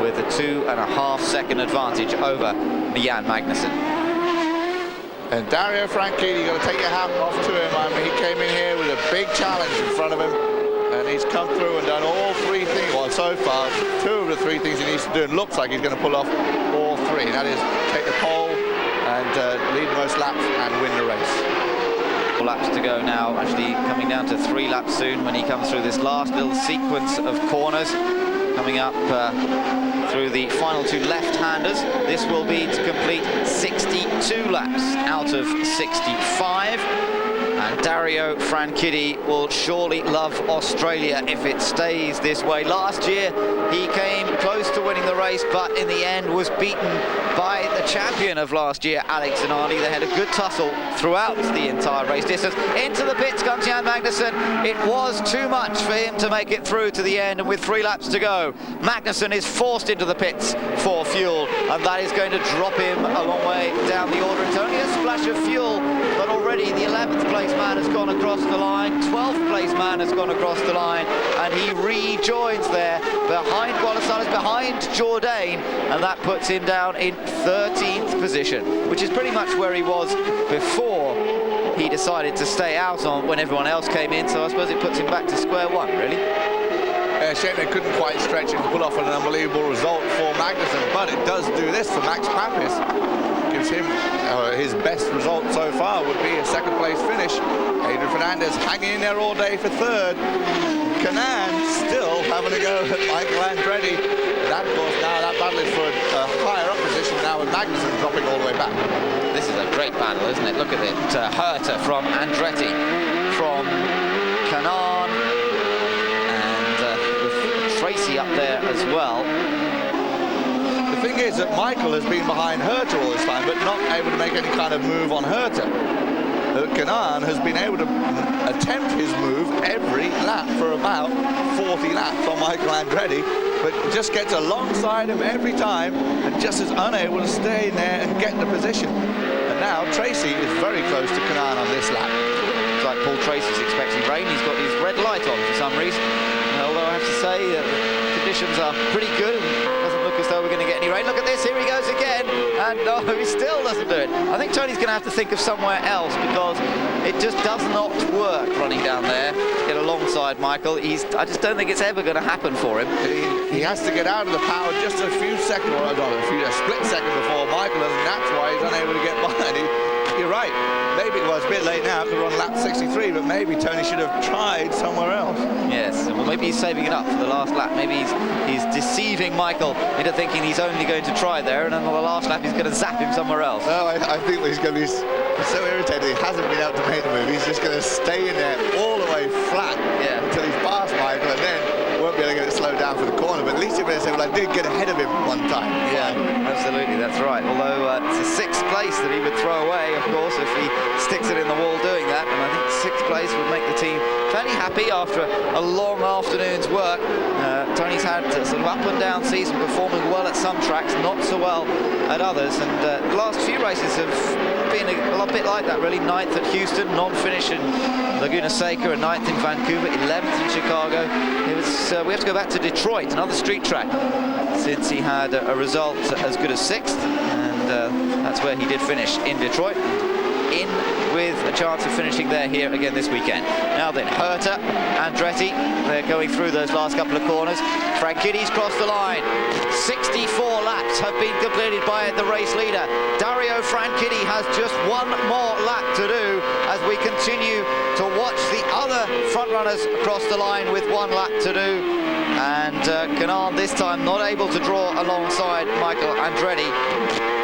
with a 2.5 second advantage over Jan Magnussen. And Dario Franchitti, you've got to take your hat off to him. I mean, he came in here with a big challenge in front of him, and he's come through and done all 3 things. Well, so far, 2 of the 3 things he needs to do, and looks like he's going to pull off all 3. And that is take the pole and lead the most laps and win the race. 4 laps to go now, actually coming down to 3 laps soon when he comes through this last little sequence of corners. Coming up through the final two left-handers. This will be to complete 62 laps out of 65. And Dario Franchitti will surely love Australia if it stays this way. Last year, he came close to winning the race, but in the end was beaten by the champion of last year, Alex Indy. They had a good tussle throughout the entire race distance. Into the pits comes Jan Magnussen. It was too much for him to make it through to the end, and with 3 laps to go, Magnussen is forced into the pits for fuel, and that is going to drop him a long way down the order. It's only a splash of fuel, but already the 11th place man has gone across the line, 12th place man has gone across the line, and he rejoins there behind Gonzalez, behind Jourdain, and that puts him down in 13th position, which is pretty much where he was before he decided to stay out on when everyone else came in, so I suppose it puts him back to square one, really. Yeah, shame they couldn't quite stretch and pull off an unbelievable result for Magnussen, but it does do this for Max Papis. Gives him his best result so far would be a second place finish. Adrian Fernandez hanging in there all day for third. Canaan still having a go at Michael Andretti. That, of course, now that battle is for a higher up position now with Magnussen dropping all the way back. This is a great battle, isn't it? Look at it. Herta from Andretti, from Canaan, and with Tracy up there as well. The thing is that Michael has been behind Herta all this time, but not able to make any kind of move on Herta. Canaan has been able to attempt his move every lap for about 40 laps on Michael Andretti, but just gets alongside him every time and just is unable to stay in there and get the position. And now Tracy is very close to Canaan on this lap. It's like Paul Tracy's expecting rain. He's got his red light on for some reason. Although I have to say the conditions are pretty good. As though we're going to get any rain. Look at this, here he goes again, and no, he still doesn't do it. I think Tony's going to have to think of somewhere else, because it just does not work running down there to get alongside Michael. I just don't think it's ever going to happen for him. He has to get out of the power just a few seconds, or a split second before Michael, and that's why he's unable to get by. You're right, maybe it was a bit late now because we're on lap 63, but maybe Tony should have tried somewhere else. Yes, well, maybe he's saving it up for the last lap. Maybe he's deceiving Michael into thinking he's only going to try there, and then on the last lap he's going to zap him somewhere else. No, I think he's going to be so irritated he hasn't been able to make the move. He's just going to stay in there all the way flat until he's past Michael, and then won't be able to get it slowed down for the corner, but at least he'll be able to say, well, I did get ahead of him one time. Yeah, absolutely, that's right. Although it's a 6th place that he would throw away, of course, if he sticks it in the wall doing that, and I think 6th place would make the team fairly happy after a long afternoon's work. Tony's had a sort of up and down season, performing well at some tracks, not so well at others, and the last few races have been a bit like that, really. 9th at Houston, non-finish in Laguna Seca, and 9th in Vancouver, 11th in Chicago. It was, we have to go back to Detroit, another street track, since he had a result as good as 6th, and that's where he did finish, in Detroit, in with a chance of finishing there here again this weekend. Now then, Herta, Andretti, they're going through those last couple of corners. Franchitti's crossed the line. 64 laps have been completed by the race leader. Dario Franchitti has just one more lap to do as we continue to watch the other front runners across the line with 1 lap to do. And Canaan this time not able to draw alongside Michael Andretti.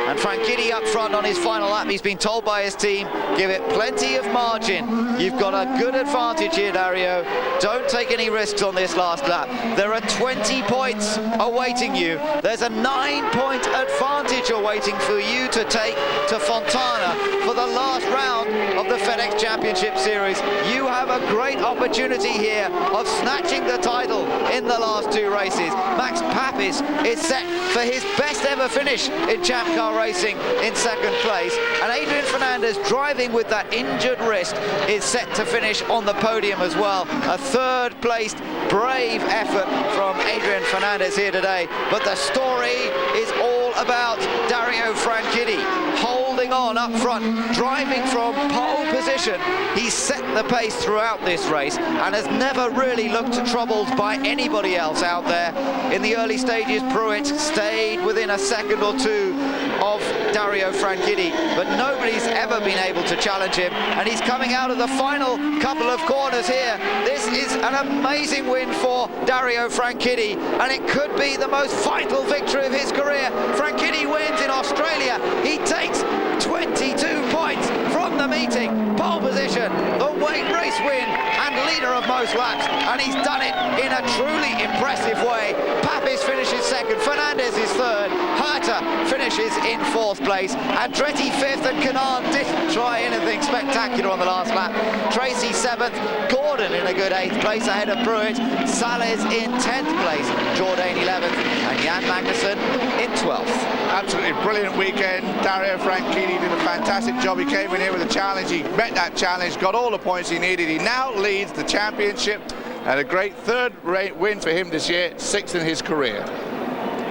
And Franchitti up front on his final lap. He's been told by his team, give it plenty of margin. You've got a good advantage here, Dario. Don't take any risks on this last lap. There are 20 points awaiting you. There's a 9-point advantage awaiting for you to take to Fontana for the last round of the FedEx Championship Series. You have a great opportunity here of snatching the title in the last 2 races. Max Papis is set for his best ever finish in Champ Car Racing in 2nd place, and Adrian Fernandez, driving with that injured wrist, is set to finish on the podium as well. A 3rd placed brave effort from Adrian Fernandez here today, but the story is all about Dario Franchitti holding on up front, driving from pole position. He's set the pace throughout this race and has never really looked troubled by anybody else out there. In the early stages, Pruitt stayed within a second or two of Dario Franchitti, but nobody's ever been able to challenge him, and he's coming out of the final couple of corners here. This is an amazing win for Dario Franchitti, and it could be the most vital victory of his career. Franchitti wins in Australia. He takes 22 points from the meeting. Pole position, the race win, and leader of most laps, and he's done it in a truly impressive way. Papis finishes second, Fernandez is third, Herta finishes in fourth place, Andretti fifth, and Kanaan didn't try anything spectacular on the last lap. Tracy seventh, Gordon in a good eighth place ahead of Pruitt, Sales in 10th place, Jourdain 11th, and Jan Magnussen in 12th. Absolutely brilliant weekend. Dario Franchitti did a fantastic job. He came in here with a challenge. He met that challenge, got all the points he needed. He now leads the championship, and a great third win for him this year, 6th in his career.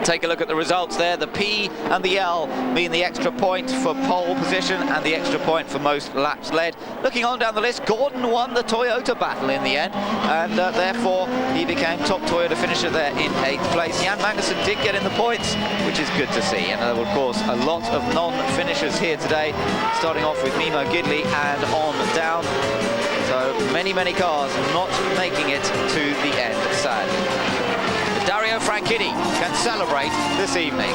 Take a look at the results there. The P and the L mean the extra point for pole position and the extra point for most laps led. Looking on down the list, Gordon won the Toyota battle in the end, and therefore he became top Toyota finisher there in 8th place. Jan Magnussen did get in the points, which is good to see. And there were, of course, a lot of non-finishers here today, starting off with Mimo Gidley and on down. So many cars not making it to the end, sadly. Dario Franchitti can celebrate this evening.